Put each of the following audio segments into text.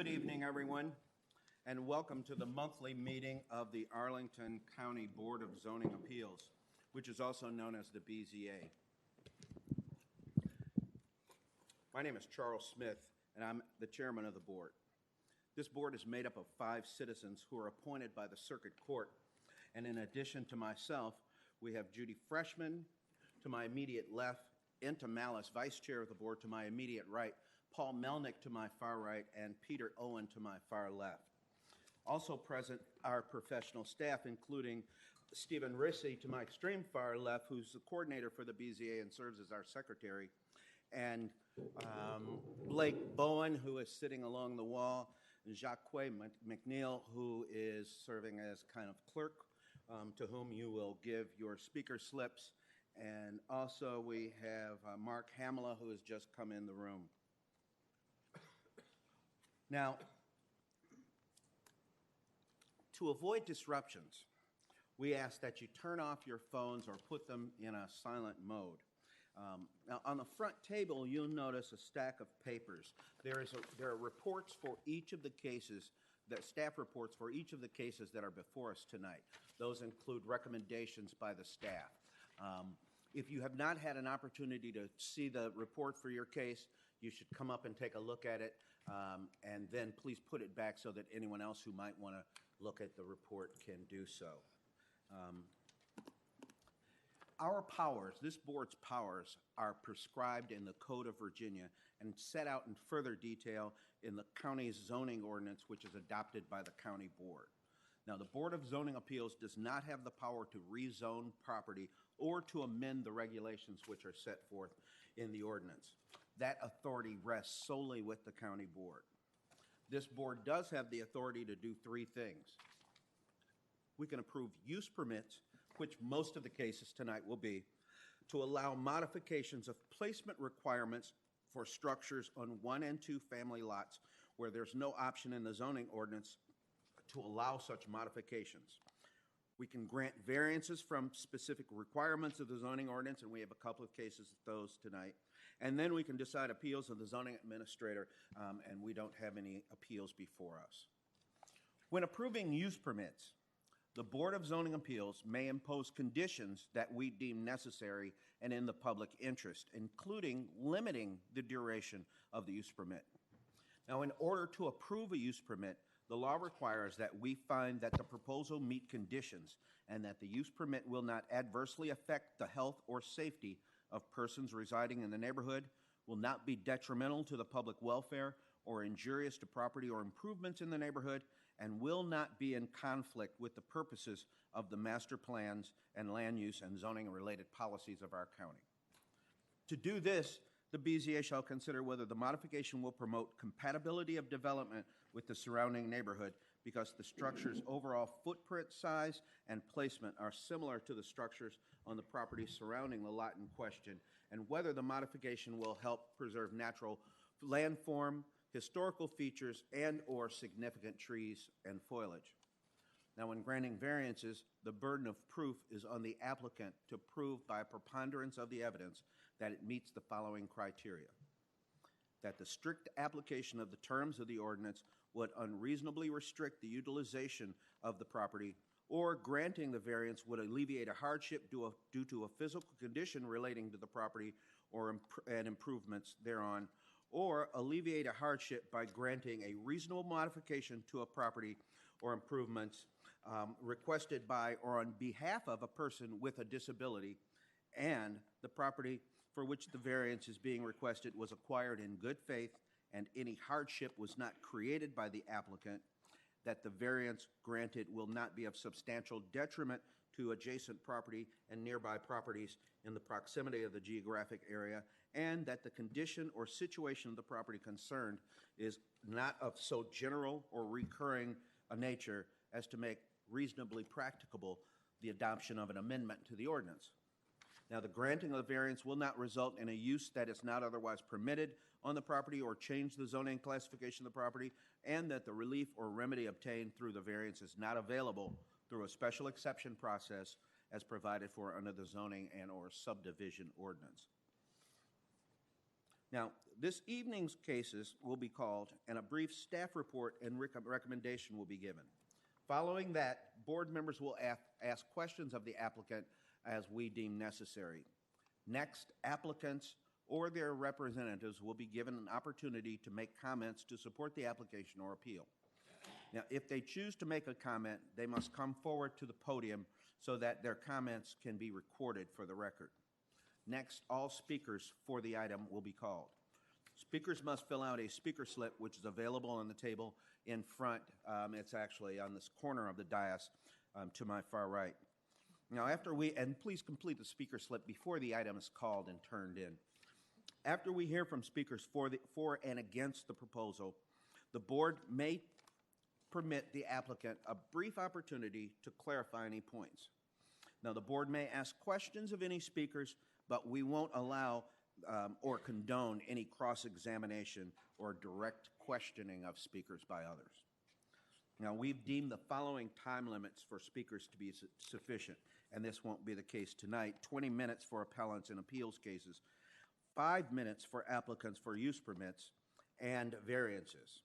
Good evening, everyone, and welcome to the monthly meeting of the Arlington County Board of Zoning Appeals, which is also known as the BZA. My name is Charles Smith, and I'm the chairman of the board. This board is made up of 5 citizens who are appointed by the Circuit Court, and in addition to myself, we have Judy Freshman to my immediate left, Enta Malice, vice chair of the board, to my immediate right, Paul Melnick to my far right, and Peter Owen to my far left. Also present are professional staff, including Stephen Rissy to my extreme far left, who's the coordinator for the BZA and serves as our secretary, and Blake Bowen, who is sitting along the wall, and Jacques McNeil, who is serving as kind of clerk, to whom you will give your speaker slips. And also we have Mark Hamela, who has just come in the room. Now, to avoid disruptions, we ask that you turn off your phones or put them in a silent mode. Now, on the front table, you'll notice a stack of papers. There are reports for each of the cases, staff reports for each of the cases that are before us tonight. Those include recommendations by the staff. If you have not had an opportunity to see the report for your case, you should come up and take a look at it, and then please put it back so that anyone else who might want to look at the report can do so. Our powers, this board's powers, are prescribed in the Code of Virginia and set out in further detail in the county's zoning ordinance, which is adopted by the county board. Now, the Board of Zoning Appeals does not have the power to rezone property or to amend the regulations which are set forth in the ordinance. That authority rests solely with the county board. This board does have the authority to do 3 things. We can approve use permits, which most of the cases tonight will be, to allow modifications of placement requirements for structures on 1 and 2 family lots where there's no option in the zoning ordinance to allow such modifications. We can grant variances from specific requirements of the zoning ordinance, and we have a couple of cases of those tonight. And then we can decide appeals of the zoning administrator, and we don't have any appeals before us. When approving use permits, the Board of Zoning Appeals may impose conditions that we deem necessary and in the public interest, including limiting the duration of the use permit. Now, in order to approve a use permit, the law requires that we find that the proposal meet conditions and that the use permit will not adversely affect the health or safety of persons residing in the neighborhood, will not be detrimental to the public welfare or injurious to property or improvements in the neighborhood, and will not be in conflict with the purposes of the master plans and land use and zoning related policies of our county. To do this, the BZA shall consider whether the modification will promote compatibility of development with the surrounding neighborhood because the structure's overall footprint size and placement are similar to the structures on the property surrounding the lot in question, and whether the modification will help preserve natural landform, historical features, and/or significant trees and foliage. Now, when granting variances, the burden of proof is on the applicant to prove by a preponderance of the evidence that it meets the following criteria: that the strict application of the terms of the ordinance would unreasonably restrict the utilization of the property, or granting the variance would alleviate a hardship due to a physical condition relating to the property and improvements thereon, or alleviate a hardship by granting a reasonable modification to a property or improvements requested by or on behalf of a person with a disability, and the property for which the variance is being requested was acquired in good faith and any hardship was not created by the applicant, that the variance granted will not be of substantial detriment to adjacent property and nearby properties in the proximity of the geographic area, and that the condition or situation of the property concerned is not of so general or recurring a nature as to make reasonably practicable the adoption of an amendment to the ordinance. Now, the granting of the variance will not result in a use that is not otherwise permitted on the property or change the zoning classification of the property, and that the relief or remedy obtained through the variance is not available through a special exception process as provided for under the zoning and/or subdivision ordinance. Now, this evening's cases will be called, and a brief staff report and recommendation will be given. Following that, board members will ask questions of the applicant as we deem necessary. Next, applicants or their representatives will be given an opportunity to make comments to support the application or appeal. Now, if they choose to make a comment, they must come forward to the podium so that their comments can be recorded for the record. Next, all speakers for the item will be called. Speakers must fill out a speaker slip, which is available on the table in front. It's actually on this corner of the dais to my far right. Now, and please complete the speaker slip before the item is called and turned in. After we hear from speakers for and against the proposal, the board may permit the applicant a brief opportunity to clarify any points. Now, the board may ask questions of any speakers, but we won't allow or condone any cross-examination or direct questioning of speakers by others. Now, we've deemed the following time limits for speakers to be sufficient, and this won't be the case tonight. 20 minutes for appellants in appeals cases, 5 minutes for applicants for use permits and variances.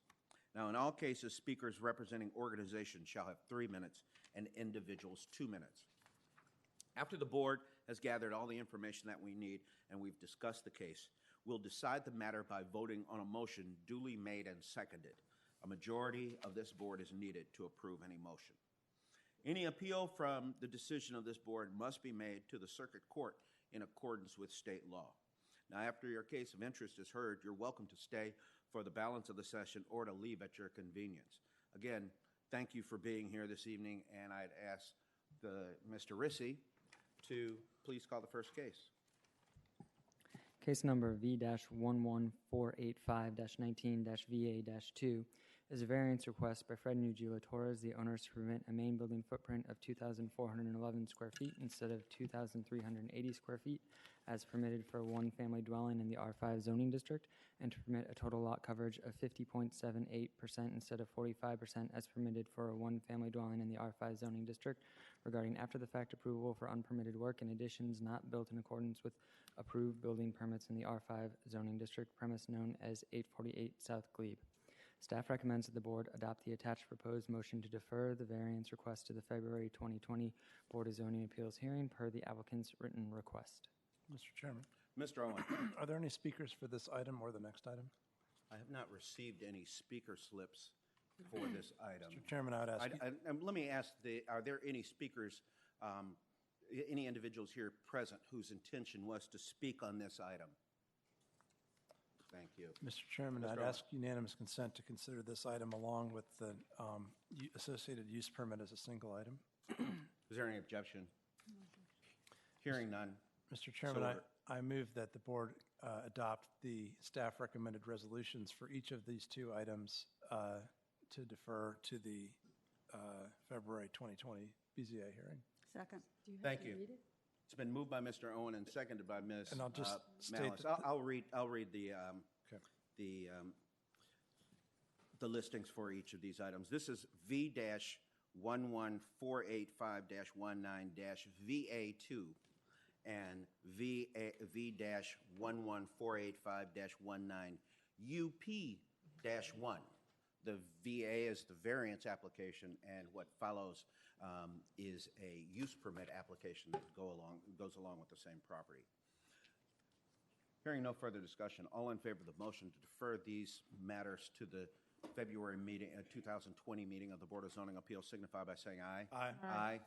Now, in all cases, speakers representing organizations shall have 3 minutes and individuals 2 minutes. After the board has gathered all the information that we need and we've discussed the case, we'll decide the matter by voting on a motion duly made and seconded. A majority of this board is needed to approve any motion. Any appeal from the decision of this board must be made to the circuit court in accordance with state law. Now, after your case of interest is heard, you're welcome to stay for the balance of the session or to leave at your convenience. Again, thank you for being here this evening, and I'd ask Mr. Rissy to please call the first case. Case number V-11485-19-VA-2 is a variance request by Fred Nugila Torres, the owners, to permit a main building footprint of 2,411 square feet instead of 2,380 square feet as permitted for a one-family dwelling in the R5 zoning district, and to permit a total lot coverage of 50.78% instead of 45% as permitted for a one-family dwelling in the R5 zoning district regarding after-the-fact approval for unpermitted work and additions not built in accordance with approved building permits in the R5 zoning district premise known as 848 South Glebe. Staff recommends that the board adopt the attached proposed motion to defer the variance request to the February 2020 Board of Zoning Appeals hearing per the applicant's written request. Mr. Chairman, Mr. Owen. are there any speakers for this item or the next item? I have not received any speaker slips for this item. Mr. Chairman, I would ask let me ask, are there any speakers, any individuals here present whose intention was to speak on this item? Thank you. Mr. Chairman, I'd ask unanimous consent to consider this item along with the associated use permit as a single item. Is there any objection? Hearing none. Mr. Chairman, I move that the board adopt the staff recommended resolutions for each of these two items to defer to the February 2020 BZA hearing. Second. Thank you. It's been moved by Mr. Owen and seconded by Ms. And I'll just state Malice. I'll read the the listings for each of these items. This is V-11485-19-VA2 and V-11485-19-UP-1. The VA is the variance application, and what follows is a use permit application that goes along with the same property. Hearing no further discussion, all in favor of the motion to defer these matters to the February meeting, 2020 meeting of the Board of Zoning Appeals signify by saying aye. Aye. Aye.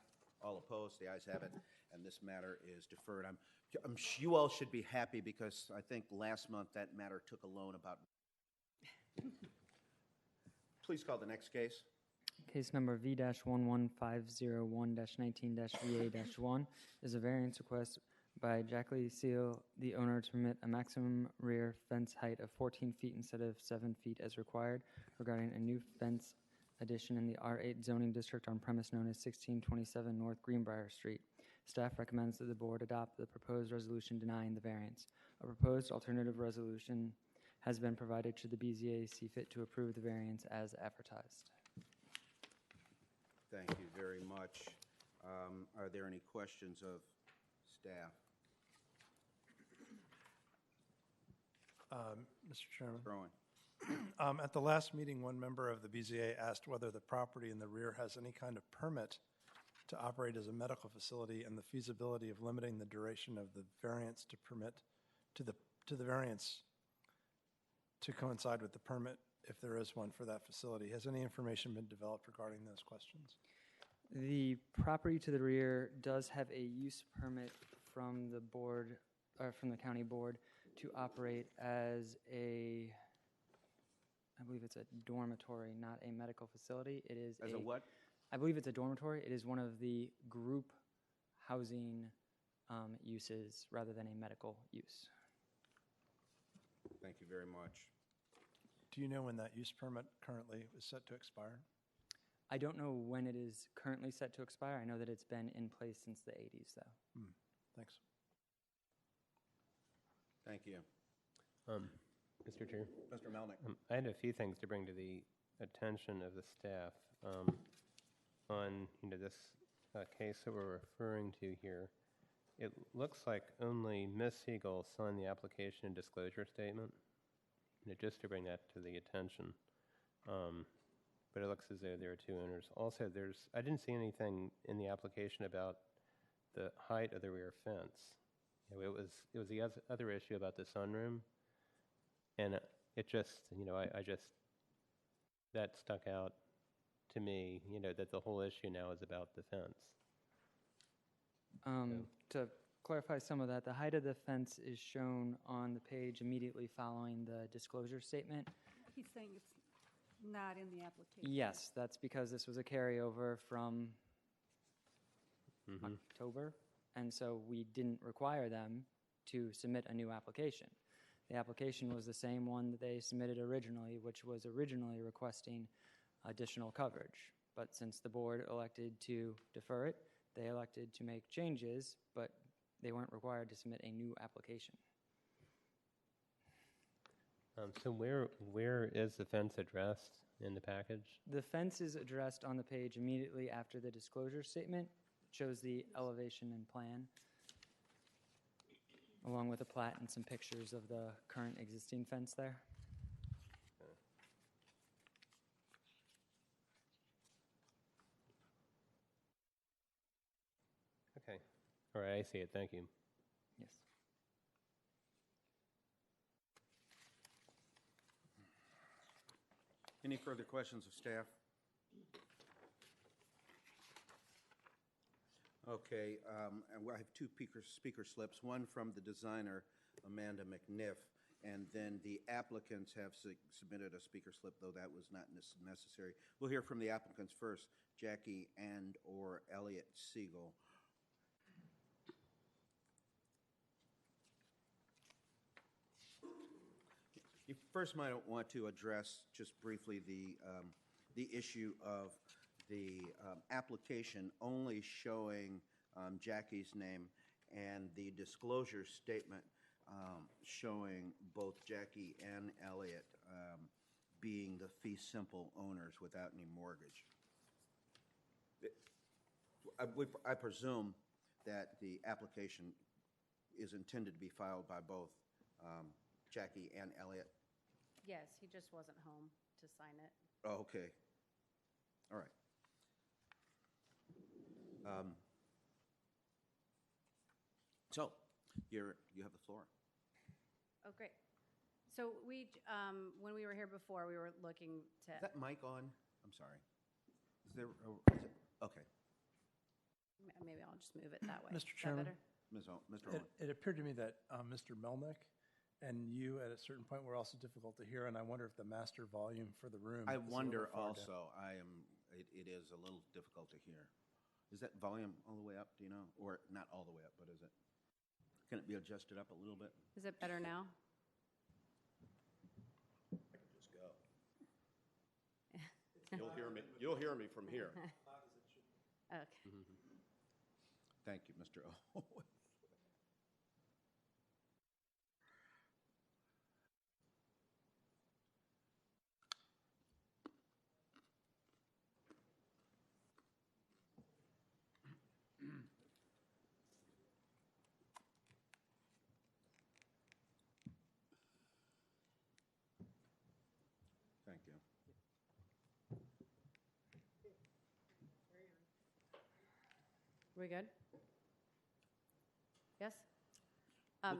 All opposed, the ayes have it, and this matter is deferred. You all should be happy because I think last month that matter took a loan about. Please call the next case. Case number V-11501-19-VA-1 is a variance request by Jackie Seal, the owner, to permit a maximum rear fence height of 14 feet instead of 7 feet as required regarding a new fence addition in the R8 zoning district on premise known as 1627 North Greenbrier Street. Staff recommends that the board adopt the proposed resolution denying the variance. A proposed alternative resolution has been provided to the BZA see fit to approve the variance as advertised. Thank you very much. Are there any questions of staff? Mr. Chairman. Rowan. At the last meeting, one member of the BZA asked whether the property in the rear has any kind of permit to operate as a medical facility and the feasibility of limiting the duration of the variance to permit to the variance to coincide with the permit if there is one for that facility. Has any information been developed regarding those questions? The property to the rear does have a use permit from the board, or from the county board, to operate as a, I believe it's a dormitory, not a medical facility. It is As a what? I believe it's a dormitory. It is one of the group housing uses rather than a medical use. Thank you very much. Do you know when that use permit currently is set to expire? I don't know when it is currently set to expire. I know that it's been in place since the 80s, though. Thanks. Thank you. Mr. Chair, Mr. Melnick. I had a few things to bring to the attention of the staff on this case that we're referring to here. It looks like only Ms. Siegel signed the application and disclosure statement. Just to bring that to the attention. But it looks as though there are two owners. Also, I didn't see anything in the application about the height of the rear fence. It was the other issue about the sunroom, and it just, that stuck out to me, that the whole issue now is about the fence. To clarify some of that, the height of the fence is shown on the page immediately following the disclosure statement. He's saying it's not in the application. Yes, that's because this was a carryover from October, and so we didn't require them to submit a new application. The application was the same one that they submitted originally, which was originally requesting additional coverage. But since the board elected to defer it, they elected to make changes, but they weren't required to submit a new application. So where is the fence addressed in the package? The fence is addressed on the page immediately after the disclosure statement. It shows the elevation and plan, along with a plat and some pictures of the current existing fence there. Okay. All right, I see it. Thank you. Yes. Any further questions of staff? Okay, and I have two speaker slips, one from the designer, Amanda McNiff, and then the applicants have submitted a speaker slip, though that was not necessary. We'll hear from the applicants first, Jackie and/or Elliot Siegel. You first might want to address just briefly the issue of the application only showing Jackie's name and the disclosure statement showing both Jackie and Elliot being the fee simple owners without any mortgage. I presume that the application is intended to be filed by both Jackie and Elliot? Yes, he just wasn't home to sign it. Oh, okay. All right. So, you have the floor. Oh, great. So we, when we were here before, we were looking to. Is that mic on? I'm sorry. Is there? Okay. Maybe I'll just move it that way. Mr. Is that Chairman? better? Mr. Owen. It appeared to me that Mr. Melnick and you at a certain point were also difficult to hear, and I wonder if the master volume for the room. I is a little wonder far down. also. It is a little difficult to hear. Is that volume all the way up? Do you know, or not all the way up? But is it? Can it be adjusted up a little bit? Is it better now? I can just go. You'll hear me. You'll hear me from here. Okay. Thank you, Mr. Owen. We good? Yes?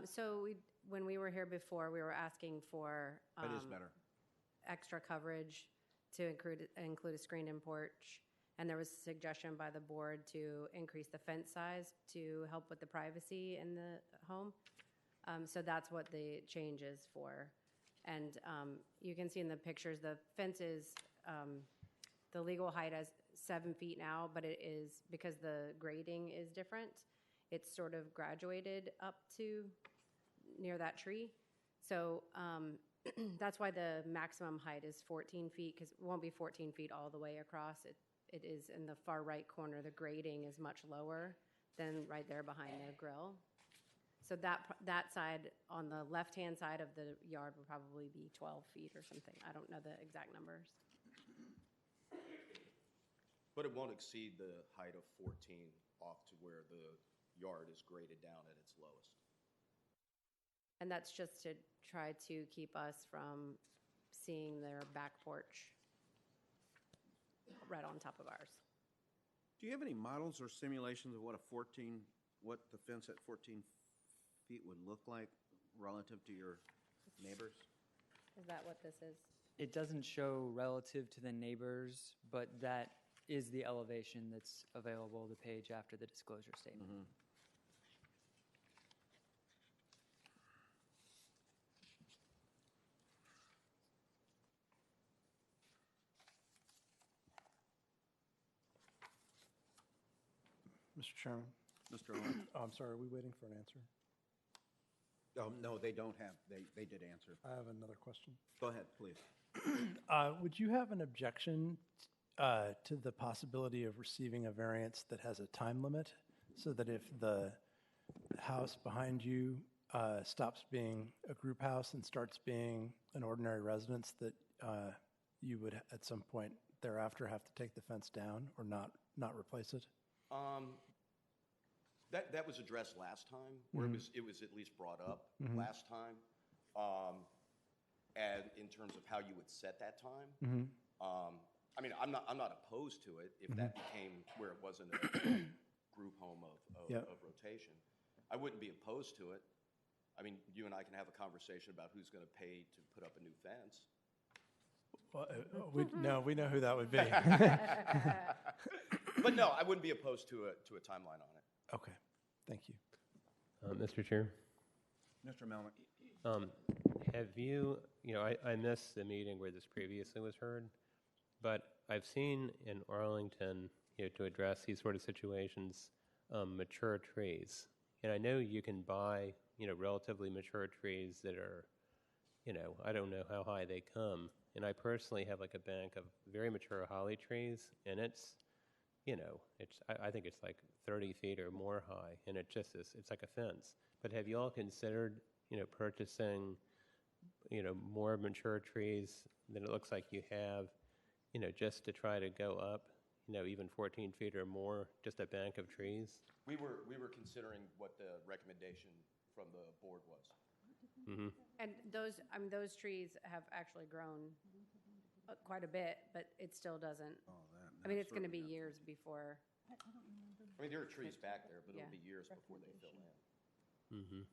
So when we were here before, we were asking for That is better. extra coverage to include a screened-in porch, and there was a suggestion by the board to increase the fence size to help with the privacy in the home. So that's what the change is for. And you can see in the pictures, the fence is, the legal height is 7 feet now, but it is, because the grading is different, it's sort of graduated up to near that tree. So that's why the maximum height is 14 feet, because it won't be 14 feet all the way across. It is in the far right corner. The grading is much lower than right there behind the grill. So that side, on the left-hand side of the yard, will probably be 12 feet or something. I don't know the exact numbers. But it won't exceed the height of 14 off to where the yard is graded down at its lowest. And that's just to try to keep us from seeing their back porch right on top of ours. Do you have any models or simulations of what the fence at 14 feet would look like relative to your neighbors? Is that what this is? It doesn't show relative to the neighbors, but that is the elevation that's available, the page after the disclosure statement. Mm-hmm. Mr. Chairman? Mr. Lawrence? Oh, I'm sorry, are we waiting for an answer? No, they don't have, they did answer. I have another question. Go ahead, please. Would you have an objection to the possibility of receiving a variance that has a time limit, so that if the house behind you stops being a group house and starts being an ordinary residence, that you would at some point thereafter have to take the fence down or not replace it? That was addressed last time, or it was at least brought up last time. And in terms of how you would set that time, I mean, I'm not opposed to it if that became where it wasn't a group home of rotation. I wouldn't be opposed to it. I mean, you and I can have a conversation about who's going to pay to put up a new fence. Well, we know who that would be. But no, I wouldn't be opposed to a timeline on it. Okay, thank you. Mr. Chair, Mr. Melnick? have I missed the meeting where this previously was heard, but I've seen in Arlington, to address these sort of situations, mature trees. And I know you can buy, relatively mature trees that are, I don't know how high they come. And I personally have like a bank of very mature holly trees, and it's, I think it's like 30 feet or more high, and it just is, it's like a fence. But have you all considered, purchasing, more mature trees than it looks like you have, just to try to go up, even 14 feet or more, just a bank of trees? We were considering what the recommendation from the board was. Mm-hmm. And those trees have actually grown quite a bit, but it still doesn't. I mean, it's going to be years before. I mean, there are trees back there, but it'll be years before they fill in. Mm-hmm.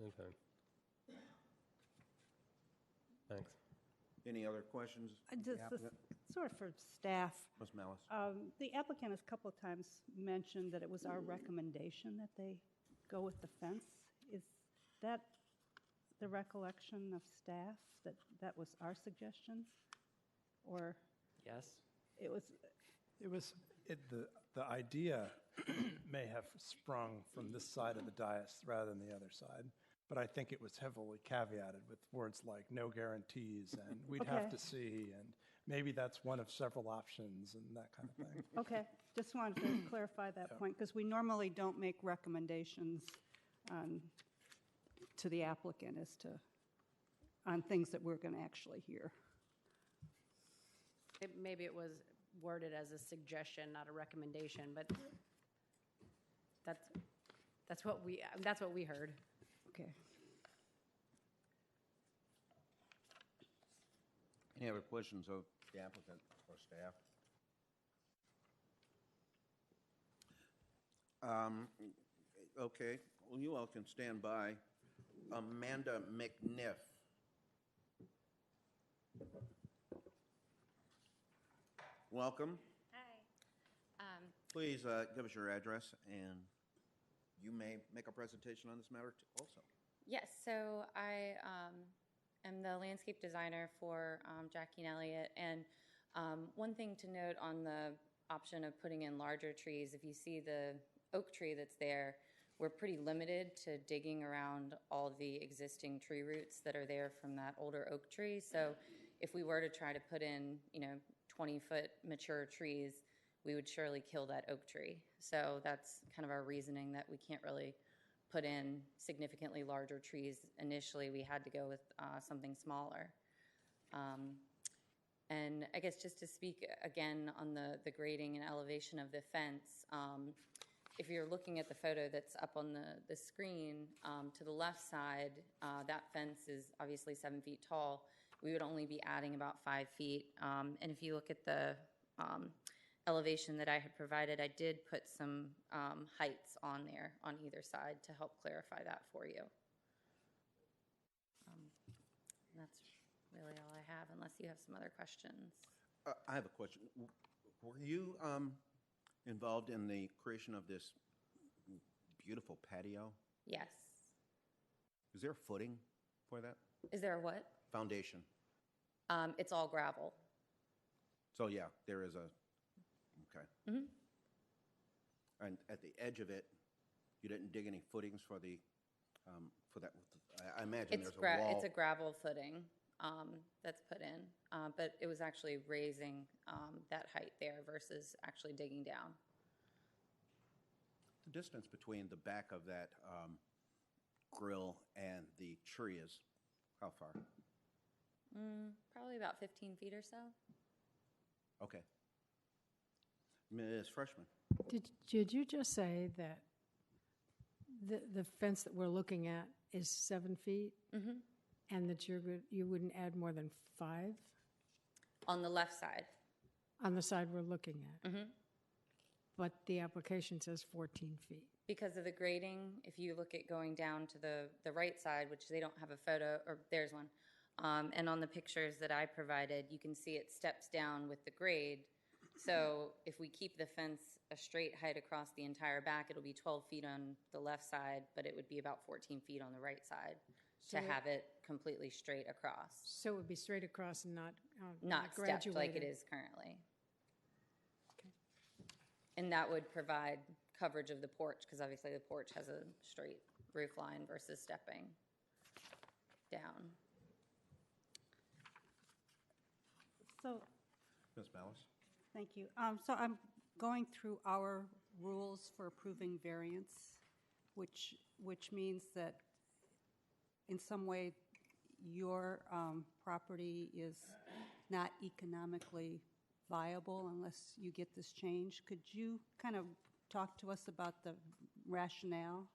Okay. Thanks. Any other questions? Just sort of for staff. Ms. Mellis? The applicant has a couple of times mentioned that it was our recommendation that they go with the fence. Is that the recollection of staff, that that was our suggestion? Or Yes? The idea may have sprung from this side of the dais rather than the other side, but I think it was heavily caveated with words like no guarantees and we'd have to see, and maybe that's one of several options and that kind of thing. Okay, just wanted to clarify that point, because we normally don't make recommendations to the applicant on things that we're going to actually hear. Maybe it was worded as a suggestion, not a recommendation, but that's what we heard. Okay. Any other questions of the applicant or staff? Okay, well, you all can stand by. Amanda McNiff. Welcome. Hi. Please give us your address, and you may make a presentation on this matter also. Yes, so I am the landscape designer for Jackie and Elliott. And one thing to note on the option of putting in larger trees, if you see the oak tree that's there, we're pretty limited to digging around all the existing tree roots that are there from that older oak tree. So if we were to try to put in, 20-foot mature trees, we would surely kill that oak tree. So that's kind of our reasoning that we can't really put in significantly larger trees. Initially, we had to go with something smaller. And I guess just to speak again on the grading and elevation of the fence, if you're looking at the photo that's up on the screen, to the left side, that fence is obviously 7 feet tall. We would only be adding about 5 feet. And if you look at the elevation that I had provided, I did put some heights on there on either side to help clarify that for you. That's really all I have, unless you have some other questions. I have a question. Were you involved in the creation of this beautiful patio? Yes. Is there a footing for that? Is there a what? Foundation. It's all gravel. So yeah, there is a, okay. Mm-hmm. And at the edge of it, you didn't dig any footings for the, for that, I imagine there's a wall. It's a gravel footing that's put in, but it was actually raising that height there versus actually digging down. The distance between the back of that grill and the tree is how far? Probably about 15 feet or so. Okay. Ms. Freshman. Did you just say that the fence that we're looking at is 7 feet? Mm-hmm. And that you wouldn't add more than 5? On the left side. On the side we're looking at? Mm-hmm. But the application says 14 feet. Because of the grading, if you look at going down to the right side, which they don't have a photo, or there's one, and on the pictures that I provided, you can see it steps down with the grade. So if we keep the fence a straight height across the entire back, it'll be 12 feet on the left side, but it would be about 14 feet on the right side to have it completely straight across. So it would be straight across and Not stepped like it is currently. Okay. And that would provide coverage of the porch, because obviously the porch has a straight roof line versus stepping down. So, Ms. Malice? thank you. So I'm going through our rules for approving variance, which means that in some way your property is not economically viable unless you get this change. Could you kind of talk to us about the rationale?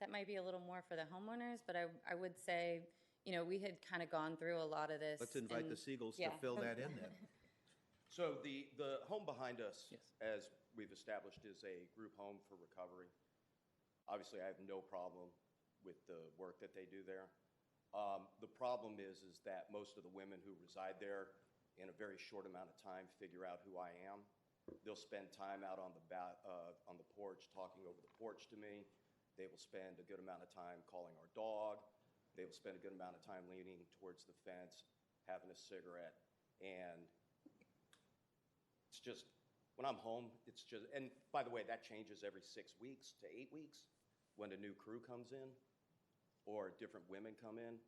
That might be a little more for the homeowners, but I would say, we had kind of gone through a lot of this. Let's invite the Seagulls to fill that in then. So the home behind us, as we've established, is a group home for recovery. Obviously, I have no problem with the work that they do there. The problem is that most of the women who reside there in a very short amount of time figure out who I am. They'll spend time out on the porch talking over the porch to me. They will spend a good amount of time calling our dog. They will spend a good amount of time leaning towards the fence, having a cigarette. And it's just, when I'm home, it's just, and by the way, that changes every 6 weeks to 8 weeks when a new crew comes in or different women come in.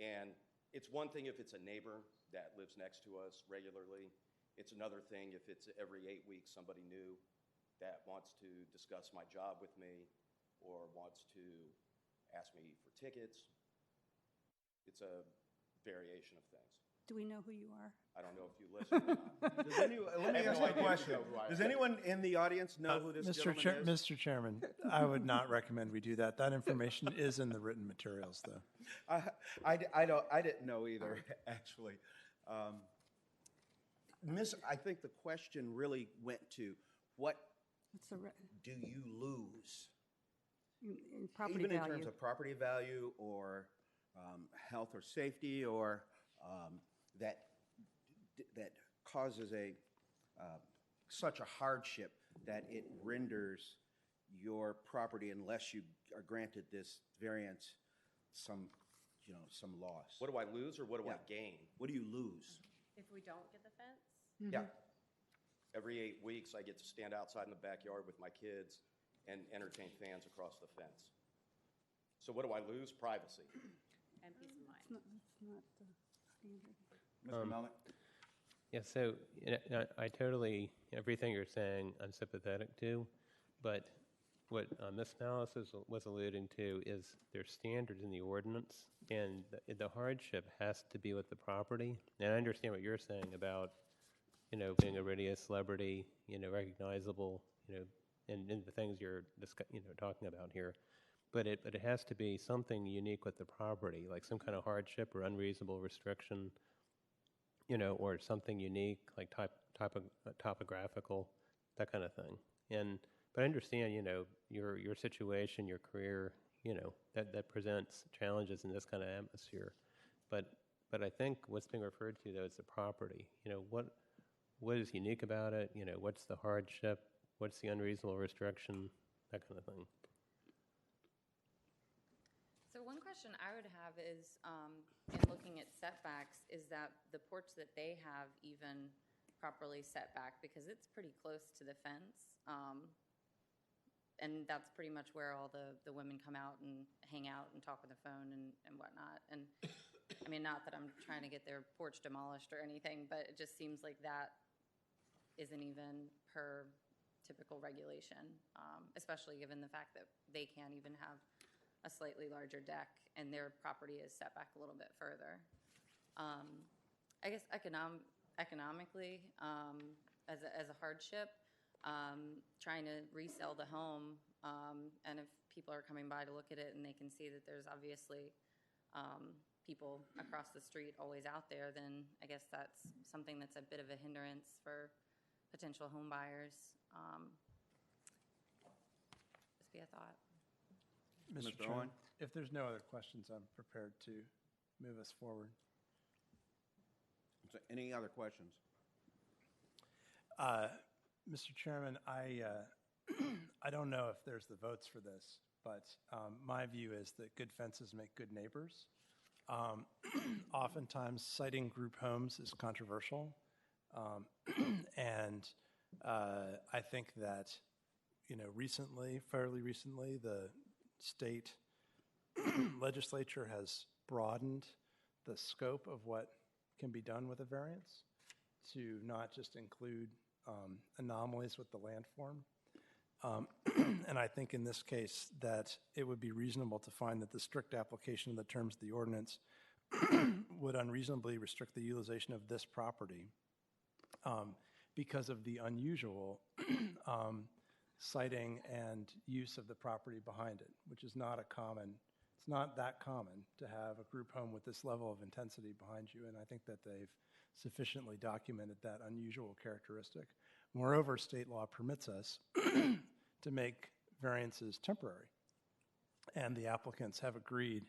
And it's one thing if it's a neighbor that lives next to us regularly. It's another thing if it's every 8 weeks somebody new that wants to discuss my job with me or wants to ask me for tickets. It's a variation of things. Do we know who you are? I don't know if you listen or not. Let me ask you a question. who I am. Does anyone in the audience know who this gentleman is? Mr. Chairman, I would not recommend we do that. That information is in the written materials, though. I didn't know either, actually. I think the question really went to what What's the, do you lose? in property Even value? in terms of property value or health or safety, or that causes such a hardship that it renders your property, unless you are granted this variance, some loss. What do I lose or what do I Yeah. gain? What do you lose? If we don't get the fence? Yeah. Every 8 weeks, I get to stand outside in the backyard with my kids and entertain fans across the fence. So what do I lose? Privacy. And peace of mind. It's not standard. Mr. Melnick? Yeah, so I totally, everything you're saying, I'm sympathetic to, but what Ms. Malice was alluding to is there's standards in the ordinance, and the hardship has to be with the property. And I understand what you're saying about, being a radio celebrity, recognizable, and the things you're talking about here. But it has to be something unique with the property, like some kind of hardship or unreasonable restriction, or something unique, like topographical, that kind of thing. But I understand, your situation, your career, that presents challenges in this kind of atmosphere. But I think what's being referred to, though, is the property. What is unique about it? What's the hardship? What's the unreasonable restriction? That kind of thing. So one question I would have is, in looking at setbacks, is that the porch that they have even properly set back? Because it's pretty close to the fence. And that's pretty much where all the women come out and hang out and talk on the phone and whatnot. And I mean, not that I'm trying to get their porch demolished or anything, but it just seems like that isn't even per typical regulation, especially given the fact that they can't even have a slightly larger deck and their property is set back a little bit further. I guess economically, as a hardship, trying to resell the home, and if people are coming by to look at it and they can see that there's obviously people across the street always out there, then I guess that's something that's a bit of a hindrance for potential home buyers. Just be a thought. Mr. Mr. Chairman, Owen? if there's no other questions, I'm prepared to move us forward. So any other questions? Mr. Chairman, I don't know if there's the votes for this, but my view is that good fences make good neighbors. Oftentimes, citing group homes is controversial, and I think that, fairly recently, the state legislature has broadened the scope of what can be done with a variance to not just include anomalies with the landform. And I think in this case that it would be reasonable to find that the strict application of the terms of the ordinance would unreasonably restrict the utilization of this property because of the unusual siting and use of the property behind it, which is not it's not that common to have a group home with this level of intensity behind you, and I think that they've sufficiently documented that unusual characteristic. Moreover, state law permits us to make variances temporary, and the applicants have agreed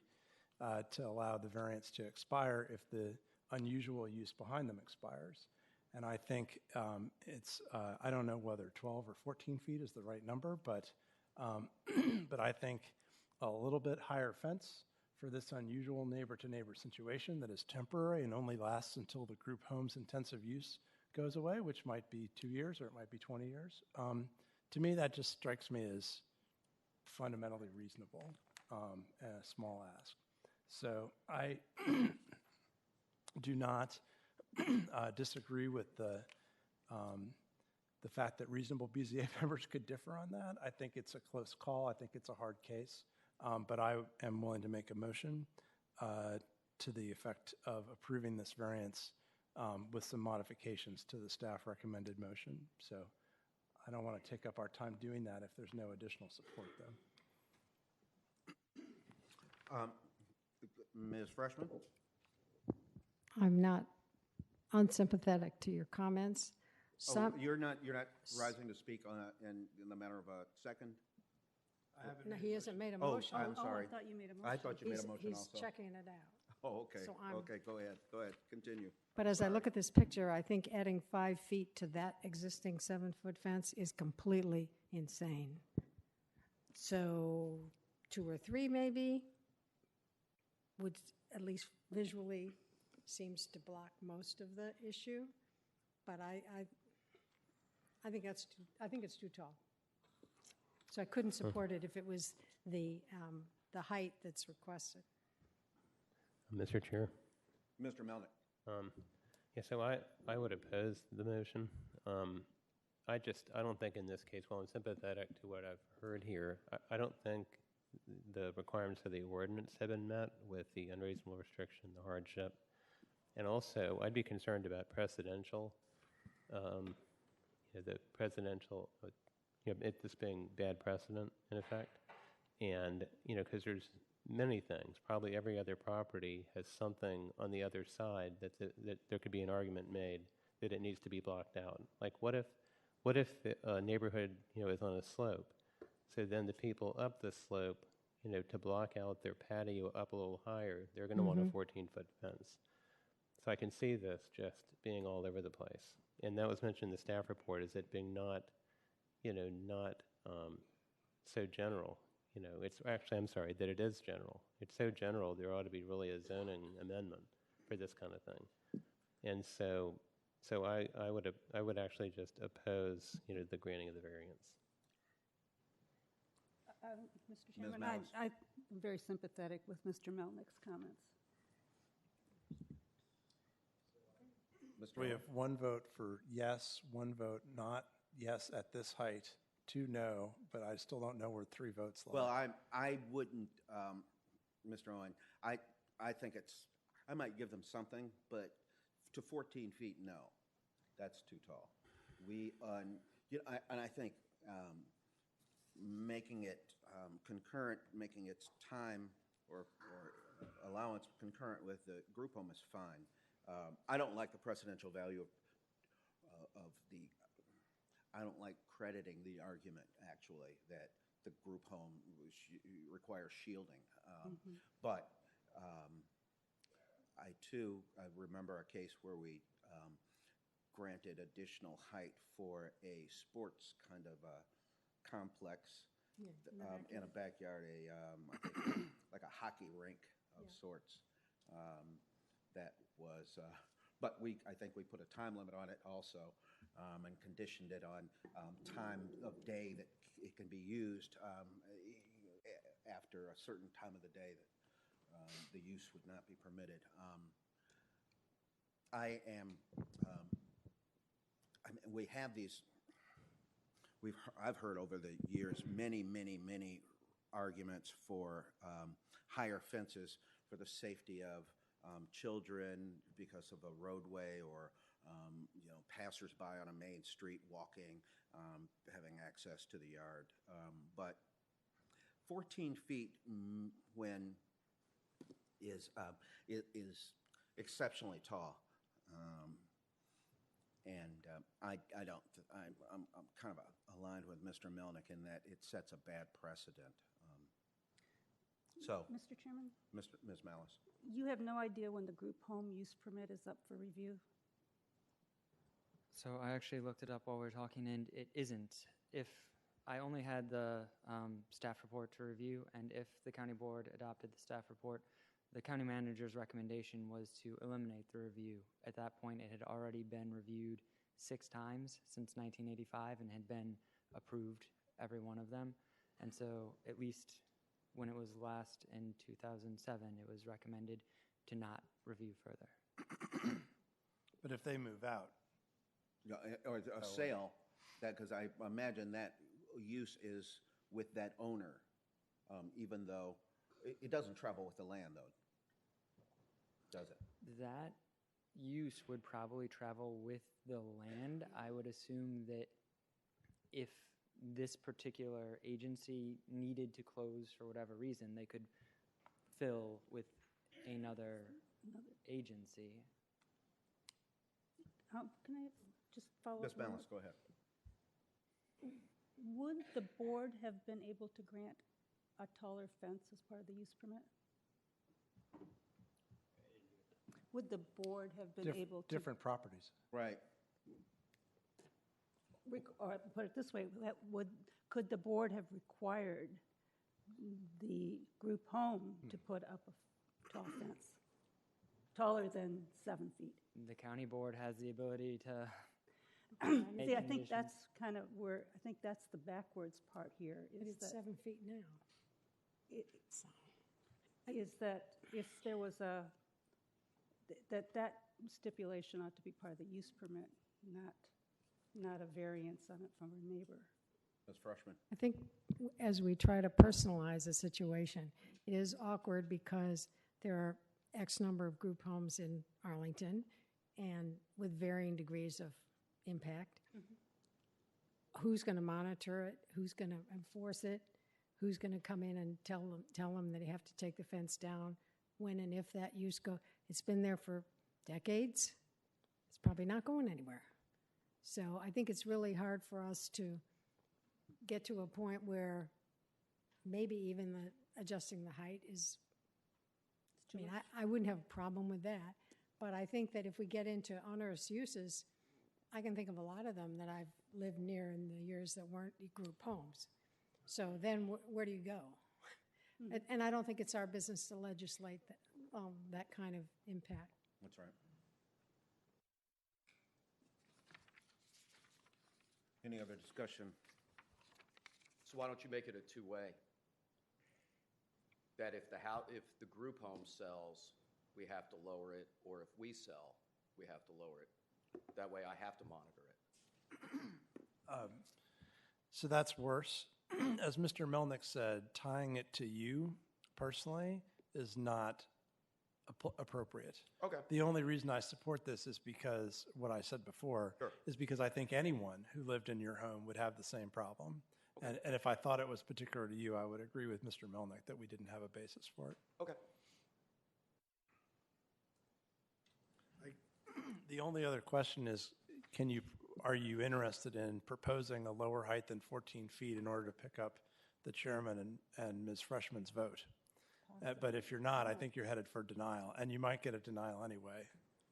to allow the variance to expire if the unusual use behind them expires. And I think I don't know whether 12 or 14 feet is the right number, but I think a little bit higher fence for this unusual neighbor-to-neighbor situation that is temporary and only lasts until the group home's intensive use goes away, which might be 2 years or it might be 20 years. To me, that just strikes me as fundamentally reasonable and a small ask. So I do not disagree with the fact that reasonable BZA members could differ on that. I think it's a close call. I think it's a hard case. But I am willing to make a motion to the effect of approving this variance with some modifications to the staff recommended motion. So I don't want to take up our time doing that if there's no additional support, though. Ms. Freshman? I'm not unsympathetic to your comments. Some, You're not rising to speak on in the matter of a second? no, he hasn't made a Oh, motion. I'm sorry. I thought you made a motion. I thought you made a motion He's also. checking it out. Oh, okay, So I'm- okay, go ahead, continue. But as I look at this picture, I think adding 5 feet to that existing 7-foot fence is completely insane. So 2 or 3 maybe would, at least visually, seems to block most of the issue. But I think it's too tall. So I couldn't support it if it was the height that's requested. Mr. Chair? Mr. Melnick? Yeah, so I would oppose the motion. I don't think in this case, while I'm sympathetic to what I've heard here, I don't think the requirements of the ordinance have been met with the unreasonable restriction, the hardship. And also, I'd be concerned about precedential, the presidential, this being bad precedent in effect. And, because there's many things, probably every other property has something on the other side that there could be an argument made that it needs to be blocked out. Like, what if the neighborhood, is on a slope? So then the people up the slope, to block out their patio up a little higher, they're going to want a 14-foot fence. So I can see this just being all over the place. And that was mentioned in the staff report, is it being not so general. It's actually, I'm sorry, that it is general. It's so general, there ought to be really a zoning amendment for this kind of thing. And so I would actually just oppose, the granting of the variance. Mr. Chairman, Malice. I'm very sympathetic with Mr. Melnick's comments. Mr. We Melnick? have 1 vote for yes, 1 vote not yes at this height, 2 no, but I still don't know where 3 votes lie. Well, I wouldn't, Mr. Owen, I think I might give them something, but to 14 feet, no. That's too tall. And I think making it concurrent, making its time or allowance concurrent with the group home is fine. I don't like the precedential value of the, I don't like crediting the argument, actually, that the group home requires shielding. But I remember a case where we granted additional height for a sports kind of complex in a backyard, I think like a hockey rink of sorts. That was, but I think we put a time limit on it also, and conditioned it on time of day that it can be used after a certain time of the day that the use would not be permitted. We have these. I've heard over the years many arguments for higher fences for the safety of children because of a roadway or passersby on a main street walking, having access to the yard. But 14 feet when is exceptionally tall. I'm kind of aligned with Mr. Melnick in that it sets a bad precedent. Mr. Chairman? Ms. Malice. You have no idea when the group home use permit is up for review? So I actually looked it up while we were talking, and it isn't. If I only had the staff report to review, and if the county board adopted the staff report, the county manager's recommendation was to eliminate the review. At that point, it had already been reviewed 6 times since 1985 and had been approved, every one of them. And so at least when it was last in 2007, it was recommended to not review further. But if they move out, Or a sale, because I imagine that use is with that owner, even though it doesn't travel with the land, though, does it? That use would probably travel with the land. I would assume that if this particular agency needed to close for whatever reason, they could fill with another agency. Can I just follow up. Ms. on that. Balance, go ahead. Would the board have been able to grant a taller fence as part of the use permit? Would the board have been able to? Different properties. Right. Or put it this way, could the board have required the group home to put up a tall fence, taller than 7 feet? The county board has the ability to make See, I think conditions. that's kind of where, I think that's the backwards part here, But is it's that, 7 feet now. is that if there was that stipulation ought to be part of the use permit, not a variance on it from a neighbor. Ms. Freshman. I think as we try to personalize a situation, it is awkward because there are X number of group homes in Arlington and with varying degrees of impact. Who's going to monitor it? Who's going to enforce it? Who's going to come in and tell them that they have to take the fence down when and if that use go? It's been there for decades. It's probably not going anywhere. So I think it's really hard for us to get to a point where maybe even adjusting the height is, I mean, I wouldn't have a problem with that. But I think that if we get into onerous uses, I can think of a lot of them that I've lived near in the years that weren't group homes. So then where do you go? And I don't think it's our business to legislate that kind of impact. That's right. Any other discussion? So why don't you make it a two-way? That if the group home sells, we have to lower it, or if we sell, we have to lower it. That way I have to monitor it. So that's worse. As Mr. Melnick said, tying it to you personally is not appropriate. Okay. The only reason I support this is because what I said before is because I think anyone who lived in your home would have the same problem. Okay. And if I thought it was particular to you, I would agree with Mr. Melnick that we didn't have a basis for it. Okay. The only other question is, are you interested in proposing a lower height than 14 feet in order to pick up the chairman and Ms. Freshman's vote? But if you're not, I think you're headed for denial, and you might get a denial anyway,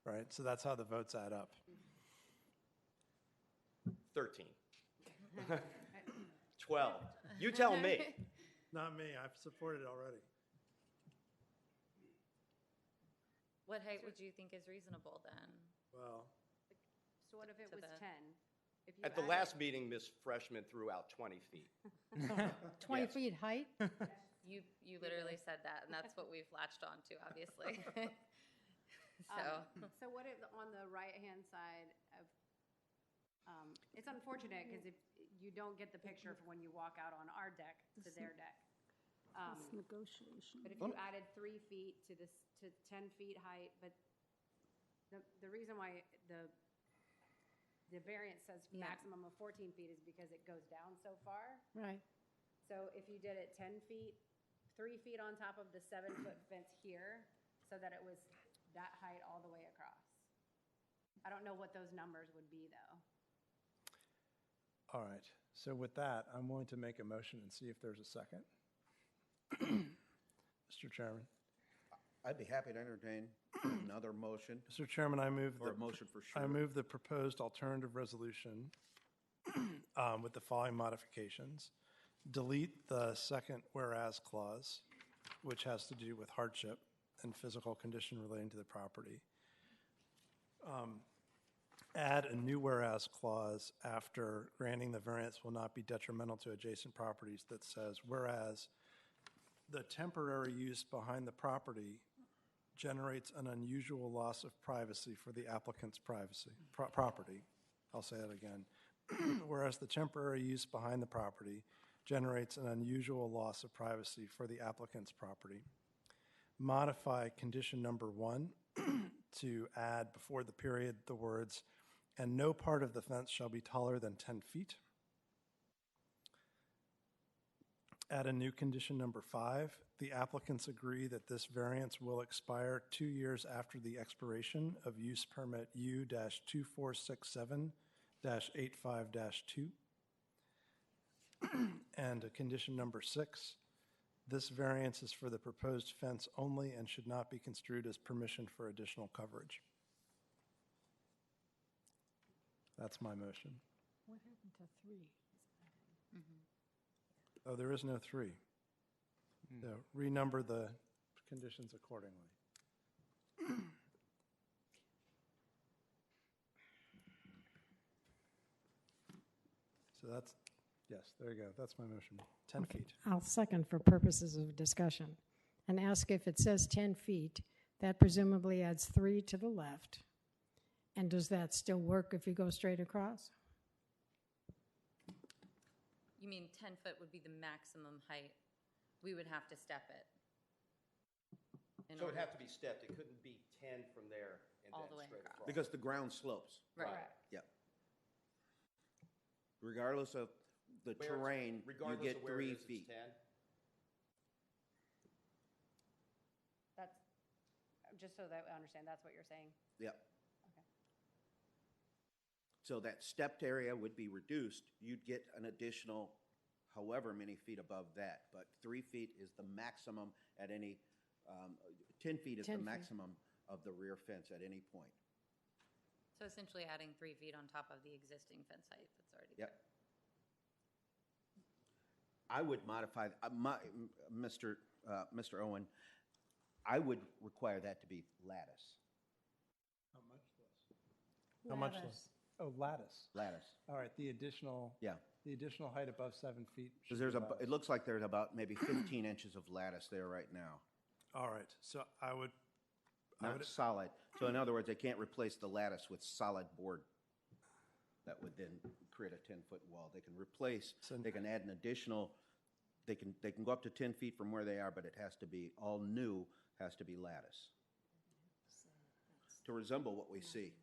right? So that's how the votes add up. 13. 12. You tell me. Not me. I've supported it already. What height would you think is reasonable then? Well, So what if it To was the- 10? If you At the added- last meeting, Ms. Freshman threw out 20 feet. 20 Yes. feet height? You literally said that, and that's what we've latched on to, obviously. So what if on the right-hand side of, it's unfortunate because if you don't get the picture from when you walk out on our deck to their deck. It's negotiation. But if you added 3 feet to 10 feet height, but the reason why the variance says maximum of 14 feet is because it goes down so far. Right. So if you did it 10 feet, 3 feet on top of the 7-foot fence here, so that it was that height all the way across. I don't know what those numbers would be, though. all right. So with that, I'm going to make a motion and see if there's a second. Mr. Chairman. I'd be happy to entertain another motion, Mr. Chairman, I move or a motion for sure. I move the proposed alternative resolution with the following modifications. Delete the second whereas clause, which has to do with hardship and physical condition relating to the property. Add a new whereas clause after granting the variance will not be detrimental to adjacent properties that says, whereas the temporary use behind the property generates an unusual loss of privacy for the applicant's property. I'll say that again. Whereas the temporary use behind the property generates an unusual loss of privacy for the applicant's property. Modify condition number 1 to add before the period the words, and no part of the fence shall be taller than 10 feet. Add a new condition number 5. The applicants agree that this variance will expire 2 years after the expiration of use permit U-2467 85-2. And condition number 6, this variance is for the proposed fence only and should not be construed as permission for additional coverage. That's my motion. What happened to 3? Oh, there is no 3. So renumber the conditions accordingly. So that's, yes, there you go. That's my motion. 10 feet. I'll second for purposes of discussion and ask if it says 10 feet, that presumably adds 3 to the left. And does that still work if you go straight across? You mean 10 foot would be the maximum height? We would have to step it. So it'd have to be stepped. It couldn't be 10 from there and All then the way straight across. across. Because the ground slopes. Right. Yep. Regardless of the terrain, you Regardless get of where 3 it is, feet. it's 10. That's, just so that I understand, that's what you're saying? Yep. Okay. So that stepped area would be reduced. You'd get an additional however many feet above that. But 3 feet is the maximum at any, 10 feet is 10 the feet. maximum of the rear fence at any point. So essentially adding 3 feet on top of the existing fence height that's already Yep. I would modify, Mr. Owen, I would require that to be lattice. How much less? How much less? Oh, lattice. Lattice, All right, the additional height above 7 feet. because should be it lattice. looks like there's about maybe 15 inches of lattice there right now. All right, so I would Not solid. So in other words, they can't replace the lattice with solid board. That would then create a 10-foot wall. They can replace, they can add an additional, they can go up to 10 feet from where they are, but it has to be, all new has to be lattice to resemble what we see.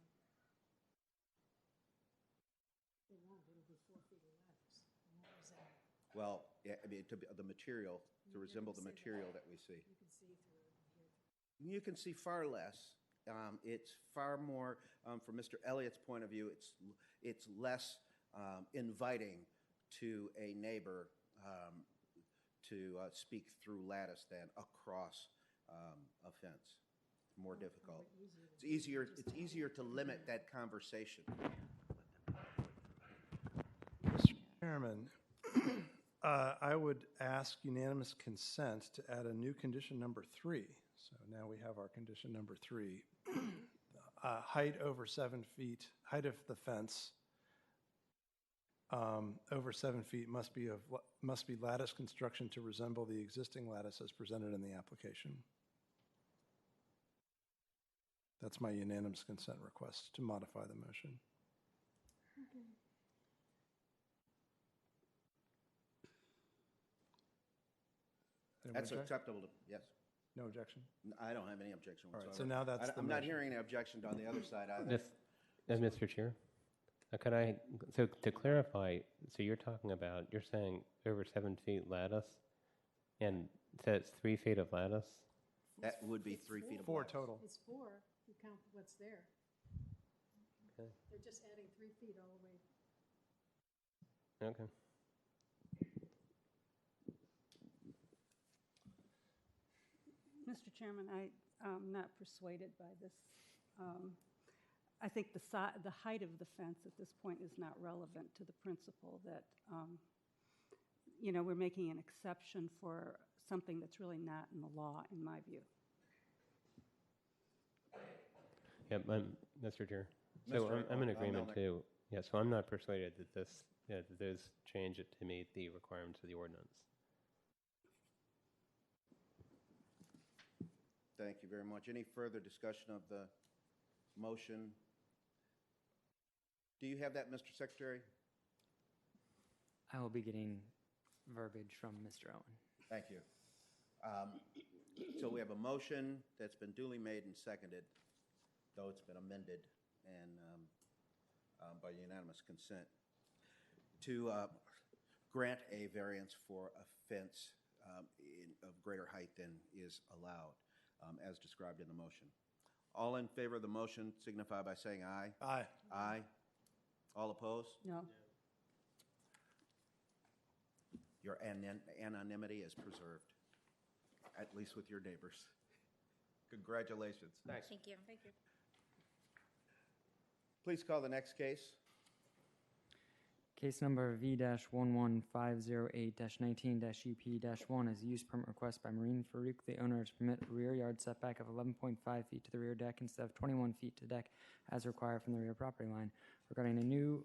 Well, yeah, I mean, to be, the material, to resemble the material that we see. You can see far less. It's far more, from Mr. Elliott's point of view, it's less inviting to a neighbor to speak through lattice than across a fence. More difficult. It's easier to limit that conversation. Mr. Chairman, I would ask unanimous consent to add a new condition number 3. So now we have our condition number 3. Height over 7 feet, height of the fence over 7 feet must be lattice construction to resemble the existing lattice as presented in the application. That's my unanimous consent request to modify the motion. Anyone That's object? acceptable to, yes. No objection? I don't have any objection All whatsoever. right, so now that's the I'm not motion. hearing any objection on the other side either. Mr. Chair, could I, so to clarify, so you're talking about, you're saying over 7 feet lattice, and so it's 3 feet of lattice? That would be 3 feet of 4 lattice. total. It's 4, you count what's there. Okay. They're just adding 3 feet all the way. Okay. Mr. Chairman, I'm not persuaded by this. I think the height of the fence at this point is not relevant to the principle that, we're making an exception for something that's really not in the law, in my view. Yep, Mr. Chair. So I'm in agreement Melnick. too. Yeah, so I'm not persuaded that that those change it to meet the requirements of the ordinance. Thank you very much. Any further discussion of the motion? Do you have that, Mr. Secretary? I will be getting verbiage from Mr. Owen. Thank you. So we have a motion that's been duly made and seconded, though it's been amended and by unanimous consent, to grant a variance for a fence of greater height than is allowed, as described in the motion. All in favor of the motion signify by saying aye. Aye. Aye. All opposed? No. Your anonymity is preserved, at least with your neighbors. Congratulations. Nice. Thank you. Thank you. Please call the next case. Case number V-11508-19-UP-1 is a use permit request by Marine Farouk, the owner, to permit a rear yard setback of 11.5 feet to the rear deck instead of 21 feet to deck as required from the rear property line regarding a new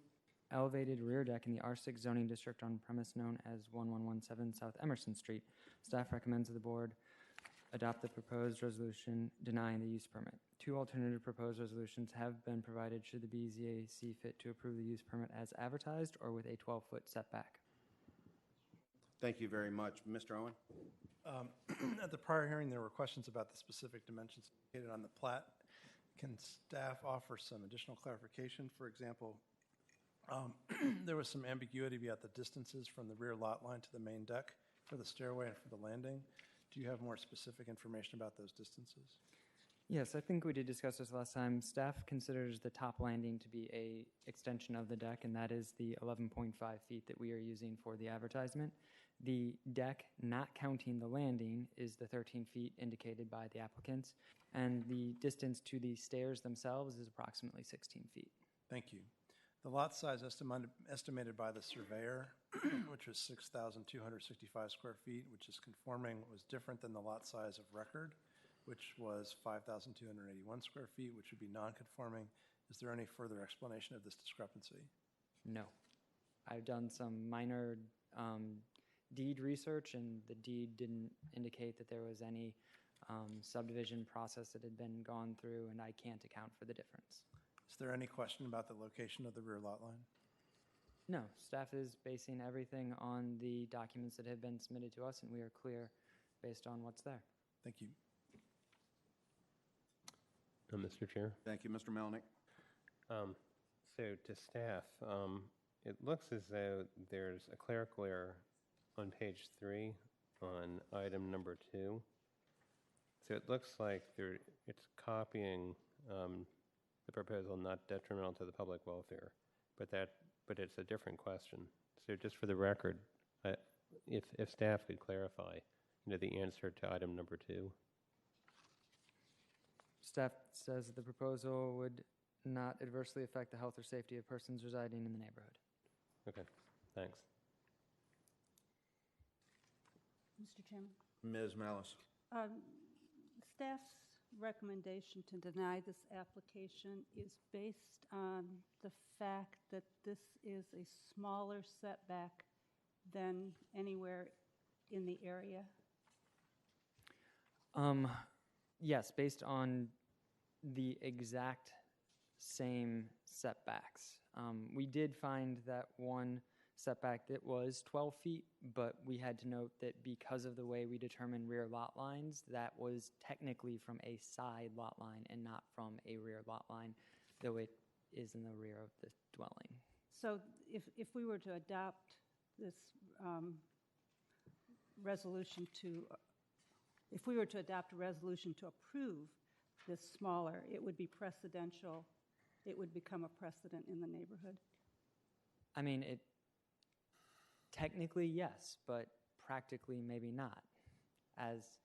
elevated rear deck in the R6 zoning district on premise known as 1117 South Emerson Street. Staff recommends that the board adopt the proposed resolution denying the use permit. Two alternative proposed resolutions have been provided should the BZA see fit to approve the use permit as advertised or with a 12-foot setback. Thank you very much. Mr. Owen? At the prior hearing, there were questions about the specific dimensions indicated on the plat. Can staff offer some additional clarification? For example, there was some ambiguity about the distances from the rear lot line to the main deck for the stairway and for the landing. Do you have more specific information about those distances? Yes, I think we did discuss this last time. Staff considers the top landing to be a extension of the deck, and that is the 11.5 feet that we are using for the advertisement. The deck, not counting the landing, is the 13 feet indicated by the applicants, and the distance to the stairs themselves is approximately 16 feet. Thank you. The lot size estimated by the surveyor, which was 6,265 square feet, which is conforming, was different than the lot size of record, which was 5,281 square feet, which would be non-conforming. Is there any further explanation of this discrepancy? No. I've done some minor deed research, and the deed didn't indicate that there was any subdivision process that had been gone through, and I can't account for the difference. Is there any question about the location of the rear lot line? No, staff is basing everything on the documents that have been submitted to us, and we are clear based on what's there. Thank you. Mr. Chair. Thank you, Mr. Melnick. So to staff, it looks as though there's a clerical error on page 3 on item number 2. So it looks like it's copying the proposal not detrimental to the public welfare, but it's a different question. So just for the record, if staff could clarify, the answer to item number 2. Staff says that the proposal would not adversely affect the health or safety of persons residing in the neighborhood. Okay, thanks. Mr. Chairman? Ms. Malice? Staff's recommendation to deny this application is based on the fact that this is a smaller setback than anywhere in the area. Yes, based on the exact same setbacks. We did find that one setback that was 12 feet, but we had to note that because of the way we determine rear lot lines, that was technically from a side lot line and not from a rear lot line, though it is in the rear of the dwelling. So if we were to adopt this resolution if we were to adopt a resolution to approve this smaller, it would be precedential. It would become a precedent in the neighborhood. I mean, technically, yes, but practically, maybe not. As,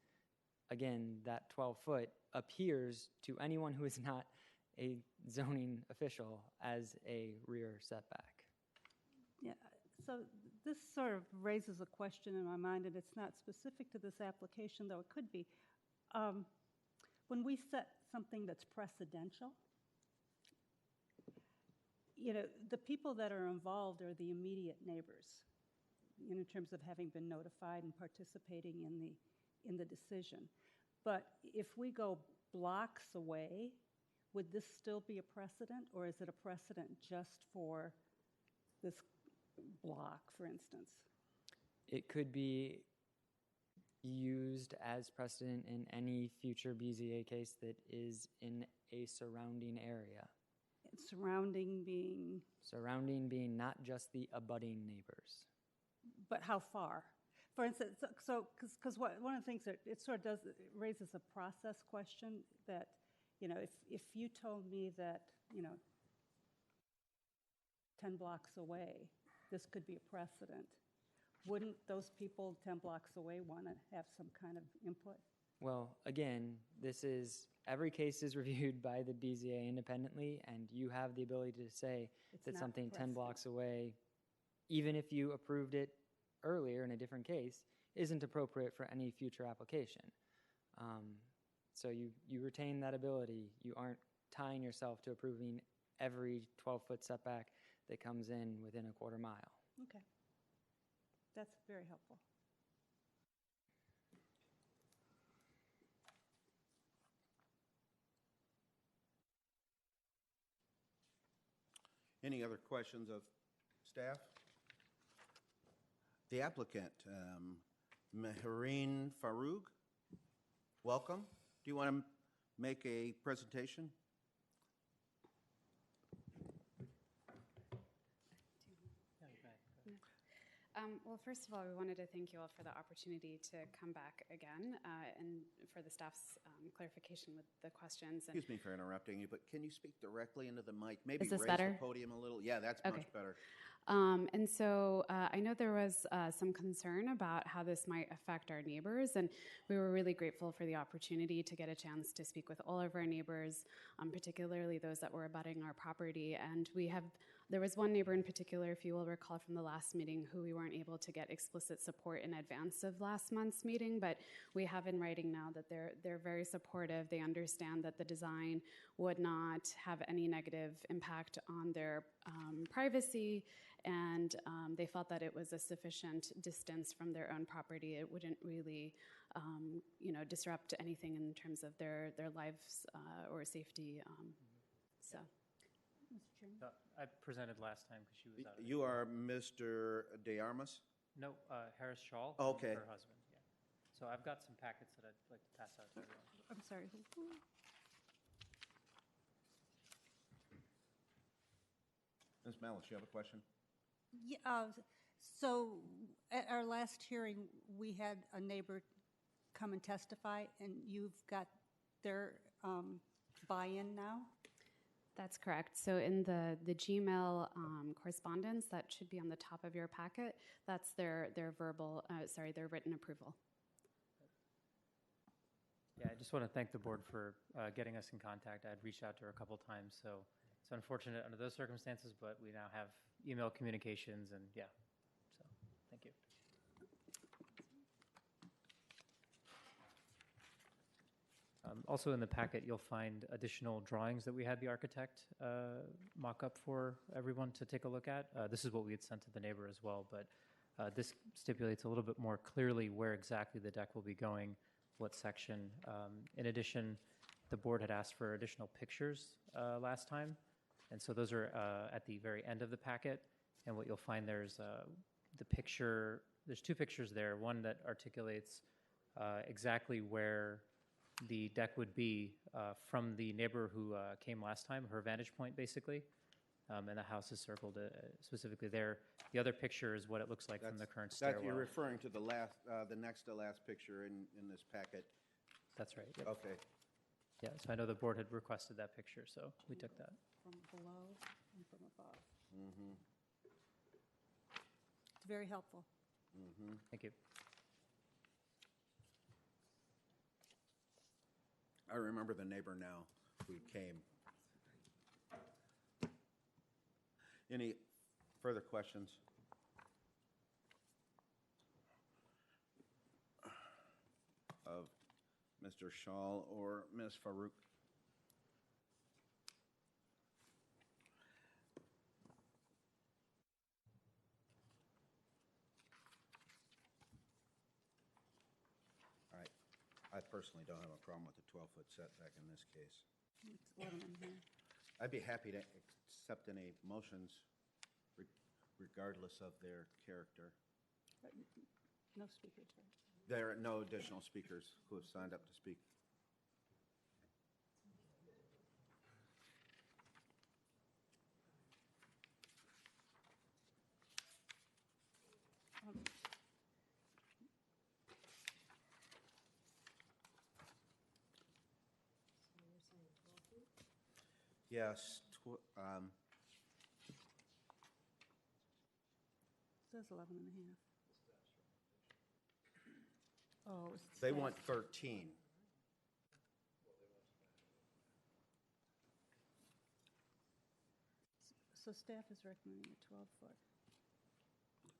again, that 12-foot appears to anyone who is not a zoning official as a rear setback. Yeah, so this sort of raises a question in my mind, and it's not specific to this application, though it could be. When we set something that's precedential, the people that are involved are the immediate neighbors in terms of having been notified and participating in the decision. But if we go blocks away, would this still be a precedent, or is it a precedent just for this block, for instance? It could be used as precedent in any future BZA case that is in a surrounding area. Surrounding being? Surrounding being not just the abutting neighbors. But how far? For instance, because one of the things that it sort of does, it raises a process question that, if you told me that, 10 blocks away, this could be a precedent. Wouldn't those people 10 blocks away want to have some kind of input? Well, again, every case is reviewed by the BZA independently, and you have the ability to say It's that not something 10 precedent. blocks away, even if you approved it earlier in a different case, isn't appropriate for any future application. So you retain that ability. You aren't tying yourself to approving every 12-foot setback that comes in within a quarter mile. Okay. That's very helpful. Any other questions of staff? The applicant, Mehreen Farouk, welcome. Do you want to make a presentation? Well, first of all, we wanted to thank you all for the opportunity to come back again and for the staff's clarification with the questions. And Excuse me for interrupting you, but can you speak directly into the mic? Maybe Is this raise better? the podium a little. Yeah, that's Okay. much better. And so I know there was some concern about how this might affect our neighbors, and we were really grateful for the opportunity to get a chance to speak with all of our neighbors, particularly those that were abutting our property. And there was one neighbor in particular, if you will recall from the last meeting, who we weren't able to get explicit support in advance of last month's meeting, but we have in writing now that they're very supportive. They understand that the design would not have any negative impact on their privacy, and they felt that it was a sufficient distance from their own property. It wouldn't really, disrupt anything in terms of their lives or safety. So. Mr. Chairman? I presented last time because she was out of You are Mr. De Armas? No, Harris Shaw. Oh, okay. Her husband, yeah. So I've got some packets that I'd like to pass out to everyone. I'm sorry. Ms. Malice, you have a question? Yeah, so at our last hearing, we had a neighbor come and testify, and you've got their buy-in now? That's correct. So in the Gmail correspondence that should be on the top of your packet, that's their written approval. Yeah, I just want to thank the board for getting us in contact. I'd reached out to her a couple times, so it's unfortunate under those circumstances, but we now have email communications, and yeah, so thank you. Also in the packet, you'll find additional drawings that we had the architect mock up for everyone to take a look at. This is what we had sent to the neighbor as well, but this stipulates a little bit more clearly where exactly the deck will be going, what section. In addition, the board had asked for additional pictures last time, and so those are at the very end of the packet. And what you'll find there's two pictures there, one that articulates exactly where the deck would be from the neighbor who came last time, her vantage point basically, and the house is circled specifically there. The other picture is what it looks like from the current stairwell. You're referring to the next to last picture in this packet. That's right. Yep. Okay. Yeah, so I know the board had requested that picture, so we took that. From below and from above. Mm-hmm. It's very helpful. Mm-hmm. Thank you. I remember the neighbor now who came. Any further questions? Of Mr. Shaw or Ms. Farouk? All right. I personally don't have a problem with the 12-foot setback in this case. It's 11 in here. I'd be happy to accept any motions regardless of their character. But no speakers, right? There are no additional speakers who have signed up to speak. Yes, Says 11 and a half. Oh, it's They staff. want 13. So staff is recommending a 12-foot.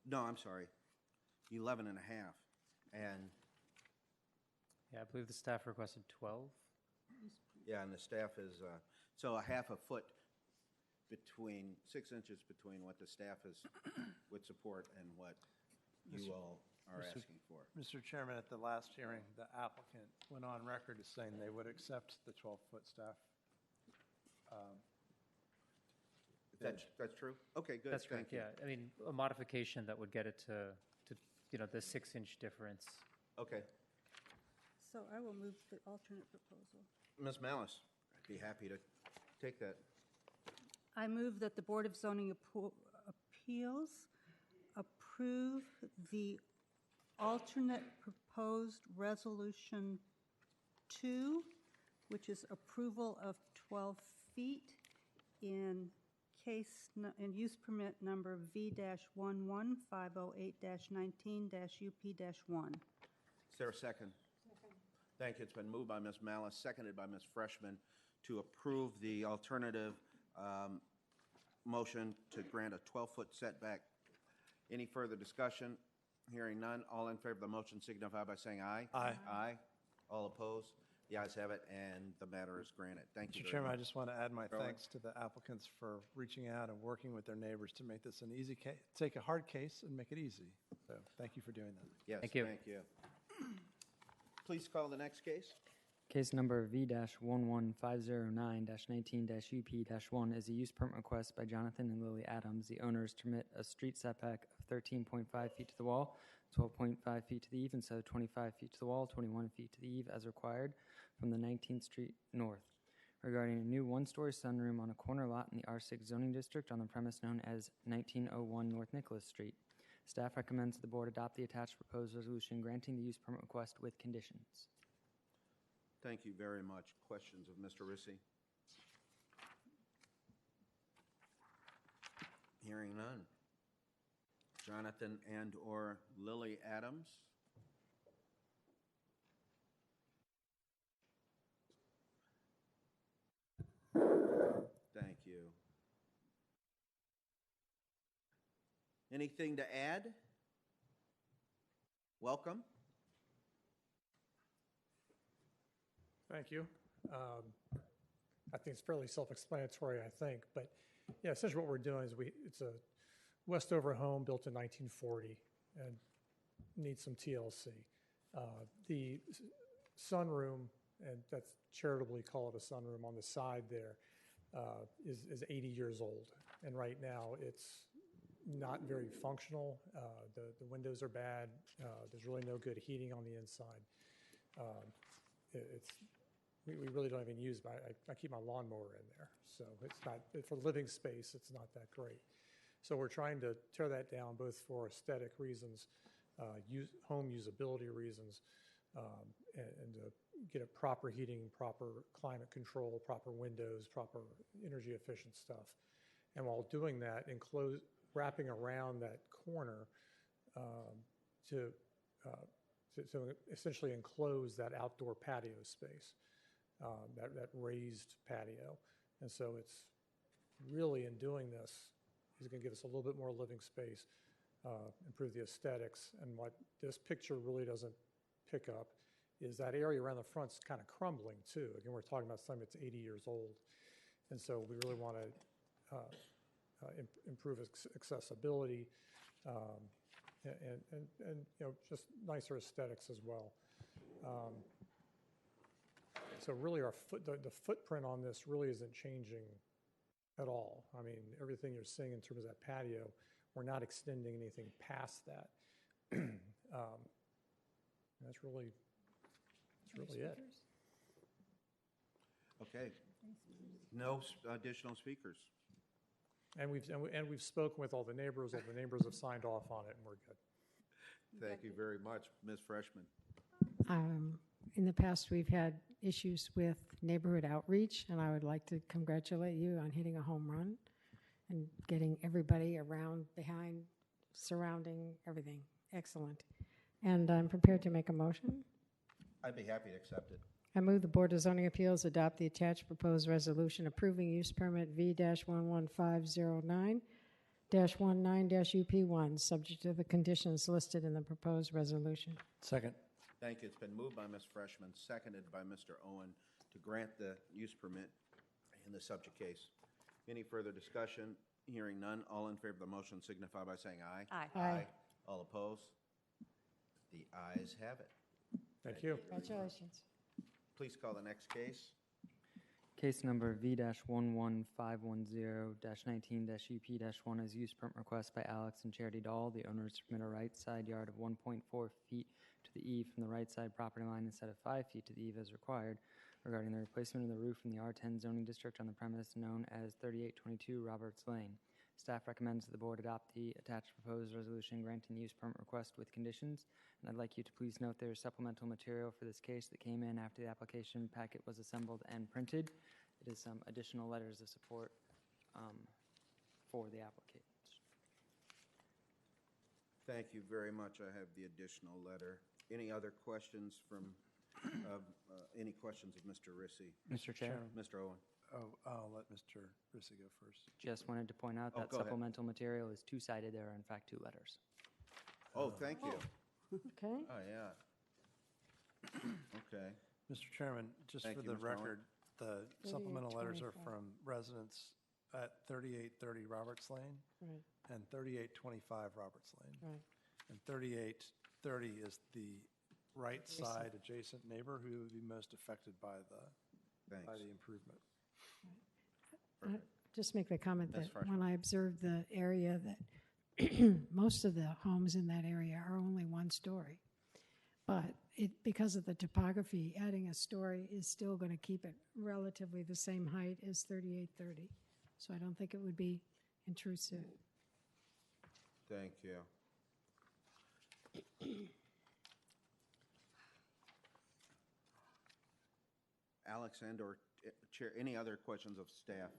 No, I'm sorry, 11 and a half. And, Yeah, I believe the staff requested 12. yeah, and the staff is, so a half a foot between, 6 inches between what the staff would support and what you all are asking for. Mr. Chairman, at the last hearing, the applicant went on record as saying they would accept the 12-foot staff. That's true? Okay, good, That's thank correct, you. yeah. I mean, a modification that would get it to the 6-inch difference. Okay. So I will move the alternate proposal. Ms. Malice, I'd be happy to take that. I move that the Board of Zoning Appeals approve the alternate proposed Resolution 2, which is approval of 12 feet in use permit number V-11508-19-UP-1. Is there a second? Second. Thank you. It's been moved by Ms. Malice, seconded by Ms. Freshman, to approve the alternative motion to grant a 12-foot setback. Any further discussion? Hearing none. All in favor of the motion signify by saying aye. Aye. Aye. All opposed? The ayes have it, and the matter is granted. Thank you Mr. very Chairman, I much. just want to add my Charlie? thanks to the applicants for reaching out and working with their neighbors to make this an easy case, take a hard case and make it easy. So thank you for doing that. Yes, Thank you. Thank you. Please call the next case. Case number V-11509-19-UP-1 is a use permit request by Jonathan and Lily Adams, the owners, to permit a street setback of 13.5 feet to the wall, 12.5 feet to the eve, instead of 25 feet to the wall, 21 feet to the eve as required, from the 19th Street North, regarding a new one-story sunroom on a corner lot in the R6 zoning district on the premise known as 1901 North Nicholas Street. Staff recommends the board adopt the attached proposed resolution granting the use permit request with conditions. Thank you very much. Questions of Mr. Rissy? Hearing none. Jonathan and/or Lily Adams? Thank you. Anything to add? Welcome. Thank you. I think it's fairly self-explanatory, I think, but yeah, essentially what we're doing is it's a Westover home built in 1940 and needs some TLC. The sunroom, and that's charitably call it a sunroom on the side there, is 80 years old, and right now it's not very functional. The windows are bad. There's really no good heating on the inside. We really don't even use it. I keep my lawnmower in there, so it's not, for living space, it's not that great. So we're trying to tear that down both for aesthetic reasons, home usability reasons, and to get a proper heating, proper climate control, proper windows, proper energy efficient stuff. And while doing that, wrapping around that corner to essentially enclose that outdoor patio space, that raised patio. And so it's really, in doing this, is going to give us a little bit more living space, improve the aesthetics. And what this picture really doesn't pick up is that area around the front's kind of crumbling too. Again, we're talking about something that's 80 years old. And so we really want to improve accessibility and just nicer aesthetics as well. So really the footprint on this really isn't changing at all. I mean, everything you're seeing in terms of that patio, we're not extending anything past that. That's really it. Okay. No additional speakers. And we've spoken with all the neighbors. All the neighbors have signed off on it, and we're good. Thank you very much, Ms. Freshman. In the past, we've had issues with neighborhood outreach, and I would like to congratulate you on hitting a home run and getting everybody around behind surrounding everything. Excellent. And I'm prepared to make a motion. I'd be happy to accept it. I move the Board of Zoning Appeals adopt the attached proposed resolution approving use permit V-11509-19-UP1, subject to the conditions listed in the proposed resolution. Second. Thank you. It's been moved by Ms. Freshman, seconded by Mr. Owen to grant the use permit in the subject case. Any further discussion? Hearing none, all in favor of the motion signify by saying aye. Aye. Aye. All opposed? The ayes have it. Thank you. Congratulations. Please call the next case. Case number V-11510-19-UP-1 is use permit request by Alex and Charity Dahl. The owners to permit a right side yard of 1.4 feet to the eve from the right side property line instead of 5 feet to the eve as required regarding the replacement of the roof in the R10 zoning district on the premise known as 3822 Roberts Lane. Staff recommends that the board adopt the attached proposed resolution granting the use permit request with conditions. And I'd like you to please note there is supplemental material for this case that came in after the application packet was assembled and printed. It is some additional letters of support for the applicant. Thank you very much. I have the additional letter. Any other questions from, any questions of Mr. Rissy? Mr. Chair, Mr. Owen? Oh, I'll let Mr. Rissy go first. just wanted to point out Oh, that go ahead. supplemental material is two-sided. There are in fact 2 letters. Oh, thank you. Okay. Oh, yeah. Okay. Mr. Chairman, just Thank for you, the Mr. Owen. record, the supplemental letters are 3825. from residents at 3830 Roberts Lane Right, and 3825 Roberts Lane. right. And 3830 is the right side adjacent neighbor who would be most affected by the Thanks. improvement. Just make the comment Ms. that Freshman. when I observed the area, that most of the homes in that area are only 1 story. But because of the topography, adding a story is still going to keep it relatively the same height as 3830. So I don't think it would be intrusive. Thank you. Alex and/or Chair, any other questions of staff?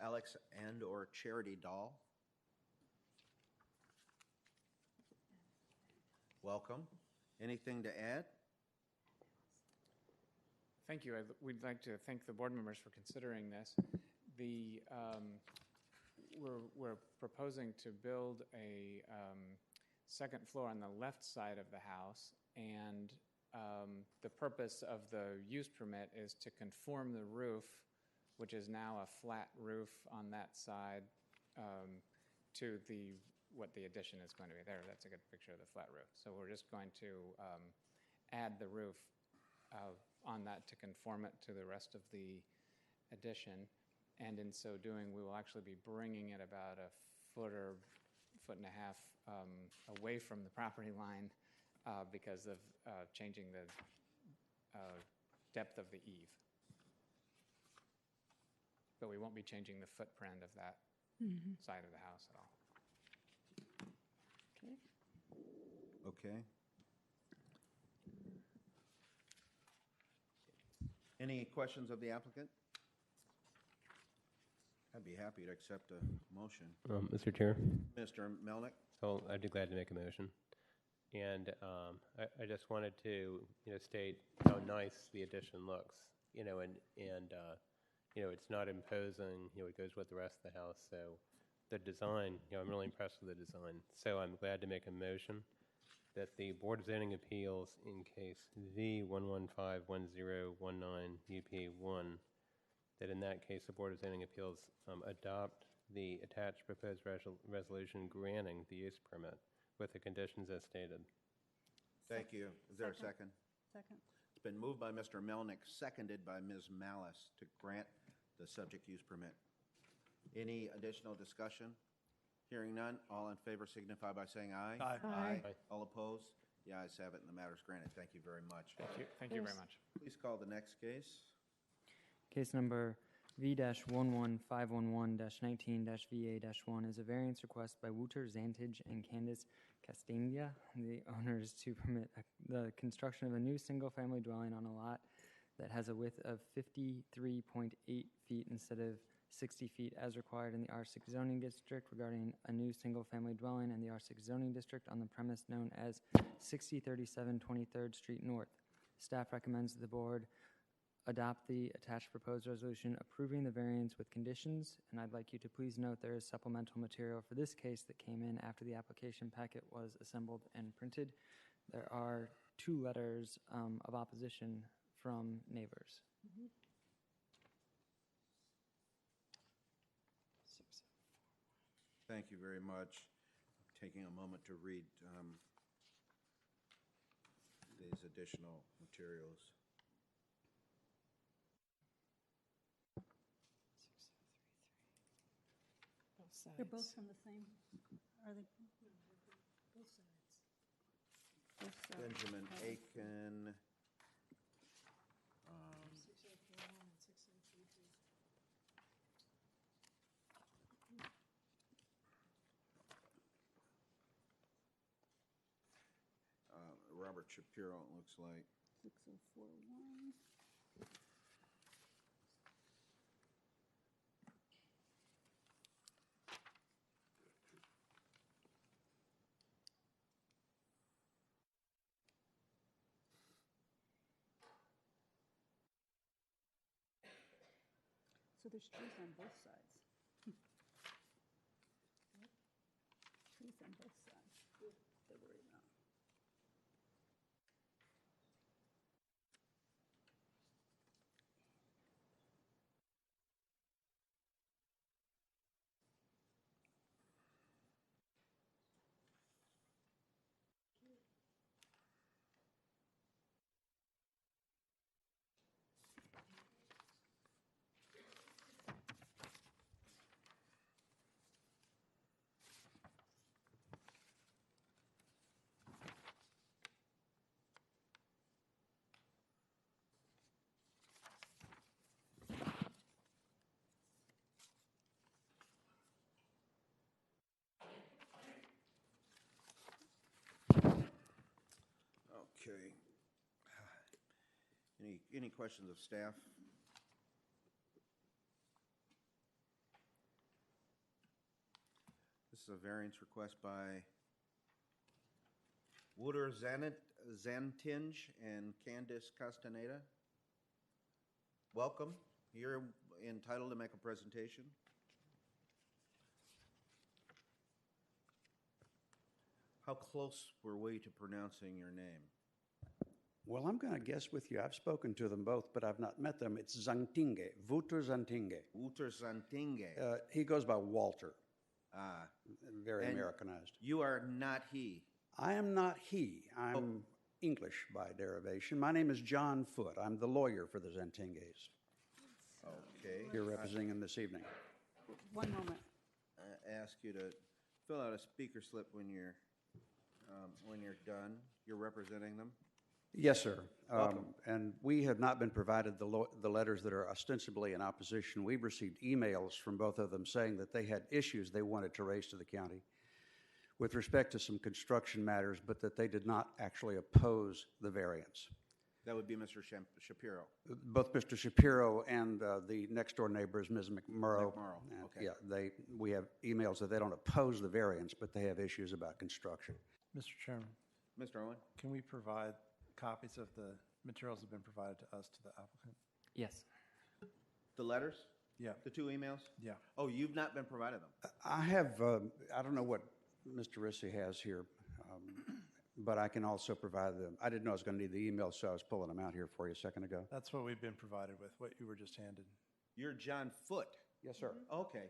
Alex and/or Charity Dahl? Welcome. Anything to add? Thank you. We'd like to thank the board members for considering this. We're proposing to build a second floor on the left side of the house, and the purpose of the use permit is to conform the roof, which is now a flat roof on that side, to what the addition is going to be. There, that's a good picture of the flat roof. So we're just going to add the roof on that to conform it to the rest of the addition. And in so doing, we will actually be bringing it about a foot or foot and a half away from the property line because of changing the depth of the eave. But we won't be changing the footprint of that side of the house at all. Okay. Any questions of the applicant? I'd be happy to accept a motion. Mr. Chair, Mr. Melnick? so I'd be glad to make a motion. And I just wanted to, state how nice the addition looks, and it's not imposing, it goes with the rest of the house. So the design, I'm really impressed with the design. So I'm glad to make a motion that the Board of Zoning Appeals in case V1151019UP1, that in that case the Board of Zoning Appeals adopt the attached proposed resolution granting the use permit with the conditions as stated. Thank you. Is there a second? Second. It's been moved by Mr. Melnick, seconded by Ms. Malice to grant the subject use permit. Any additional discussion? Hearing none, all in favor signify by saying aye. Aye. Aye. All opposed? The ayes have it and the matter is granted. Thank you very much. Thank you. Thank you very much. Please call the next case. Case number V-11511-19-VA-1 is a variance request by Wouter Zantage and Candace Castagna, the owners, to permit the construction of a new single-family dwelling on a lot that has a width of 53.8 feet instead of 60 feet as required in the R6 zoning district regarding a new single-family dwelling in the R6 zoning district on the premise known as 6037 23rd Street North. Staff recommends that the board adopt the attached proposed resolution approving the variance with conditions, and I'd like you to please note there is supplemental material for this case that came in after the application packet was assembled and printed. There are 2 letters of opposition from neighbors. Thank you very much. Taking a moment to read these additional materials. They're both from the same, are they? Both sides. Both sides. Benjamin Aiken. 6041 and 6032. Robert Shapiro, it looks like. 6041. So there's trees on both sides. Trees on both sides. They're worried about. Okay. Any questions of staff? This is a variance request by Wouter Zantinge and Candice Castaneda. Welcome. You're entitled to make a presentation. How close were we to pronouncing your name? Well, I'm going to guess with you. I've spoken to them both, but I've not met them. It's Zantinge, Wouter Zantinge. Wouter Zantinge. He goes by Walter. Ah. Very And Americanized. You are not he. I am not he. I'm English by derivation. My name is John Foote. I'm the lawyer for the Zantinges. Okay. Here representing them this evening. One moment. I ask you to fill out a speaker slip when you're done. You're representing them? Yes, sir. Welcome. And we have not been provided the letters that are ostensibly in opposition. We've received emails from both of them saying that they had issues they wanted to raise to the county with respect to some construction matters, but that they did not actually oppose the variance. That would be Mr. Shapiro. Both Mr. Shapiro and the next-door neighbors, Ms. McMurrow. Okay. Yeah, we have emails that they don't oppose the variance, but they have issues about construction. Mr. Chairman, Mr. Owen? can we provide copies of the materials that have been provided to us to the applicant? Yes. The letters? Yeah. The 2 emails? Yeah. Oh, you've not been provided them? I have, I don't know what Mr. Rissy has here, but I can also provide them. I didn't know I was going to need the emails, so I was pulling them out here for you a second ago. That's what we've been provided with, what you were just handed. You're John Foote? Yes, sir. Okay.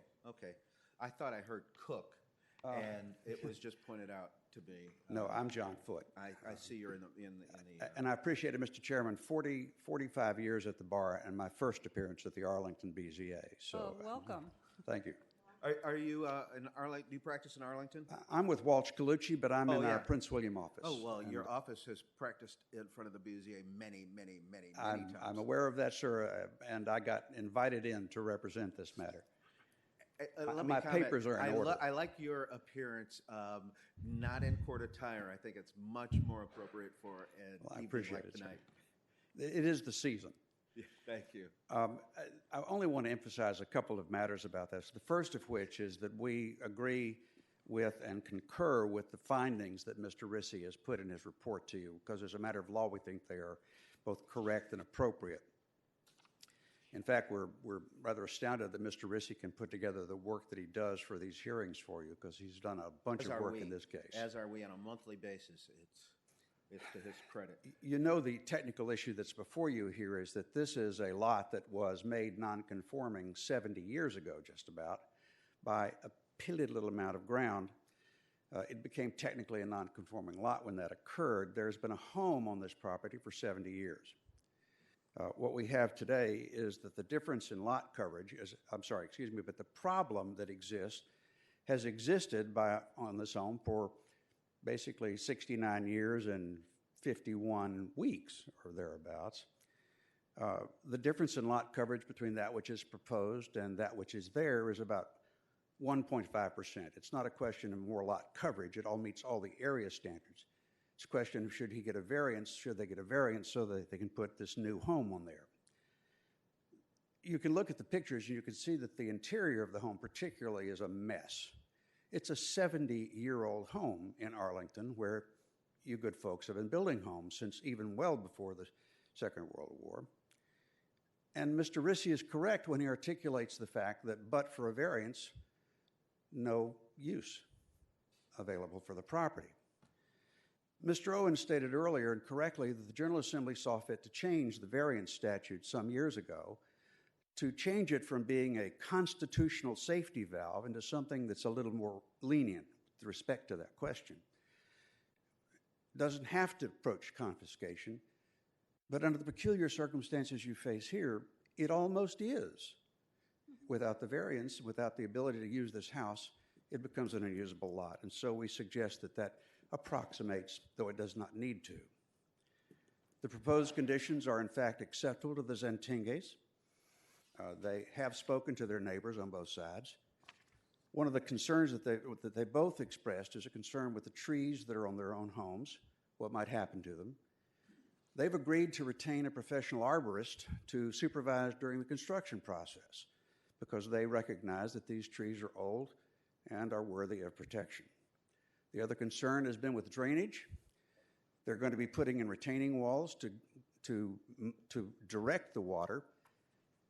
I thought I heard Cook, and it was just pointed out to me. No, I'm John Foote. I see you're in the And I appreciate it, Mr. Chairman. 45 years at the bar and my first appearance at the Arlington BZA. So, welcome. Thank you. Are you in Arlington? Do you practice in Arlington? I'm with Walsh Colucci, but I'm in yeah. our Prince William office. Oh, well, And your office has practiced in front of the BZA many times. I'm aware of that, sir, and I got invited in to represent this matter. Let me My comment. papers are in order. I like your appearance, not in court attire. I think it's much more appropriate for an Well, I evening appreciate like it, sir. tonight. It is the season. Yeah, thank you. I only want to emphasize a couple of matters about this. The first of which is that we agree with and concur with the findings that Mr. Rissy has put in his report to you, because as a matter of law, we think they are both correct and appropriate. In fact, we're rather astounded that Mr. Rissy can put together the work that he does for these hearings for you, because he's done a bunch of work in this case. As are we on a monthly basis. It's to his credit. You know, the technical issue that's before you here is that this is a lot that was made non-conforming 70 years ago, just about, by a piddly little amount of ground. It became technically a non-conforming lot when that occurred. There's been a home on this property for 70 years. What we have today is that the difference in lot coverage is, but the problem that exists has existed on this home for basically 69 years and 51 weeks or thereabouts. The difference in lot coverage between that which is proposed and that which is there is about 1.5%. It's not a question of more lot coverage. It all meets all the area standards. It's a question of should he get a variance, should they get a variance so that they can put this new home on there. You can look at the pictures and you can see that the interior of the home particularly is a mess. It's a 70-year-old home in Arlington where you good folks have been building homes since even well before the Second World War. And Mr. Rissy is correct when he articulates the fact that but for a variance, no use available for the property. Mr. Owen stated earlier, and correctly, that the General Assembly saw fit to change the variance statute some years ago to change it from being a constitutional safety valve into something that's a little more lenient with respect to that question. Doesn't have to approach confiscation, but under the peculiar circumstances you face here, it almost is. Without the variance, without the ability to use this house, it becomes an unusable lot. And so we suggest that that approximates, though it does not need to. The proposed conditions are in fact acceptable to the Zentingues. They have spoken to their neighbors on both sides. One of the concerns that they both expressed is a concern with the trees that are on their own homes, what might happen to them. They've agreed to retain a professional arborist to supervise during the construction process because they recognize that these trees are old and are worthy of protection. The other concern has been with drainage. They're going to be putting in retaining walls to direct the water.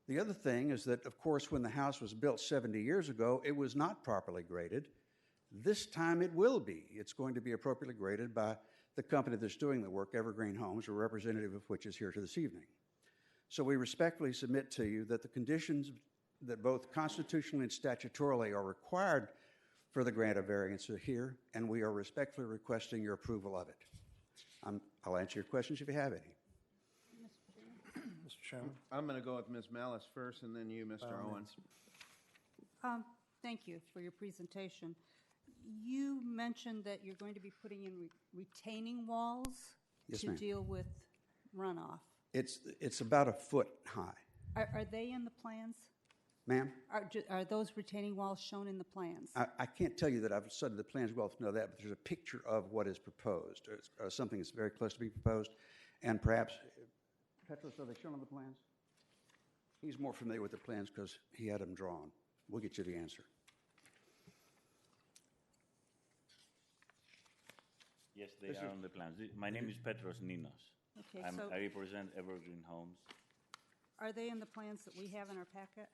The other thing is that, of course, when the house was built 70 years ago, it was not properly graded. This time it will be. It's going to be appropriately graded by the company that's doing the work, Evergreen Homes, a representative of which is here this evening. So we respectfully submit to you that the conditions that both constitutionally and statutorily are required for the grant of variance are here, and we are respectfully requesting your approval of it. I'll answer your questions if you have any. Mr. Chairman? I'm going to go with Ms. Malice first, and then you, Mr. Owens. Thank you for your presentation. You mentioned that you're going to be putting in retaining walls Yes, to ma'am. deal with runoff. It's about a foot high. Are they in the plans? Ma'am? Are those retaining walls shown in the plans? I can't tell you that I've studied the plans well to know that, but there's a picture of what is proposed. It's something that's very close to be proposed, and perhaps, Petros, are they shown on the plans? He's more familiar with the plans because he had them drawn. We'll get you the answer. Yes, they are on the plans. My name is Petros Ninos. Okay, I represent Evergreen Homes. Are they in the plans that we have in our packet?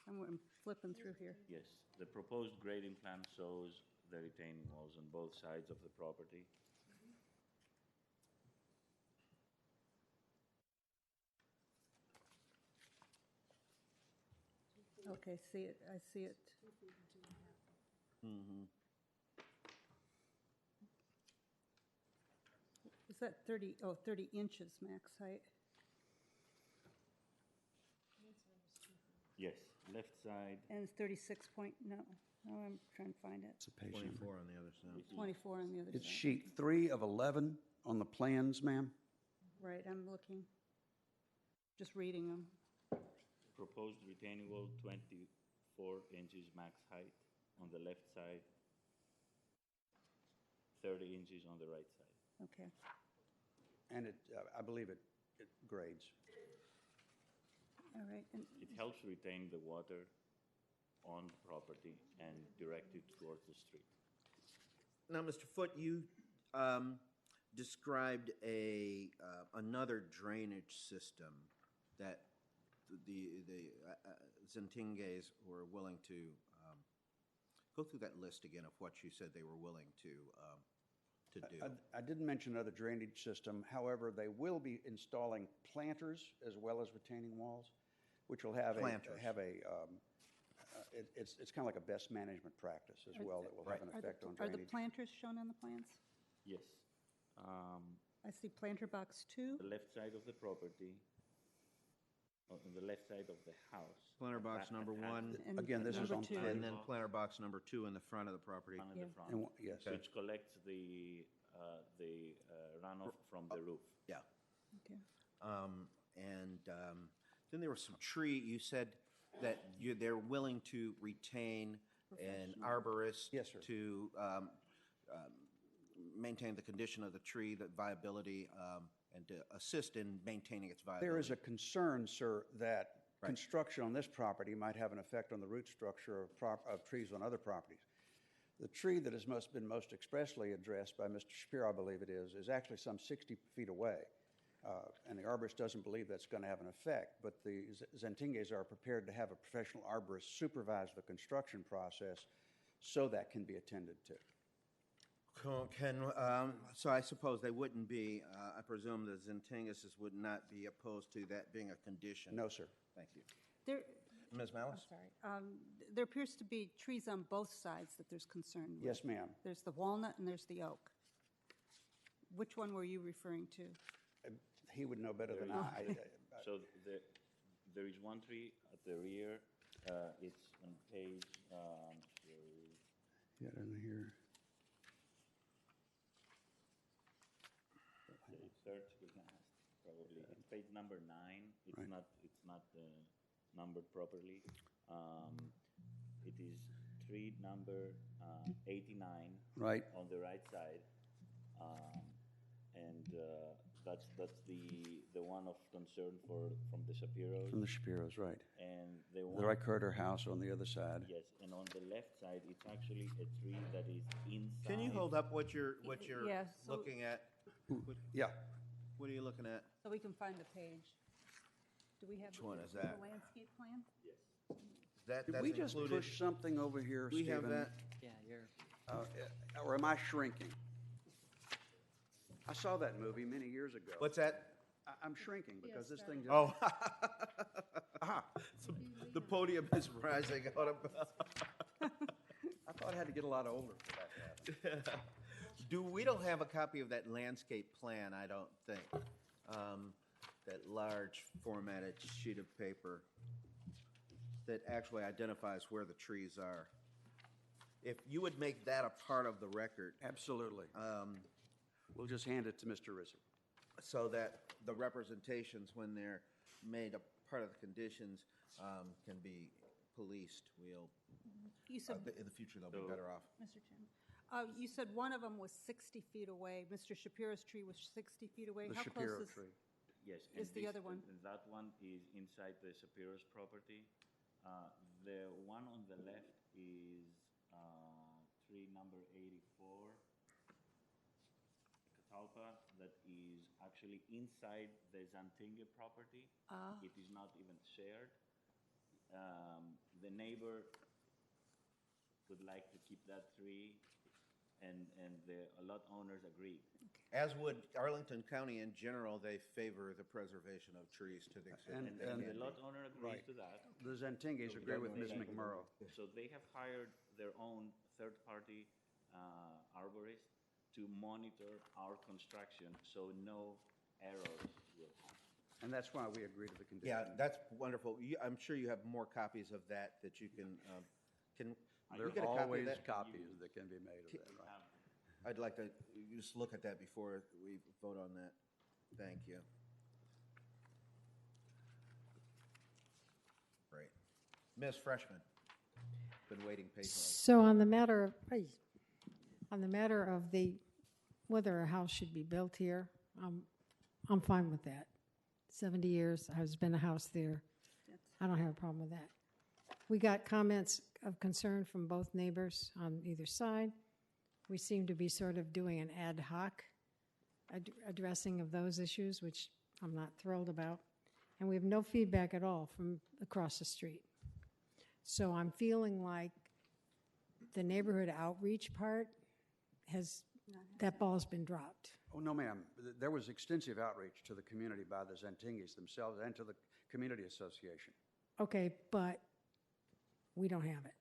I'm flipping through here. Yes, the proposed grading plan shows the retaining walls on both sides of the property. Okay, see it. I see it. Mm-hmm. Is that 30 inches max height? Yes, left side. And it's 36 point, no, I'm trying to find it. It's a page 24 number. on the other side. 24 on the other side. It's sheet 3 of 11 on the plans, ma'am. Right, I'm looking, just reading them. Proposed retaining wall 24 inches max height on the left side, 30 inches on the right side. Okay. And I believe it grades. All right, and It helps retain the water on property and direct it towards the street. Now, Mr. Foote, you described another drainage system that the Zentinges were willing to go through that list again of what you said they were willing to do. I didn't mention another drainage system. However, they will be installing planters as well as retaining walls, which will have it's kind of like a best management practice as well that will have an effect on are drainage. the planters shown on the plans? Yes. I see planter box 2. The left side of the property, on the left side of the house. Planter box number 1. And Again, this is number on 2. And then planter box number 2 in the front of the property. One in the front, And yes. which collects the runoff from the roof. Yeah. Okay. Then there was some tree, you said that they're willing to retain an arborist. Yes, sir. To maintain the condition of the tree, the viability, and to assist in maintaining its viability. There is a concern, sir, that construction on this property might have an effect on the root structure of trees on other properties. The tree that has been most expressly addressed by Mr. Shapiro, I believe it is actually some 60 feet away. And the arborist doesn't believe that's going to have an effect, but the Zentinges are prepared to have a professional arborist supervise the construction process so that can be attended to. So I suppose they wouldn't be, I presume the Zentinges would not be opposed to that being a condition? No, sir. Thank you. Ms. I'm Malice? sorry. There appears to be trees on both sides that there's concern with. Yes, ma'am. There's the walnut and there's the oak. Which one were you referring to? He would know better than I. So there is one tree at the rear. It's on page. Get in here. Search was asked probably. It's page number 9. It's Right. not numbered properly. It is tree number 89. Right. On the right side, and that's the one of concern from the Shapiros. From the Shapiros, right. And The right Carter house on the other side. Yes, and on the left side, it's actually a tree that is inside. Can you hold up what you're Yeah, so- looking at? Yeah. What are you looking at? So we can find the page. Do we have Which one is the that? landscape plan? That's Did we just included? push something over here, We have Stephen? that. Yeah, you're. Or am I shrinking? I saw that movie many years ago. What's that? I'm shrinking because this thing just... Oh. So the podium is rising out of. I thought I had to get a lot older for that to happen. We don't have a copy of that landscape plan, I don't think. That large formatted sheet of paper that actually identifies where the trees are. If you would make that a part of the record. Absolutely. We'll just hand it to Mr. Rizzi. So that the representations, when they're made a part of the conditions, can be policed. You said, In the future, they'll be better off. Mr. Chairman, you said one of them was 60 feet away. Mr. Shapiro's tree was 60 feet away. The How Shapiro close tree. Yes. is the other one? That one is inside the Shapiro's property. The one on the left is tree number 84, Catalpa, that is actually inside the Zantinga property. It is not even shared. The neighbor would like to keep that tree, and the lot owners agreed. As would Arlington County in general, they favor the preservation of trees to the extent. And the lot owner agrees to that. The Zentinges agree with Ms. McMurrow. So they have hired their own third-party arborist to monitor our construction, so no errors will happen. And that's why we agree to the condition. Yeah, that's wonderful. I'm sure you have more copies of that you can There you get a are copy of always that? copies that can be made of that, right? I'd like to just look at that before we vote on that. Thank you. Great. Ms. Freshman, been waiting patiently. So on the matter of whether a house should be built here, I'm fine with that. 70 years. There's been a house there. I don't have a problem with that. We got comments of concern from both neighbors on either side. We seem to be sort of doing an ad hoc addressing of those issues, which I'm not thrilled about. And we have no feedback at all from across the street. So I'm feeling like the neighborhood outreach part that ball's been dropped. Oh, no, ma'am. There was extensive outreach to the community by the Zantingis themselves and to the community association. Okay, but we don't have it.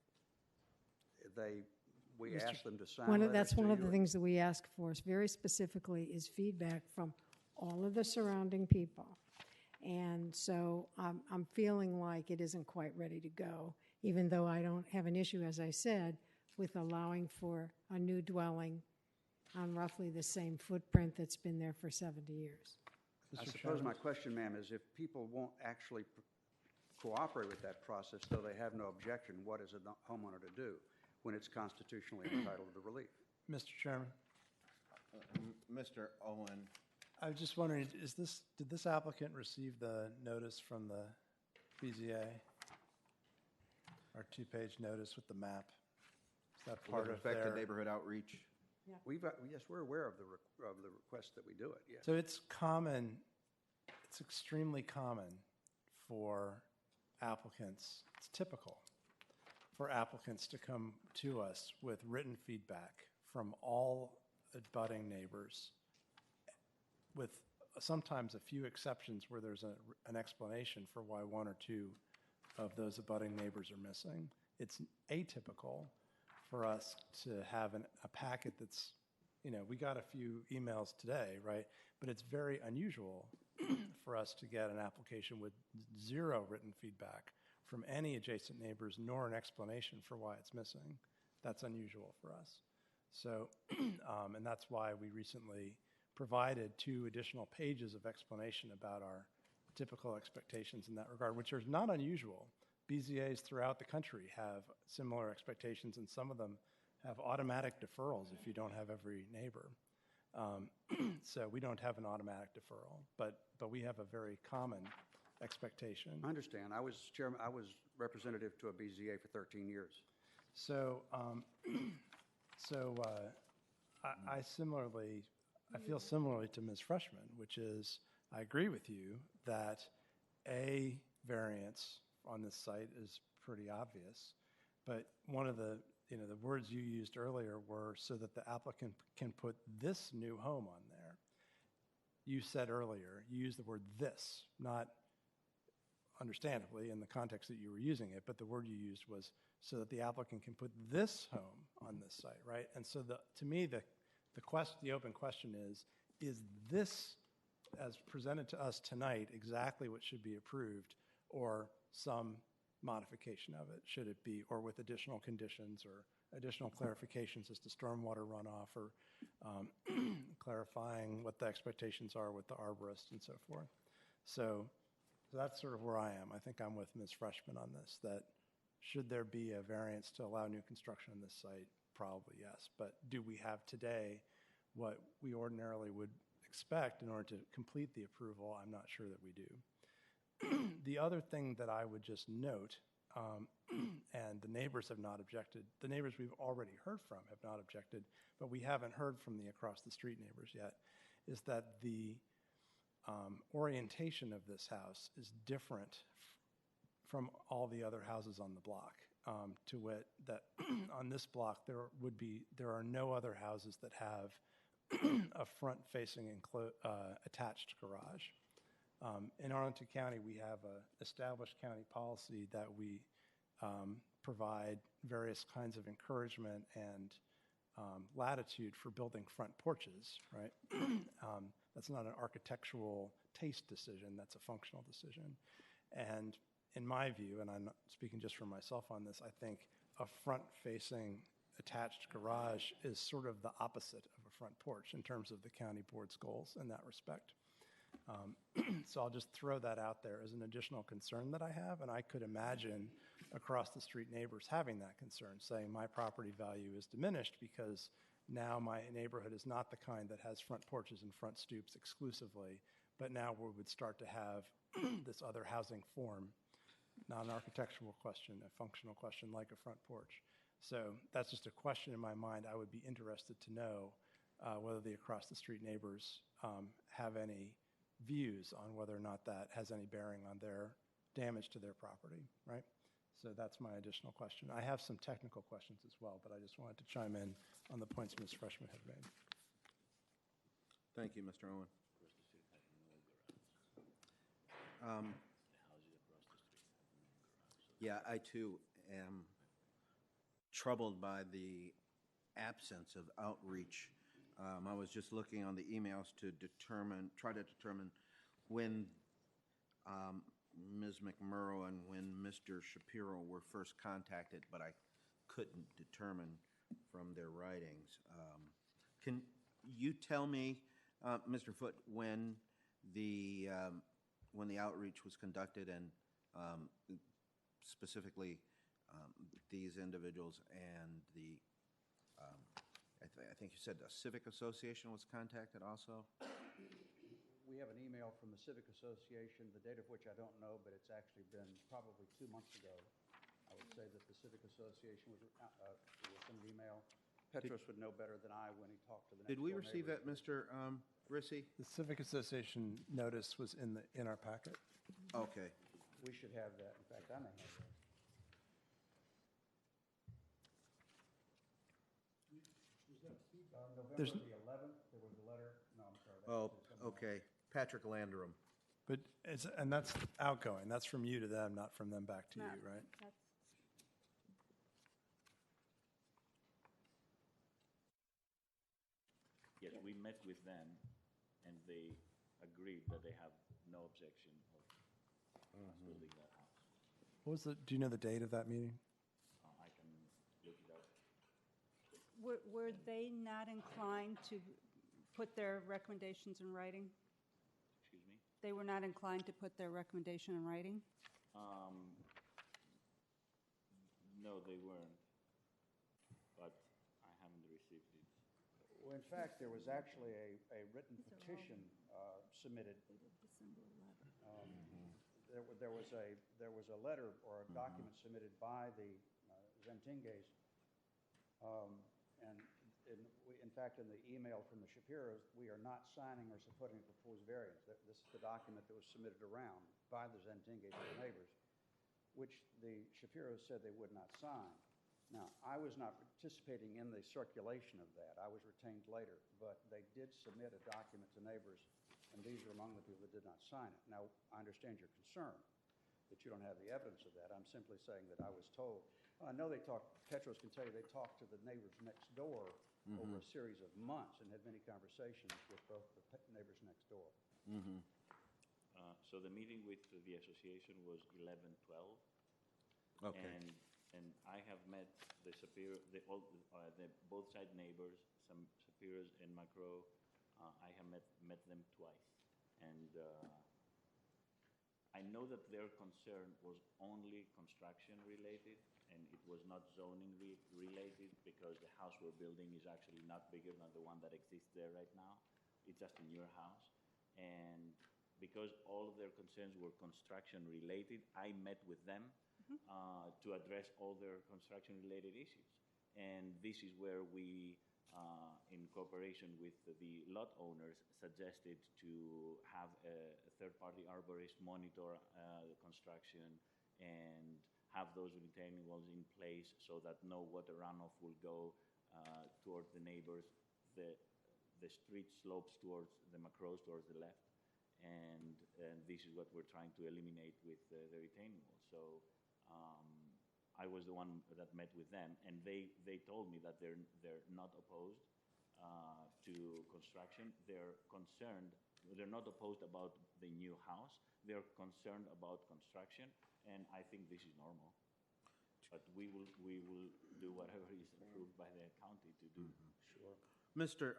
We asked them to sign letters That's to one of you. the things that we ask for, very specifically, is feedback from all of the surrounding people. And so I'm feeling like it isn't quite ready to go, even though I don't have an issue, as I said, with allowing for a new dwelling on roughly the same footprint that's been there for 70 years. I suppose my question, ma'am, is if people won't actually cooperate with that process, though they have no objection, what is a homeowner to do when it's constitutionally entitled to relief? Mr. Chairman? Mr. Owen. I was just wondering, did this applicant receive the notice from the BZA? Our two-page notice with the map? Is that part With of respect their... to neighborhood outreach? Yeah. Yes, we're aware of the request that we do it, yes. So it's common, it's extremely common for applicants, it's typical for applicants to come to us with written feedback from all abutting neighbors, with sometimes a few exceptions where there's an explanation for why one or two of those abutting neighbors are missing. It's atypical for us to have a packet that's, we got a few emails today, right? But it's very unusual for us to get an application with zero written feedback from any adjacent neighbors, nor an explanation for why it's missing. That's unusual for us. So, and that's why we recently provided 2 additional pages of explanation about our typical expectations in that regard, which are not unusual. BZAs throughout the country have similar expectations, and some of them have automatic deferrals if you don't have every neighbor. So we don't have an automatic deferral, but we have a very common expectation. I understand. I was representative to a BZA for 13 years. So, I feel similarly to Ms. Freshman, which is, I agree with you that a variance on this site is pretty obvious, but one of the words you used earlier were so that the applicant can put this new home on there. You said earlier, you used the word this, not understandably in the context that you were using it, but the word you used was so that the applicant can put this home on this site, right? And so to me, the open question is this, as presented to us tonight, exactly what should be approved, or some modification of it, should it be, or with additional conditions or additional clarifications as to stormwater runoff, or clarifying what the expectations are with the arborist and so forth. So that's sort of where I am. I think I'm with Ms. Freshman on this, that should there be a variance to allow new construction on this site? Probably yes. But do we have today what we ordinarily would expect in order to complete the approval? I'm not sure that we do. The other thing that I would just note, and the neighbors have not objected, the neighbors we've already heard from have not objected, but we haven't heard from the across the street neighbors yet, is that the orientation of this house is different from all the other houses on the block. To wit, that on this block there are no other houses that have a front-facing attached garage. In Arlington County, we have an established county policy that we provide various kinds of encouragement and latitude for building front porches, right? That's not an architectural taste decision, that's a functional decision. And in my view, and I'm not speaking just for myself on this, I think a front-facing attached garage is sort of the opposite of a front porch in terms of the county board's goals in that respect. So I'll just throw that out there as an additional concern that I have, and I could imagine across the street neighbors having that concern, saying my property value is diminished because now my neighborhood is not the kind that has front porches and front stoops exclusively, but now we would start to have this other housing form, not an architectural question, a functional question like a front porch. So that's just a question in my mind. I would be interested to know whether the across-the-street neighbors have any views on whether or not that has any bearing on their damage to their property, right? So that's my additional question. I have some technical questions as well, but I just wanted to chime in on the points Ms. Freshman had made. Thank you, Mr. Owen. Yeah, I too am troubled by the absence of outreach. I was just looking on the emails to try to determine when Ms. McMurrow and when Mr. Shapiro were first contacted, but I couldn't determine from their writings. Can you tell me, Mr. Foote, when the outreach was conducted and specifically these individuals and the I think you said the Civic Association was contacted also? We have an email from the Civic Association, the date of which I don't know, but it's actually been probably 2 months ago. I would say that the Civic Association was an email. Petros would know better than I when he talked to the next Did we door receive neighbor. that, Mr. Rissy? The Civic Association notice was in our packet. Okay. We should have that. In fact, I may have that. November There's- the 11th, there was a letter. No, I'm sorry. that Oh, was someone else. okay. Patrick Landrum. But and that's outgoing. That's from you to them, not from them back to you, Not- right? that's- Yes, we met with them, and they agreed that they have no objection of us building that house. What was do you know the date of that meeting? I can look it up. Were they not inclined to put their recommendations in writing? Excuse me? They were not inclined to put their recommendation in writing? No, they weren't, but I haven't received it. Well, in fact, there was actually a written petition submitted. There was a letter or a document submitted by the Zentinges, and in fact, in the email from the Shapiros, we are not signing or supporting a proposed variance. This is the document that was submitted around by the Zentinges and the neighbors, which the Shapiros said they would not sign. Now, I was not participating in the circulation of that. I was retained later, but they did submit a document to neighbors, and these are among the people that did not sign it. Now, I understand your concern that you don't have the evidence of that. I'm simply saying that I was told. I know they talked, Petros can tell you, they talked to the neighbors next door over a series of months and had many conversations with both the neighbors next door. So the meeting with the association was 11/12. Okay. And I have met the Shapiro, the both side neighbors, some Shapiros and Macro. I have met them twice, and I know that their concern was only construction related, and it was not zoning related because the house we're building is actually not bigger than the one that exists there right now. It's just a newer house, and because all of their concerns were construction related, I met with them to address all their construction-related issues. And this is where we, in cooperation with the lot owners, suggested to have a third-party arborist monitor the construction and have those retaining walls in place so that no water runoff will go towards the neighbors. The street slopes towards the Macros, towards the left. And this is what we're trying to eliminate with the retaining wall. So I was the one that met with them, and they told me that they're not opposed to construction. They're concerned. They're not opposed about the new house. They're concerned about construction, and I think this is normal. But we will do whatever is approved by the county to do. Sure. Mr.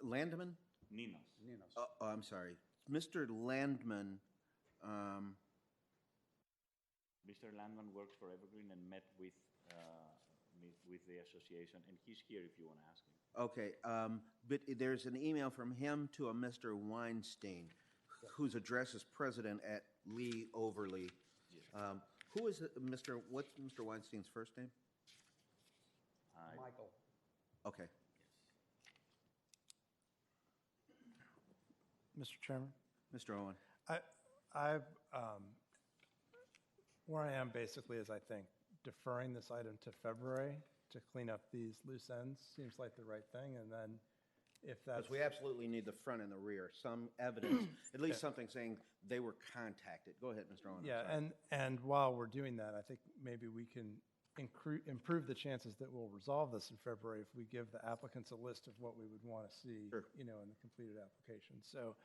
Landman? Ninos. Oh, I'm sorry. Mr. Landman. Mr. Landman works for Evergreen and met with with the association, and he's here if you want to ask him. Okay, but there's an email from him to a Mr. Weinstein, whose address is president at Lee Overly. Who is what's Mr. Weinstein's first name? Michael. Okay. Mr. Chairman? Mr. Owen. Where I am basically is, I think, deferring this item to February to clean up these loose ends seems like the right thing, and then if that's... Because we absolutely need the front and the rear, some evidence, at least something saying they were contacted. Go ahead, Mr. Owen. Yeah, and while we're doing that, I think maybe we can improve the chances that we'll resolve this in February if we give the applicants a list of what we would want to see, in the completed application. So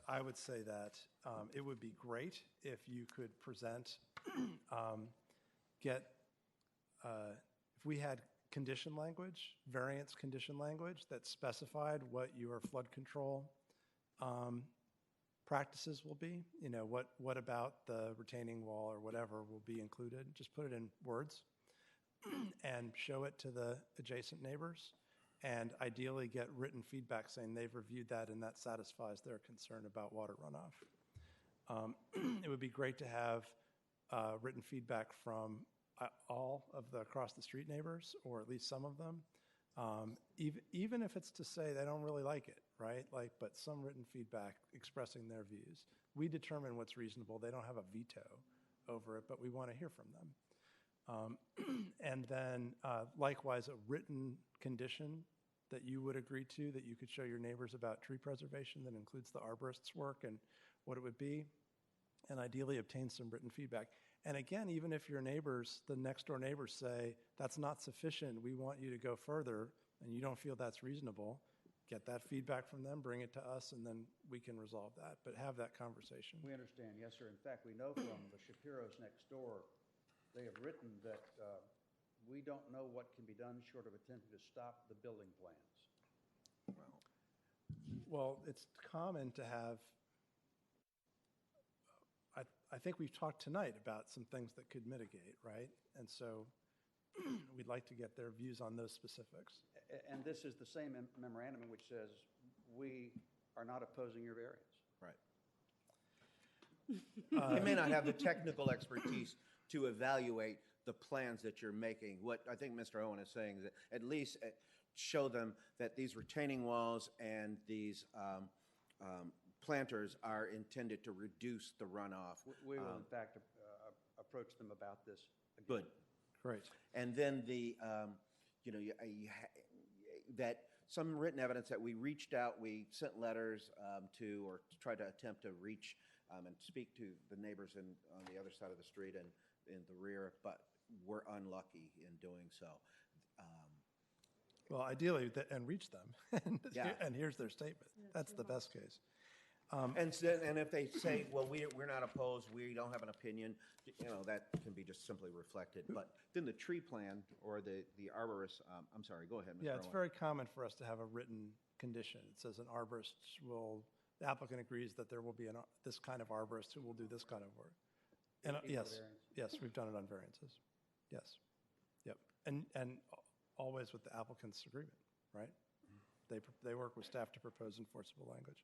I would say that it would be great if you could present, if we had condition language, variance condition language that specified what your flood control practices will be. What about the retaining wall or whatever will be included. Just put it in words and show it to the adjacent neighbors, and ideally get written feedback saying they've reviewed that and that satisfies their concern about water runoff. It would be great to have written feedback from all of the across the street neighbors, or at least some of them, even if it's to say they don't really like it, right? But some written feedback expressing their views. We determine what's reasonable. They don't have a veto over it, but we want to hear from them. And then likewise, a written condition that you would agree to, that you could show your neighbors about tree preservation that includes the arborist's work and what it would be, and ideally obtain some written feedback. And again, even if your neighbors, the next door neighbors say, that's not sufficient, we want you to go further, and you don't feel that's reasonable, get that feedback from them, bring it to us, and then we can resolve that. But have that conversation. We understand, yes, sir. In fact, we know from the Shapiros next door, they have written that we don't know what can be done short of attempting to stop the building plans. Well, it's common to have, I think we've talked tonight about some things that could mitigate, right? And so we'd like to get their views on those specifics. And this is the same memorandum in which says we are not opposing your variance. Right. You may not have the technical expertise to evaluate the plans that you're making. What I think Mr. Owen is saying is that at least show them that these retaining walls and these planters are intended to reduce the runoff. We will, in fact, approach them about this again. Good. Great. And then that some written evidence that we reached out, we sent letters to, or tried to attempt to reach and speak to the neighbors on the other side of the street and in the rear, but we're unlucky in doing so. Well, ideally, and reach them, Yeah. and here's their statement. That's the best case. And if they say, well, we're not opposed, we don't have an opinion, that can be just simply reflected. But then the tree plan or the arborist, I'm sorry, go ahead, Mr. Yeah, it's Owen. very common for us to have a written condition. It says the applicant agrees that there will be this kind of arborist who will do this kind of work. And yes, we've done it on variances. Yes, yep, and always with the applicant's agreement, right? They work with staff to propose enforceable language.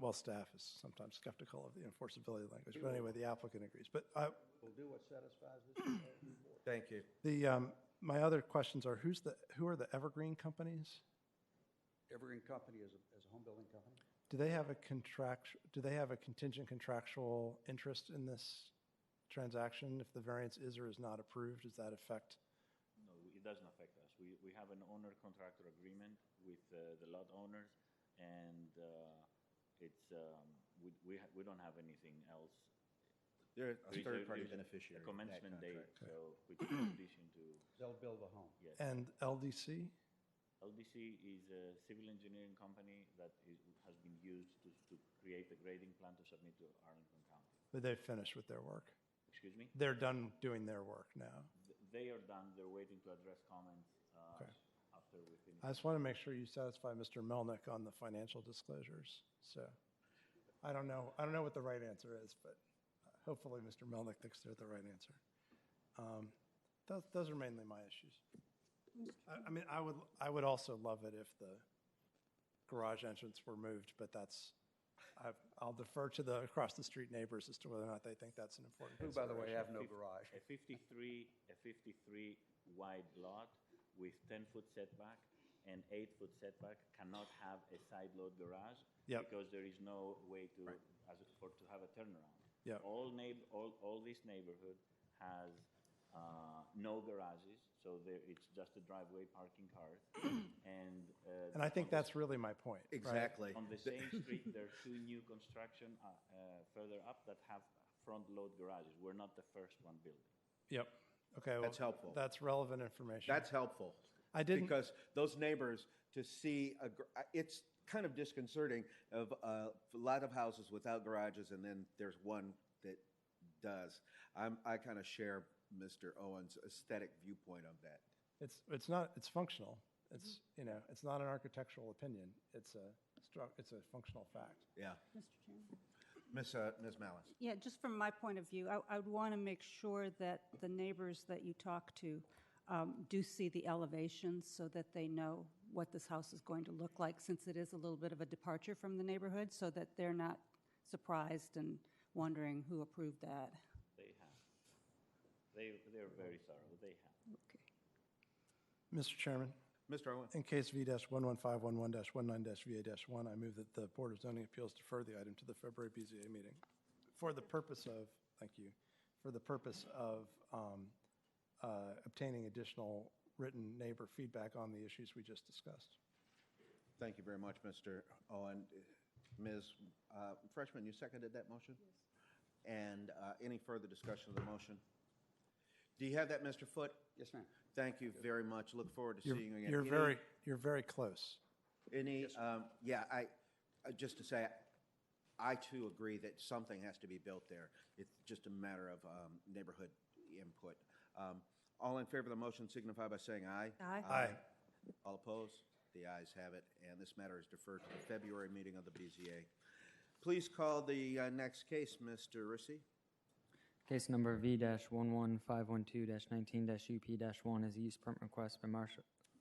Well, staff is sometimes skeptical of the enforceability language, but anyway, the applicant agrees. But we'll do what satisfies this board. Thank you. My other questions are: who are the Evergreen companies? Evergreen Company is a home building company. Do they have a contingent contractual interest in this transaction? If the variance is or is not approved, does that affect? No, it doesn't affect us. We have an owner-contractor agreement with the lot owners, and we don't have anything else. They're a third-party beneficiary. A commencement date, so which is in addition to. They'll build a home. Yes. And LDC? LDC is a civil engineering company that has been used to create a grading plan to submit to Arlington County. But they've finished with their work. Excuse me? They're done doing their work now. They are done. They're waiting to address comments after we finish. I just want to make sure you satisfy Mr. Melnick on the financial disclosures. So I don't know what the right answer is, but hopefully Mr. Melnick thinks they're the right answer. Those are mainly my issues. I mean, I would also love it if the garage entrance were moved, but I'll defer to the across the street neighbors as to whether or not they think that's an important Who, by the way, consideration. have no garage. A 53 wide lot with 10-foot setback and 8-foot setback cannot have a side load garage because there is no way to to have a turnaround. Yep. All this neighborhood has no garages, so it's just a driveway parking cars. And I think that's really my point. Exactly. On the same street, there are 2 new construction further up that have front load garages. We're not the first one building. Yep. Okay. Well, That's helpful. That's relevant information. That's helpful. I didn't Because those neighbors, to see, it's kind of disconcerting of a lot of houses without garages, and then there's one that does. I kind of share Mr. Owen's aesthetic viewpoint of that. It's functional. It's not an architectural opinion. It's a functional fact. Yeah. Mr. Chairman? Ms. Malice. Yeah, just from my point of view, I would want to make sure that the neighbors that you talk to do see the elevations so that they know what this house is going to look like, since it is a little bit of a departure from the neighborhood, so that they're not surprised and wondering who approved that. They have. They're very thorough. They have. Okay. Mr. Chairman, Mr. Owen. in case V-11511-19-VA-1, I move that the Board of Zoning Appeals defer the item to the February BZA meeting for the purpose of, obtaining additional written neighbor feedback on the issues we just discussed. Thank you very much, Mr. Owen. Ms. Freshman, you seconded that motion? Yes. And any further discussion of the motion? Do you have that, Mr. Foote? Yes, ma'am. Thank you very much. Look forward to seeing you again. You're very close. Just to say, I too agree that something has to be built there. It's just a matter of neighborhood input. All in favor of the motion signify by saying aye. Aye. Aye. All opposed? The ayes have it, and this matter is deferred to the February meeting of the BZA. Please call the next case, Mr. Rissy. Case number V-11512-19-UP-1 is a use permit request by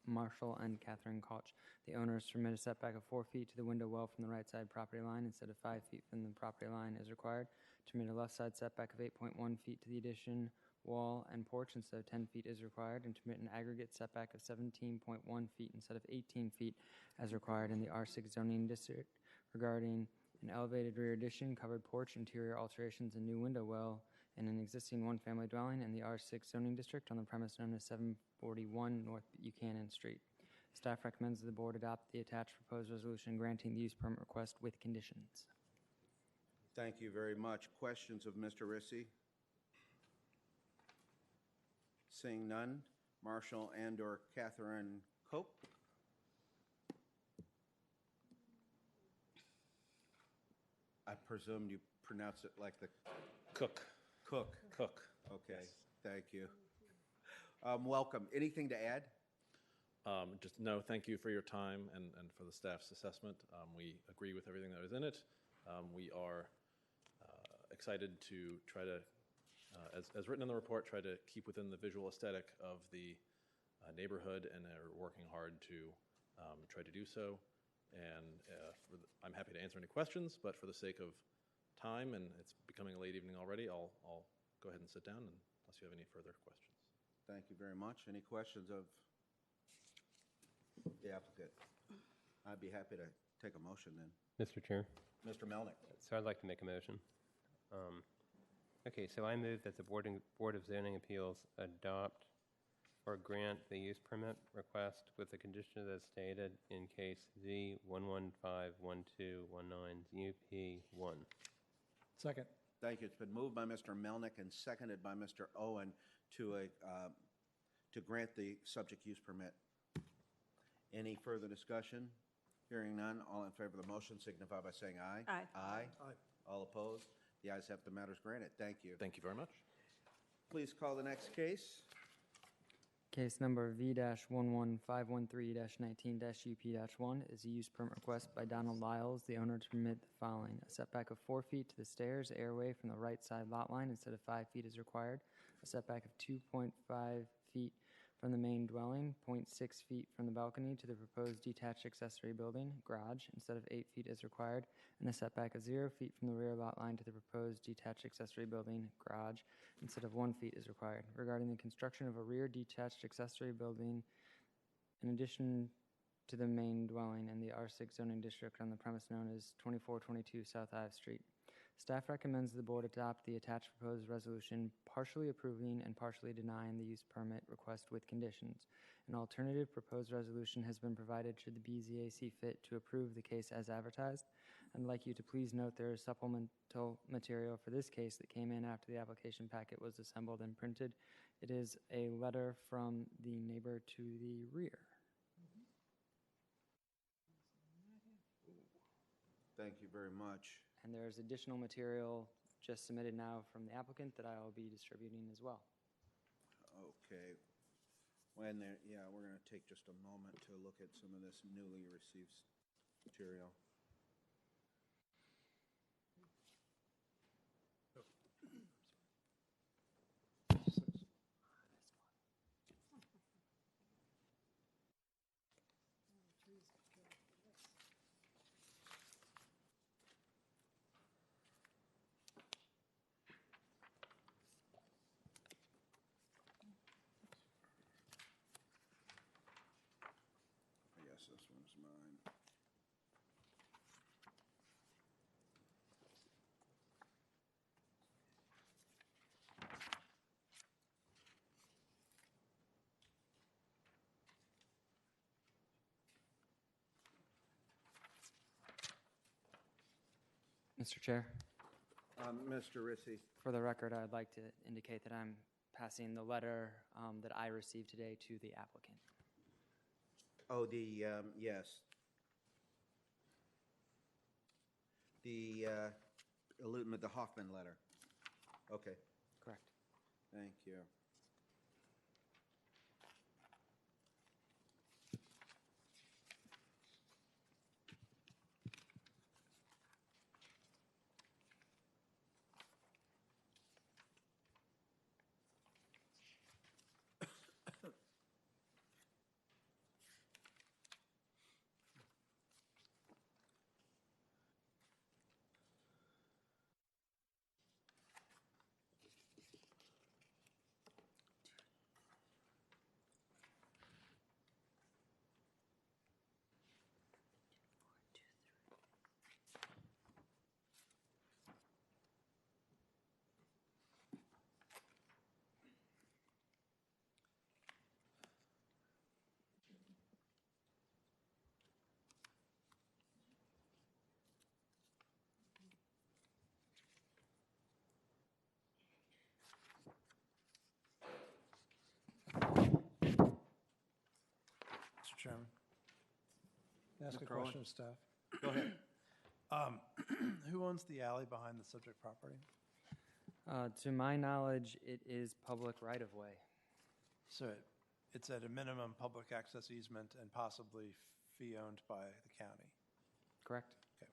Marshall and Catherine Koch. The owners permit a setback of 4 feet to the window well from the right side property line instead of 5 feet from the property line as required. To permit a left side setback of 8.1 feet to the addition wall and porch instead of 10 feet as required, and to permit an aggregate setback of 17.1 feet instead of 18 feet as required in the R6 zoning district regarding an elevated rear addition, covered porch, interior alterations, and new window well in an existing one-family dwelling in the R6 zoning district on the premise known as 741 North Buchanan Street. Staff recommends that the board adopt the attached proposed resolution granting the use permit request with conditions. Thank you very much. Questions of Mr. Rissy? Seeing none, Marshall and/or Catherine Cope. I presume you pronounce it like the Cook. Cook. Cook. Okay, thank you. Welcome. Anything to add? Just no, thank you for your time and for the staff's assessment. We agree with everything that was in it. We are excited to try to, as written in the report, try to keep within the visual aesthetic of the neighborhood, and are working hard to try to do so. And I'm happy to answer any questions, but for the sake of time, and it's becoming a late evening already, I'll go ahead and sit down unless you have any further questions. Thank you very much. Any questions of the applicant? I'd be happy to take a motion then. Mr. Chair. Mr. Melnick. So I'd like to make a motion. Okay, so I move that the Board of Zoning Appeals adopt or grant the use permit request with the conditions as stated in case Z1151219UP1. Second. Thank you. It's been moved by Mr. Melnick and seconded by Mr. Owen to grant the subject use permit. Any further discussion? Hearing none, all in favor of the motion signify by saying aye. Aye. Aye. All opposed? The ayes have the matters granted. Thank you. Thank you very much. Please call the next case. Case number V-11513-19-UP-1 is a use permit request by Donald Lyles, the owner, to permit the following: a setback of 4 feet to the stairs airway from the right side lot line instead of 5 feet as required, a setback of 2.5 feet from the main dwelling, 0.6 feet from the balcony to the proposed detached accessory building, garage, instead of 8 feet as required, and a setback of 0 feet from the rear lot line to the proposed detached accessory building, garage, instead of 1 feet as required, regarding the construction of a rear detached accessory building in addition to the main dwelling in the R6 zoning district on the premise known as 2422 South Ive Street. Staff recommends the board adopt the attached proposed resolution, partially approving and partially denying the use permit request with conditions. An alternative proposed resolution has been provided should the BZA see fit to approve the case as advertised. I'd like you to please note there is supplemental material for this case that came in after the application packet was assembled and printed. It is a letter from the neighbor to the rear. Thank you very much. And there's additional material just submitted now from the applicant that I will be distributing as well. Okay. We're going to take just a moment to look at some of this newly received material. Yes, this one's mine. Mr. Chair, Mr. Rissy. for the record, I'd like to indicate that I'm passing the letter that I received today to the applicant. Oh, yes. The Hoffman letter. Okay, Correct. thank you. Mr. Chairman. Can I ask a Mr. Owen? question of staff? Go ahead. Who owns the alley behind the subject property? To my knowledge, it is public right-of-way. So it's at a minimum public access easement and possibly fee-owned by the county. Correct? Okay.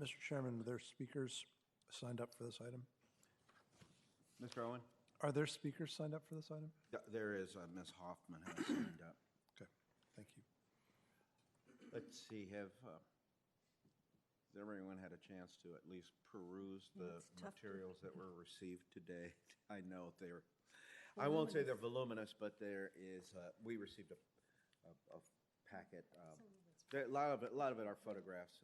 Mr. Chairman, are there speakers signed up for this item? Mr. Owen? Are there speakers signed up for this item? There is, Ms. Hoffman has signed up. Okay, thank you. Let's see, has everyone had a chance to at least peruse the materials that were received today? I know they're, I won't say they're voluminous, but there is, we received a packet. A lot of it are photographs.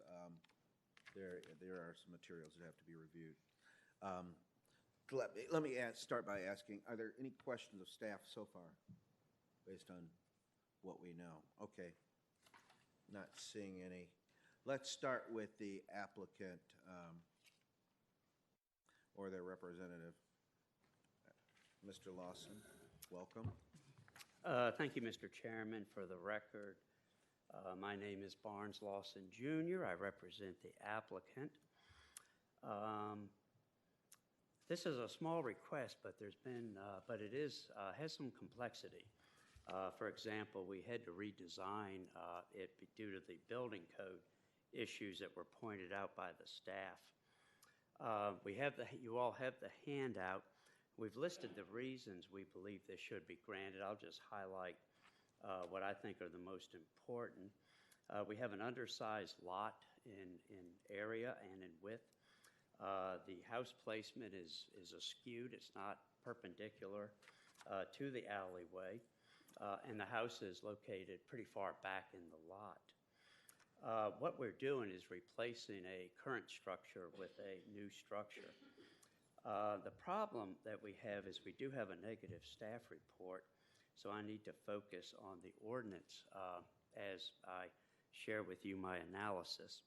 There are some materials that have to be reviewed. Let me start by asking, are there any questions of staff so far, based on what we know? Okay, not seeing any. Let's start with the applicant or their representative. Mr. Lawson, welcome. Thank you, Mr. Chairman. For the record, my name is Barnes Lawson Jr. I represent the applicant. This is a small request, but it has some complexity. For example, we had to redesign it due to the building code issues that were pointed out by the staff. You all have the handout. We've listed the reasons we believe this should be granted. I'll just highlight what I think are the most important. We have an undersized lot in area and in width. The house placement is askewed. It's not perpendicular to the alleyway, and the house is located pretty far back in the lot. What we're doing is replacing a current structure with a new structure. The problem that we have is we do have a negative staff report, so I need to focus on the ordinance as I share with you my analysis.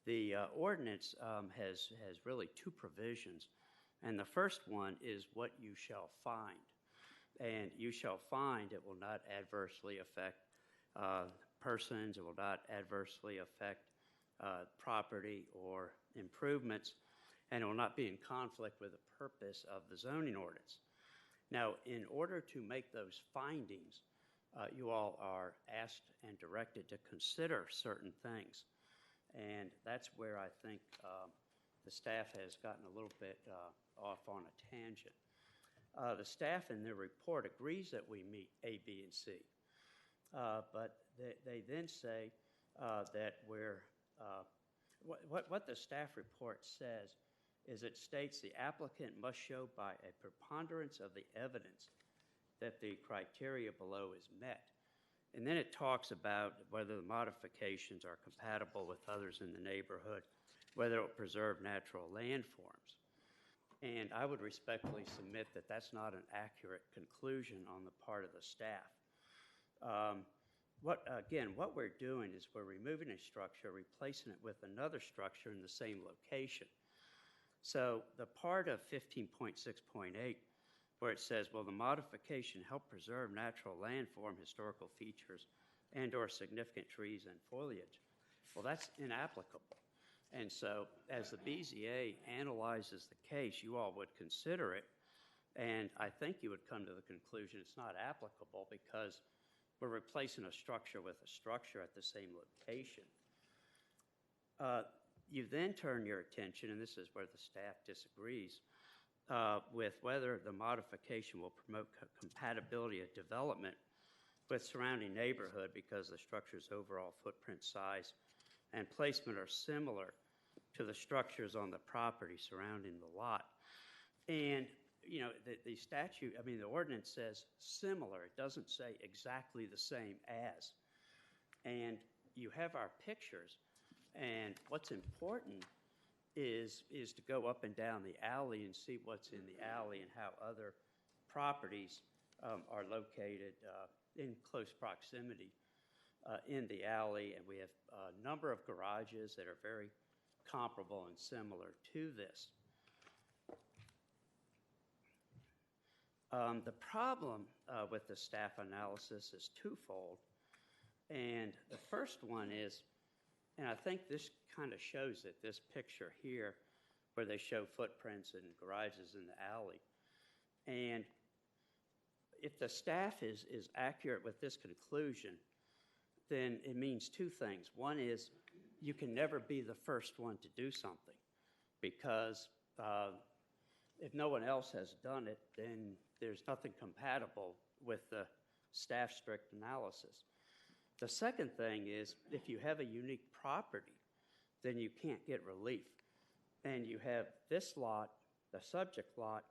The ordinance has really two provisions, and the first one is what you shall find. And you shall find it will not adversely affect persons, it will not adversely affect property or improvements, and it will not be in conflict with the purpose of the zoning ordinance. Now, in order to make those findings, you all are asked and directed to consider certain things. And that's where I think the staff has gotten a little bit off on a tangent. The staff in their report agrees that we meet A, B, and C. But they then say that what the staff report says is it states the applicant must show by a preponderance of the evidence that the criteria below is met. And then it talks about whether the modifications are compatible with others in the neighborhood, whether it will preserve natural landforms. And I would respectfully submit that that's not an accurate conclusion on the part of the staff. What we're doing is we're removing a structure, replacing it with another structure in the same location. So the part of 15.6.8 where it says, well, the modification help preserve natural landform, historical features, and or significant trees and foliage. Well, that's inapplicable. And so as the BZA analyzes the case, you all would consider it, and I think you would come to the conclusion it's not applicable because we're replacing a structure with a structure at the same location. You then turn your attention, and this is where the staff disagrees, with whether the modification will promote compatibility of development with surrounding neighborhood because the structure's overall footprint size and placement are similar to the structures on the property surrounding the lot. And, you know, the statute, I mean, the ordinance says similar. It doesn't say exactly the same as. And you have our pictures, and what's important is to go up and down the alley and see what's in the alley and how other properties are located in close proximity in the alley. And we have a number of garages that are very comparable and similar to this. The problem with the staff analysis is twofold. And the first one is, and I think this kind of shows it, this picture here, where they show footprints and garages in the alley. And if the staff is accurate with this conclusion, then it means two things. One is you can never be the first one to do something, because if no one else has done it, then there's nothing compatible with the staff strict analysis. The second thing is, if you have a unique property, then you can't get relief. And you have this lot, the subject lot,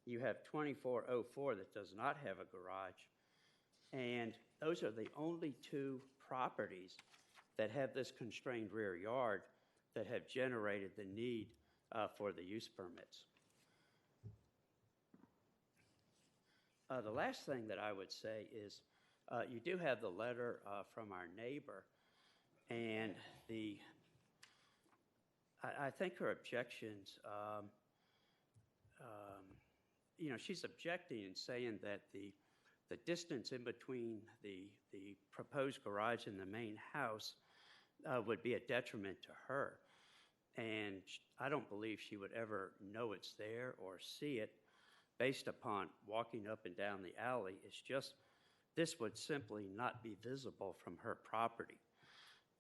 you have 2404 that does not have a garage, and those are the only two properties that have this constrained rear yard that have generated the need for the use permits. The last thing that I would say is you do have the letter from our neighbor, and I think her objections, she's objecting and saying that the distance in between the proposed garage and the main house would be a detriment to her. And I don't believe she would ever know it's there or see it based upon walking up and down the alley. It's just, this would simply not be visible from her property.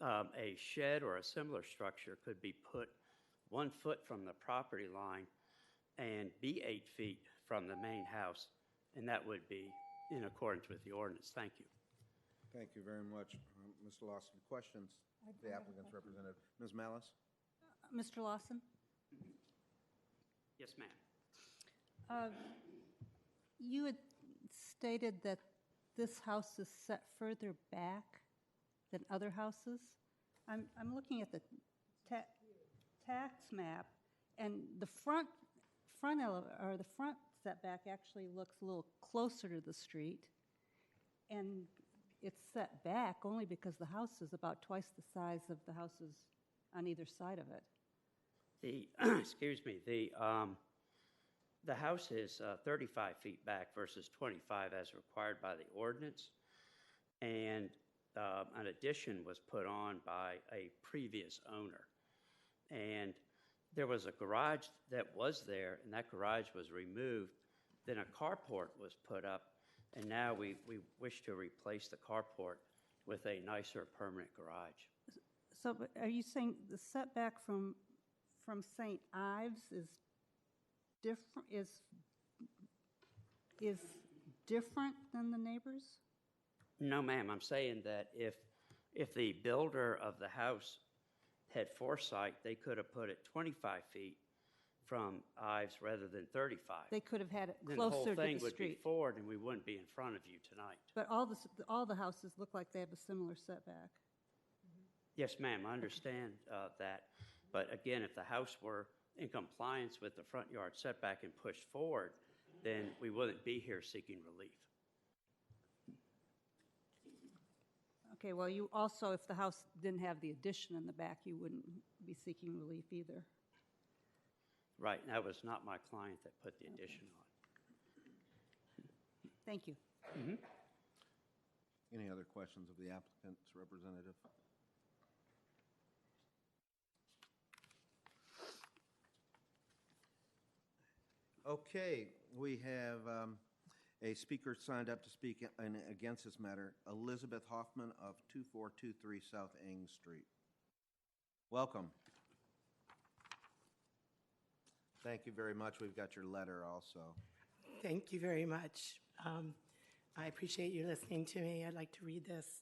A shed or a similar structure could be put 1 foot from the property line and be 8 feet from the main house, and that would be in accordance with the ordinance. Thank you. Thank you very much, Mr. Lawson. Questions? The applicant's representative. Ms. Malice? Mr. Lawson? Yes, ma'am. You had stated that this house is set further back than other houses. I'm looking at the tax map, and the front setback actually looks a little closer to the street, and it's set back only because the house is about twice the size of the houses on either side of it. Excuse me, the house is 35 feet back versus 25 as required by the ordinance, and an addition was put on by a previous owner. And there was a garage that was there, and that garage was removed. Then a carport was put up, and now we wish to replace the carport with a nicer permanent garage. So but are you saying the setback from St. Ives is different than the neighbors? No, ma'am. I'm saying that if the builder of the house had foresight, they could have put it 25 feet from Ives rather than 35. They could have had it Then closer the whole to the thing would be street. forward, and we wouldn't be in front of you tonight. But all the houses look like they have a similar setback. Yes, ma'am, I understand that. But again, if the house were in compliance with the front yard setback and pushed forward, then we wouldn't be here seeking relief. Okay, well, you also, if the house didn't have the addition in the back, you wouldn't be seeking relief either. Right, and that was not my client that put the addition on. Thank you. Mm-hmm. Any other questions of the applicant's representative? Okay, we have a speaker signed up to speak against this matter, Elizabeth Hoffman of 2423 South Eng Street. Welcome. Thank you very much. We've got your letter also. Thank you very much. I appreciate you listening to me. I'd like to read this.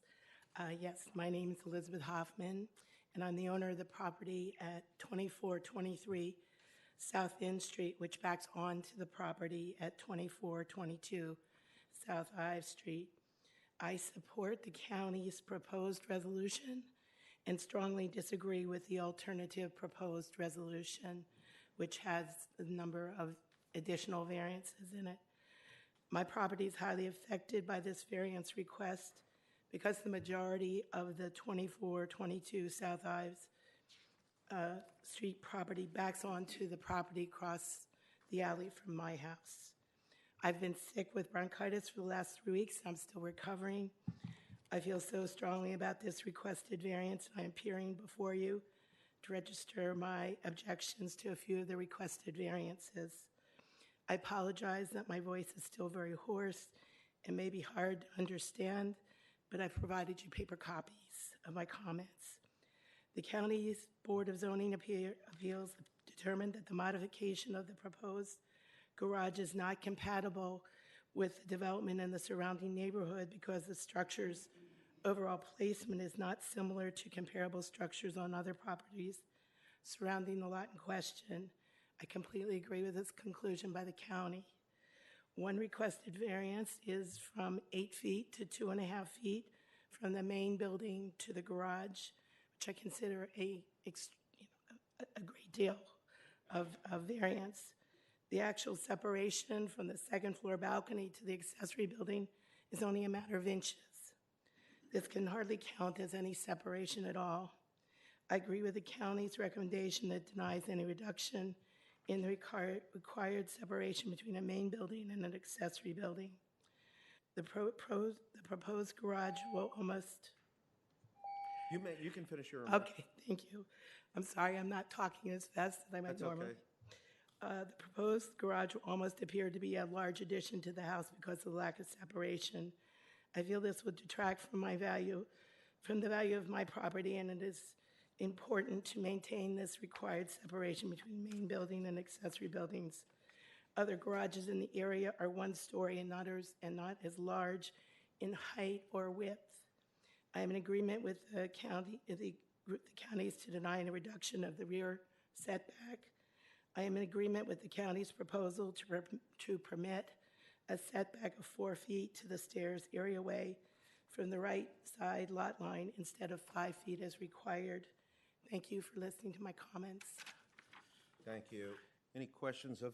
Yes, my name is Elizabeth Hoffman, and I'm the owner of the property at 2423 South End Street, which backs onto the property at 2422 South Ives Street. I support the county's proposed resolution and strongly disagree with the alternative proposed resolution, which has a number of additional variances in it. My property is highly affected by this variance request because the majority of the 2422 South Ives Street property backs onto the property across the alley from my house. I've been sick with bronchitis for the last 3 weeks. I'm still recovering. I feel so strongly about this requested variance, and I am appearing before you to register my objections to a few of the requested variances. I apologize that my voice is still very hoarse and may be hard to understand, but I've provided you paper copies of my comments. The county's Board of Zoning Appeals determined that the modification of the proposed garage is not compatible with the development in the surrounding neighborhood because the structure's overall placement is not similar to comparable structures on other properties surrounding the lot in question. I completely agree with this conclusion by the county. One requested variance is from 8 feet to 2.5 feet from the main building to the garage, which I consider a great deal of variance. The actual separation from the second floor balcony to the accessory building is only a matter of inches. This can hardly count as any separation at all. I agree with the county's recommendation that denies any reduction in the required separation between a main building and an accessory building. The proposed garage will almost... You can finish your remarks. Okay, thank you. I'm sorry, I'm not talking as fast as I might normally. The proposed garage will almost appear to be a large addition to the house because of the lack of separation. I feel this would detract from the value of my property, and it is important to maintain this required separation between main building and accessory buildings. Other garages in the area are 1 story and not as large in height or width. I am in agreement with the counties to deny a reduction of the rear setback. I am in agreement with the county's proposal to permit a setback of 4 feet to the stairs areaway from the right side lot line instead of 5 feet as required. Thank you for listening to my comments. Thank you. Any questions of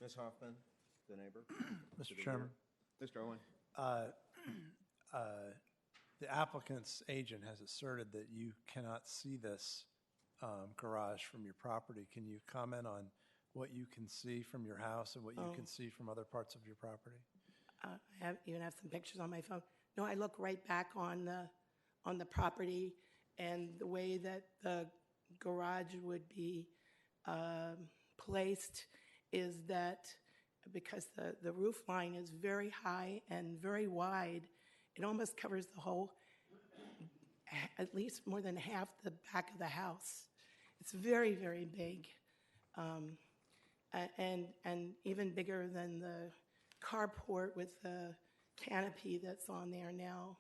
Ms. Hoffman, the neighbor? Mr. Chairman. Mr. Owen. The applicant's agent has asserted that you cannot see this garage from your property. Can you comment on what you can see from your house and what you can see from other parts of your property? I even have some pictures on my phone. No, I look right back on the property, and the way that the garage would be placed is that because the roof line is very high and very wide, it almost covers the whole, at least more than half the back of the house. It's very, very big, and even bigger than the carport with the canopy that's on there now.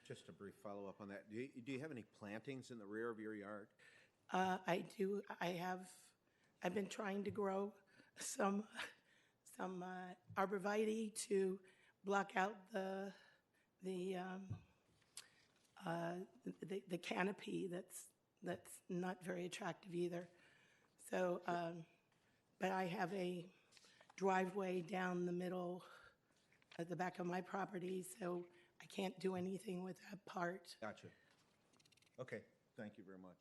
Just a brief follow-up on that. Do you have any plantings in the rear of your yard? I do. I've been trying to grow some arborvitae to block out the canopy that's not very attractive either. So, but I have a driveway down the middle at the back of my property, so I can't do anything with that part. Gotcha. Okay, thank you very much.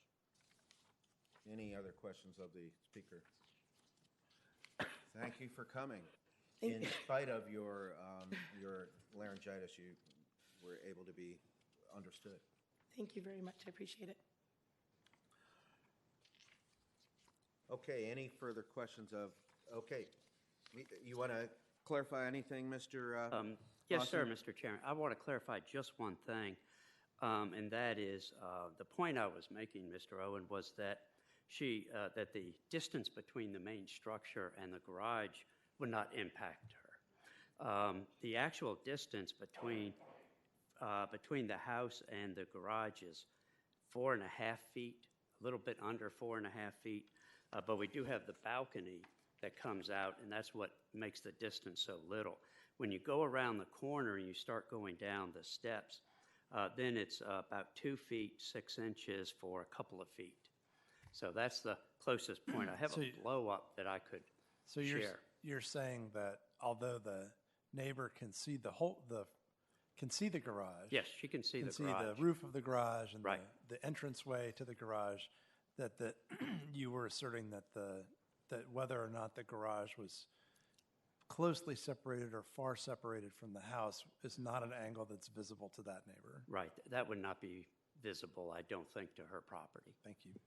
Any other questions of the speaker? Thank you for coming. In spite of your laryngitis, you were able to be understood. Thank you very much. I appreciate it. Okay, any further questions of, okay. You want to clarify anything, Mr. Yes, sir, Lawson? Mr. Chairman. I want to clarify just one thing, and that is the point I was making, Mr. Owen, was that that the distance between the main structure and the garage would not impact her. The actual distance between the house and the garage is 4.5 feet, a little bit under 4.5 feet, but we do have the balcony that comes out, and that's what makes the distance so little. When you go around the corner and you start going down the steps, then it's about 2 feet 6 inches for a couple of feet. So that's the closest point. I have a blow up that I could share. You're saying that although the neighbor can see the garage. Yes, she can see the garage. See the roof of the garage and right. the entranceway to the garage, that you were asserting that whether or not the garage was closely separated or far separated from the house is not an angle that's visible to that neighbor. Right. That would not be visible, I don't think, to her property. Thank you.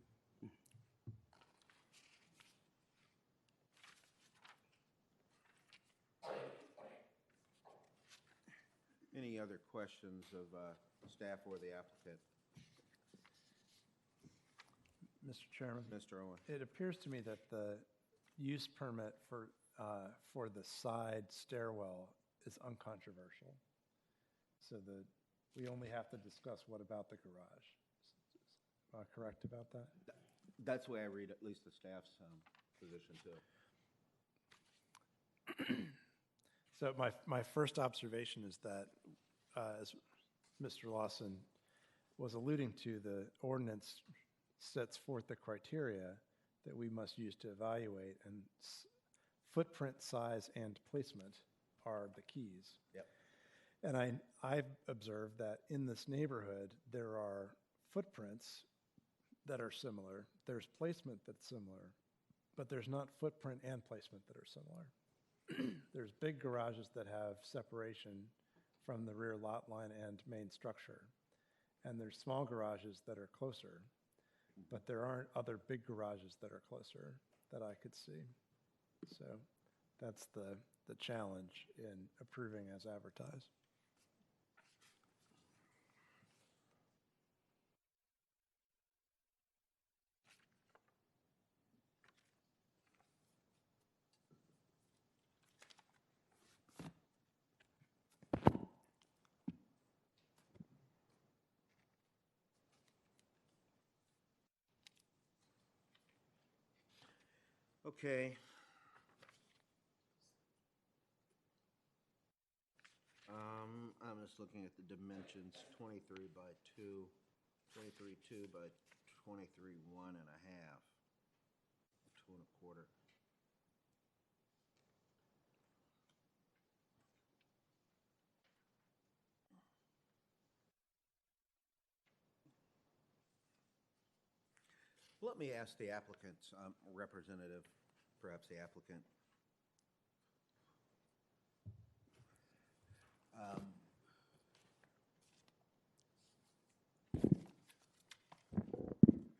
Any any other questions of staff or the applicant? Mr. Chairman? Mr. Owen? It appears to me that the use permit for the side stairwell is uncontroversial. So we only have to discuss what about the garage. Am I correct about that? That's the way I read at least the staff's position too. So my first observation is that, as Mr. Lawson was alluding to, the ordinance sets forth the criteria that we must use to evaluate, and footprint size and placement are the keys. Yep. And I've observed that in this neighborhood, there are footprints that are similar, there's placement that's similar, but there's not footprint and placement that are similar. There's big garages that have separation from the rear lot line and main structure. And there's small garages that are closer, but there aren't other big garages that are closer that I could see. So that's the challenge in approving as advertised. Okay. I'm just looking at the dimensions, 23 by 2, 23.2 by 23.1 and a half, 2 1/4. Let me ask the applicant's representative, perhaps the applicant.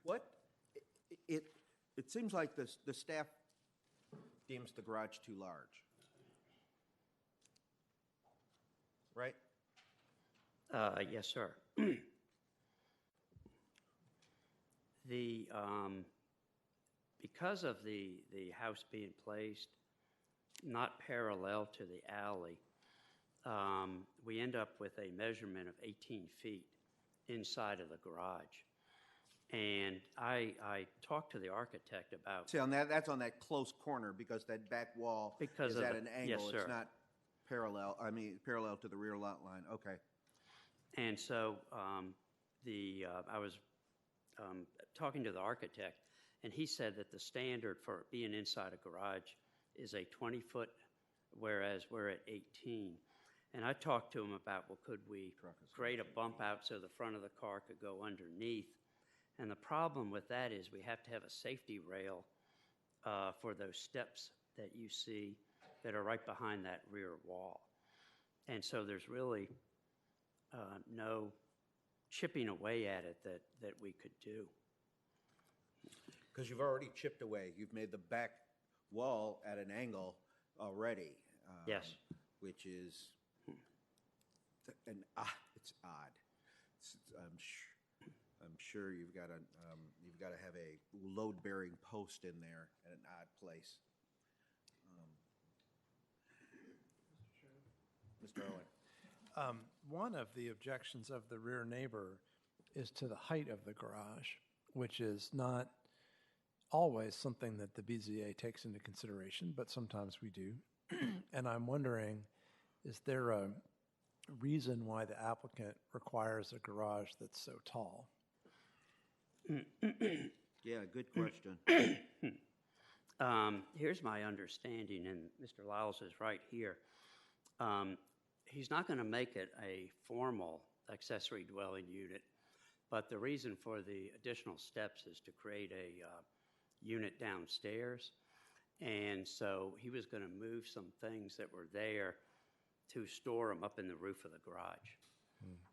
What it seems like the staff deems the garage too large, right? Yes, sir. Because of the house being placed not parallel to the alley, we end up with a measurement of 18 feet inside of the garage. And I talked to the architect about... See, on that's on that close corner because that back wall is at an angle. Yes, sir. It's not parallel, parallel to the rear lot line. Okay. And so I was talking to the architect, and he said that the standard for being inside a garage is a 20-foot, whereas we're at 18. And I talked to him about, well, could we create a bump out so the front of the car could go underneath? And the problem with that is we have to have a safety rail for those steps that you see that are right behind that rear wall. And so there's really no chipping away at it that we could do. Because you've already chipped away. You've made the back wall at an angle already. Yes. Which is, it's odd. I'm sure you've got to have a load-bearing post in there at an odd place. Mr. Owen. One of the objections of the rear neighbor is to the height of the garage, which is not always something that the BZA takes into consideration, but sometimes we do. And I'm wondering, is there a reason why the applicant requires a garage that's so tall? Yeah, good question. Here's my understanding, and Mr. Lyles is right here. He's not going to make it a formal accessory dwelling unit, but the reason for the additional steps is to create a unit downstairs. And so he was going to move some things that were there to store them up in the roof of the garage.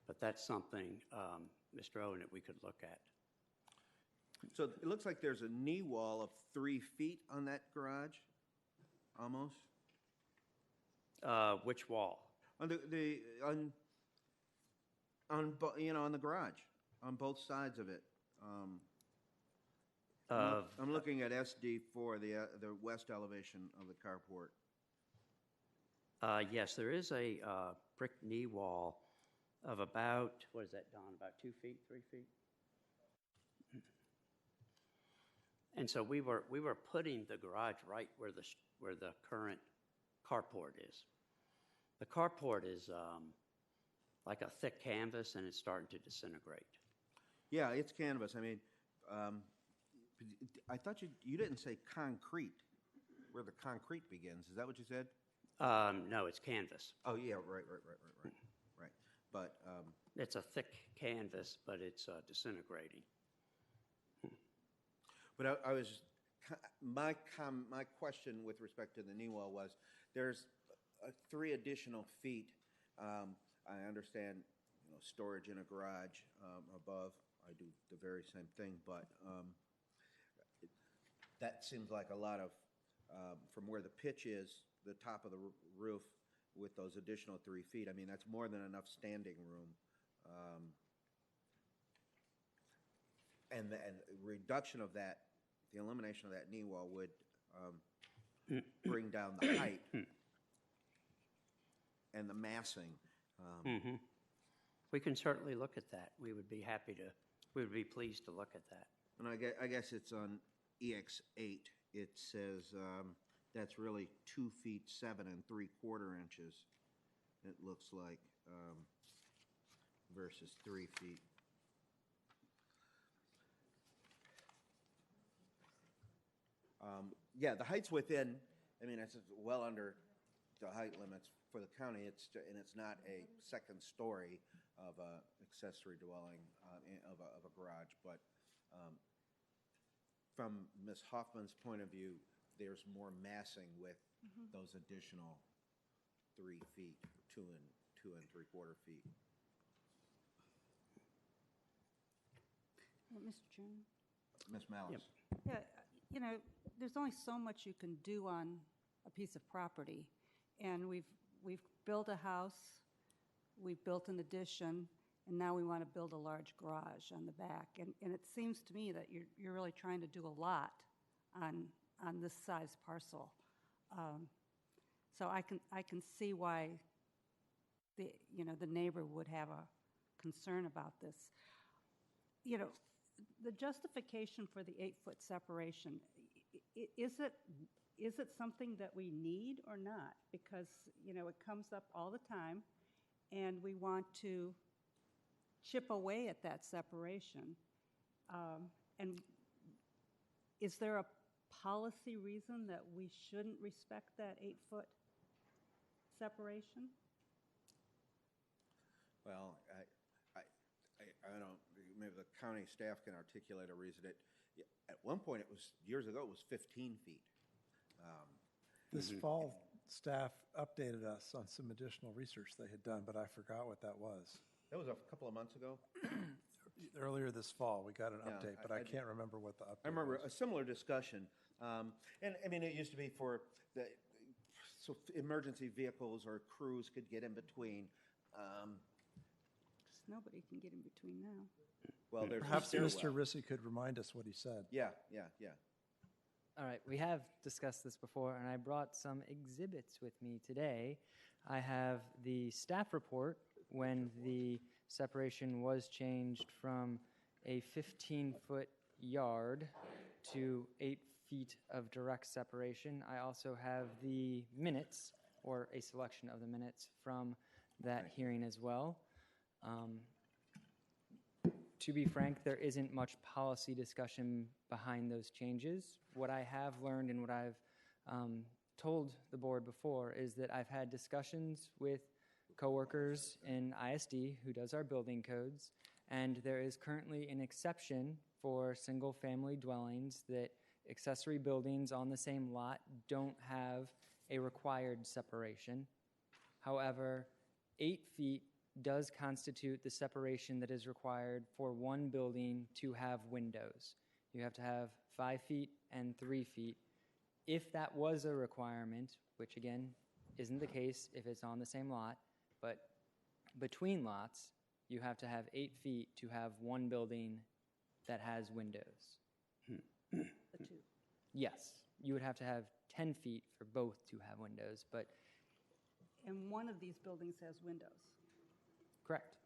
But that's something, Mr. Owen, that we could look at. So it looks like there's a knee wall of 3 feet on that garage, almost. Which wall? On On, on the garage, on both sides of it. I'm looking at SD4, the west elevation of the carport. Yes, there is a brick knee wall of about, what is that, Don, about 2 feet, 3 feet? And so we were putting the garage right where the current carport is. The carport is like a thick canvas, and it's starting to disintegrate. Yeah, it's canvas. I mean, I thought you didn't say concrete, where the concrete begins. Is that what you said? No, it's canvas. Oh, yeah, right. But it's a thick canvas, but it's disintegrating. But I was my question with respect to the knee wall was there's 3 additional feet. I understand, storage in a garage above. I do the very same thing, but that seems like a lot of from where the pitch is, the top of the roof, with those additional 3 feet. I mean, that's more than enough standing room. And the reduction of that, the elimination of that knee wall would bring down the height and the massing. We can certainly look at that. We would be pleased to look at that. And I guess it's on EX8. It says that's really 2 feet 7 3/4 inches. It looks like versus 3 feet. Yeah, the height's within. I mean, it's well under the height limits for the county. It's not a second story of a accessory dwelling of a garage, but from Ms. Hoffman's point of view, there's more massing with those additional 3 feet, 2 3/4 feet. Mr. Chairman? Ms. Malice. Yep. Yeah, there's only so much you can do on a piece of property, and we've built a house, we've built an addition, and now we want to build a large garage on the back. And it seems to me that you're really trying to do a lot on this size parcel. So I can see why the neighbor would have a concern about this. The justification for the 8-foot separation, is it something that we need or not? Because, it comes up all the time, and we want to chip away at that separation. And is there a policy reason that we shouldn't respect that 8-foot separation? Well, I don't. Maybe the county staff can articulate a reason. At one point, years ago, it was 15 feet. This fall, staff updated us on some additional research they had done, but I forgot what that was. That was a couple of months ago. Earlier this fall, we got an update, but I can't remember what the update was. I remember a similar discussion. And I mean, it used to be so emergency vehicles or crews could get in between. Nobody can get in between now. Well, there's perhaps Mr. Rissy could remind us what he said. Yeah. All right, we have discussed this before, and I brought some exhibits with me today. I have the staff report when the separation was changed from a 15-foot yard to 8 feet of direct separation. I also have the minutes, or a selection of the minutes from that hearing as well. To be frank, there isn't much policy discussion behind those changes. What I have learned and what I've told the board before is that I've had discussions with coworkers in ISD who does our building codes, and there is currently an exception for single-family dwellings that accessory buildings on the same lot don't have a required separation. However, 8 feet does constitute the separation that is required for one building to have windows. You have to have 5 feet and 3 feet. If that was a requirement, which again isn't the case if it's on the same lot, but between lots, you have to have 8 feet to have one building that has windows. The two. Yes, you would have to have 10 feet for both to have windows, but And one of these buildings has windows. correct.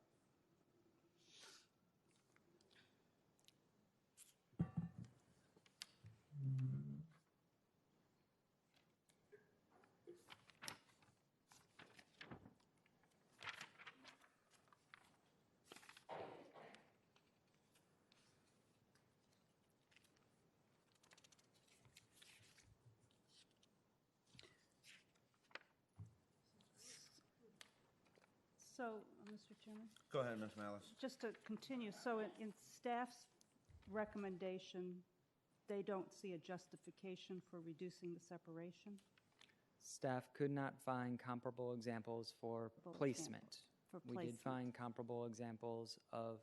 So, Mr. Chairman? Go ahead, Ms. Malice. Just to continue, so in staff's recommendation, they don't see a justification for reducing the separation? Staff could not find comparable examples for placement. For We did placement. find comparable examples of,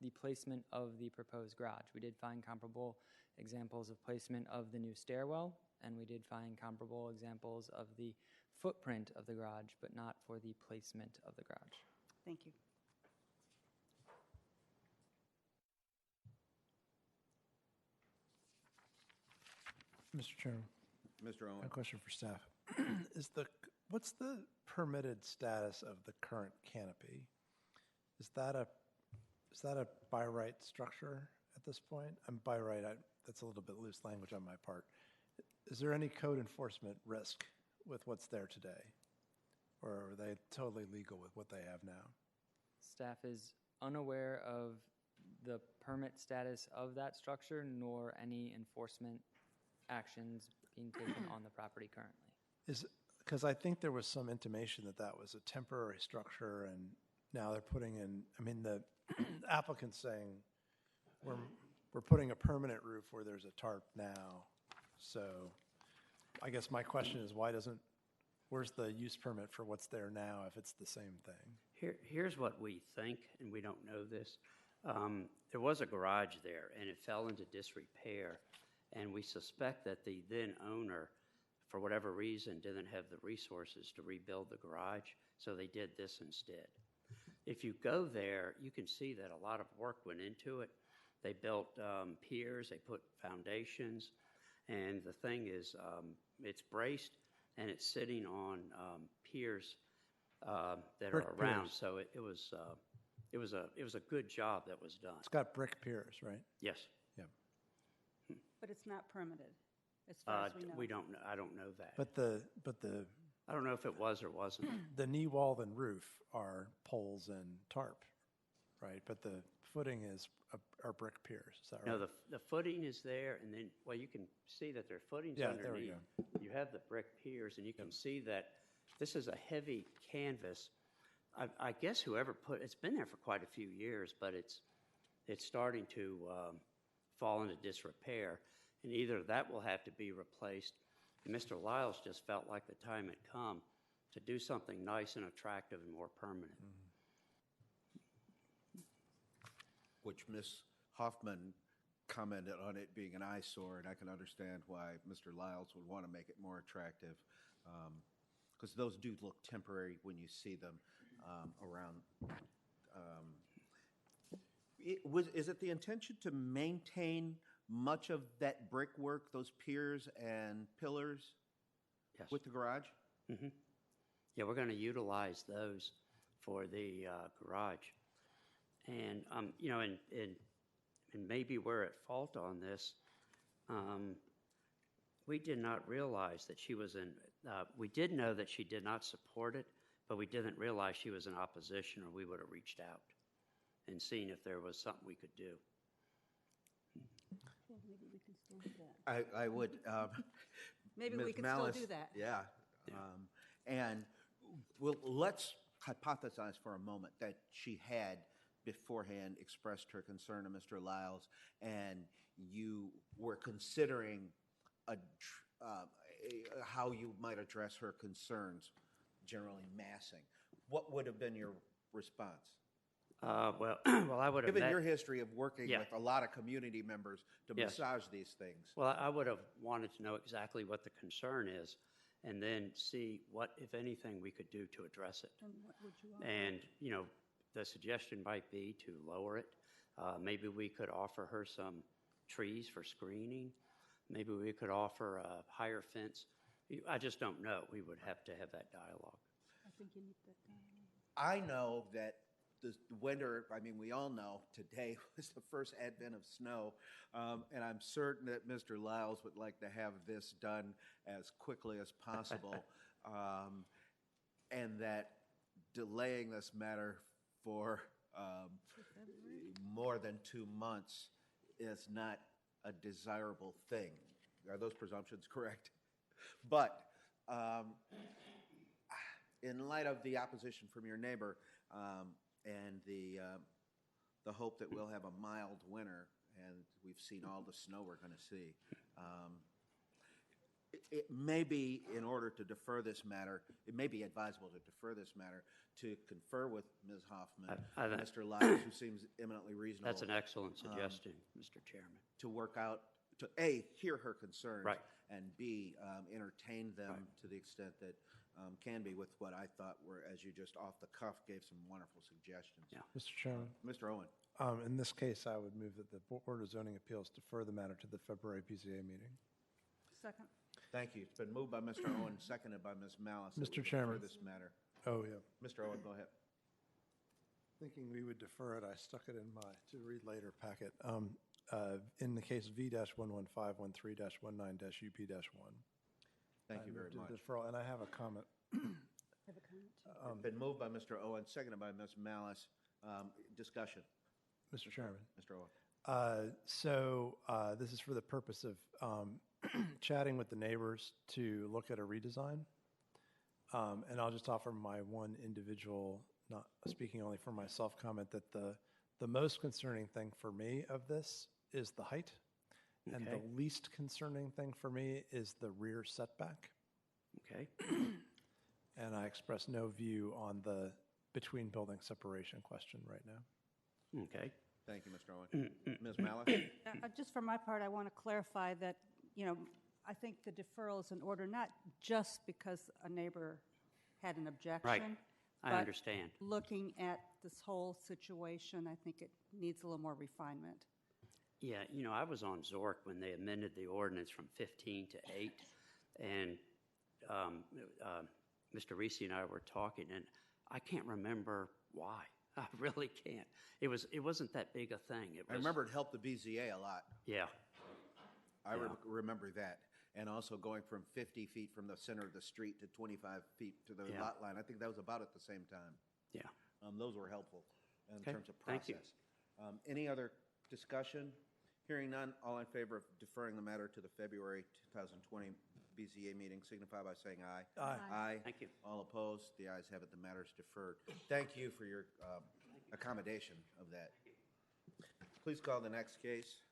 the placement of the proposed garage. We did find comparable examples of placement of the new stairwell, and we did find comparable examples of the footprint of the garage, but not for the placement of the garage. Thank you. Mr. Chairman, Mr. Owen. a question for staff. What's the permitted status of the current canopy? Is that a by right structure at this point? And by right, that's a little bit loose language on my part. Is there any code enforcement risk with what's there today? Or are they totally legal with what they have now? Staff is unaware of the permit status of that structure, nor any enforcement actions being taken on the property currently. Because I think there was some intimation that that was a temporary structure, and now they're putting in, the applicant's saying, we're putting a permanent roof where there's a tarp now. So I guess my question is, where's the use permit for what's there now if it's the same thing? Here's what we think, and we don't know this. There was a garage there, and it fell into disrepair, and we suspect that the then owner, for whatever reason, didn't have the resources to rebuild the garage, so they did this instead. If you go there, you can see that a lot of work went into it. They built piers, they put foundations, and the thing is, it's braced, and it's sitting on piers that Brick are around. piers. So it was a good job that was done. It's got brick piers, right? Yes. Yeah. But it's not permitted, as far as we know. We don't know. I don't know that. But the I don't know if it was or wasn't. the knee wall and roof are poles and tarp, right? But the footing are brick piers. Is that right? No, the footing is there, and then, well, you can see that there are footings Yeah, underneath. there we go. You have the brick piers, and you can see that this is a heavy canvas. I guess whoever it's been there for quite a few years, but it's starting to fall into disrepair, and either that will have to be replaced. And Mr. Lyles just felt like the time had come to do something nice and attractive and more permanent. Which Ms. Hoffman commented on it being an eyesore, and I can understand why Mr. Lyles would want to make it more attractive, because those do look temporary when you see them around. Is it the intention to maintain much of that brickwork, those piers and pillars, Yes. with the garage? Mm-hmm. Yeah, we're going to utilize those for the garage. And, and maybe we're at fault on this. We did not realize that she was we did know that she did not support it, but we didn't realize she was in opposition, or we would have reached out and seen if there was something we could do. Well, maybe we can still do that. I would. Maybe Ms. we can Malice, still do that. Yeah. And let's hypothesize for a moment that she had beforehand expressed her concern to Mr. Lyles, and you were considering how you might address her concerns, generally massing. What would have been your response? Well, I would have Given your history of working Yeah. with a lot of community members to Yes. massage these things. Well, I would have wanted to know exactly what the concern is, and then see what, if anything, we could do to address it. And what would you offer? And, the suggestion might be to lower it. Maybe we could offer her some trees for screening. Maybe we could offer a higher fence. I just don't know. We would have to have that dialogue. I think you need that. I know that the winter, I mean, we all know today was the first advent of snow, and I'm certain that Mr. Lyles would like to have this done as quickly as possible, and that delaying this matter for more than 2 months is not a desirable thing. Are those presumptions correct? But in light of the opposition from your neighbor and the hope that we'll have a mild winter, and we've seen all the snow we're going to see, it may be, in order to defer this matter, it may be advisable to defer this matter to confer with Ms. Hoffman, Mr. Lyles, who seems eminently reasonable. That's an excellent suggestion, Mr. Chairman. To work out, to A, hear her concerns, right, and B, entertain them to the extent that can be with what I thought were, as you just off the cuff gave some wonderful suggestions. Yeah. Mr. Chairman. Mr. Owen. In this case, I would move that the Board of Zoning Appeals defer the matter to the February BZA meeting. Second. Thank you. It's been moved by Mr. Owen, seconded by Ms. Malice. Mr. Chairman. This matter. Oh, yeah. Mr. Owen, go ahead. Thinking we would defer it, I stuck it in my to-read later packet. In the case V-11513-19-UP-1. Thank you very much. Deferral, and I have a comment. It's been moved by Mr. Owen, seconded by Ms. Malice. Discussion. Mr. Chairman. Mr. Owen. This is for the purpose of chatting with the neighbors to look at a redesign. And I'll just offer my one individual, not speaking only for myself, comment that the most concerning thing for me of this is the height. Okay. And the least concerning thing for me is the rear setback. Okay. And I express no view on the between building separation question right now. Okay. Thank you, Mr. Owen. Ms. Malice? Just for my part, I want to clarify that, I think the deferral is in order not just because a neighbor had an objection. Right. I understand. Looking at this whole situation, I think it needs a little more refinement. Yeah, I was on Zork when they amended the ordinance from 15 to 8, and Mr. Reese and I were talking, and I can't remember why. I really can't. It wasn't that big a thing. I remember it helped the BZA a lot. Yeah. I remember that. And also going from 50 feet from the center of the street to 25 feet to the lot line. I think that was about at the same time. Yeah. Those were helpful in terms of Thank process. you. Any other discussion? Hearing none, all in favor of deferring the matter to the February 2020 BZA meeting signify by saying aye. Aye. Aye. Thank you. All opposed? The ayes have it. The matter is deferred. Thank you for your accommodation of that. Please call the next case.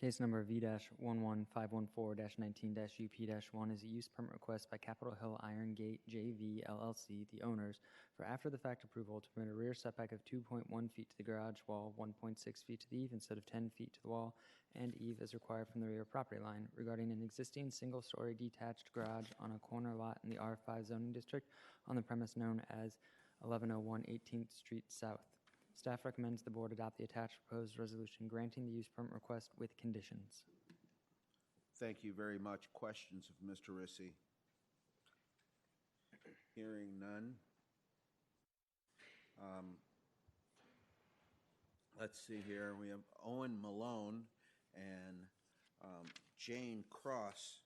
Case number V-11514-19-UP-1 is a use permit request by Capitol Hill Iron Gate JV LLC, the owners, for after-the-fact approval to permit a rear setback of 2.1 feet to the garage wall, 1.6 feet to the eave instead of 10 feet to the wall and eave as required from the rear property line, regarding an existing single-story detached garage on a corner lot in the R5 zoning district on the premise known as 1101 18th Street South. Staff recommends the board adopt the attached proposed resolution granting the use permit request with conditions. Thank you very much. Questions of Mr. Rissy? Hearing none. Let's see here. We have Owen Malone and Jane Cross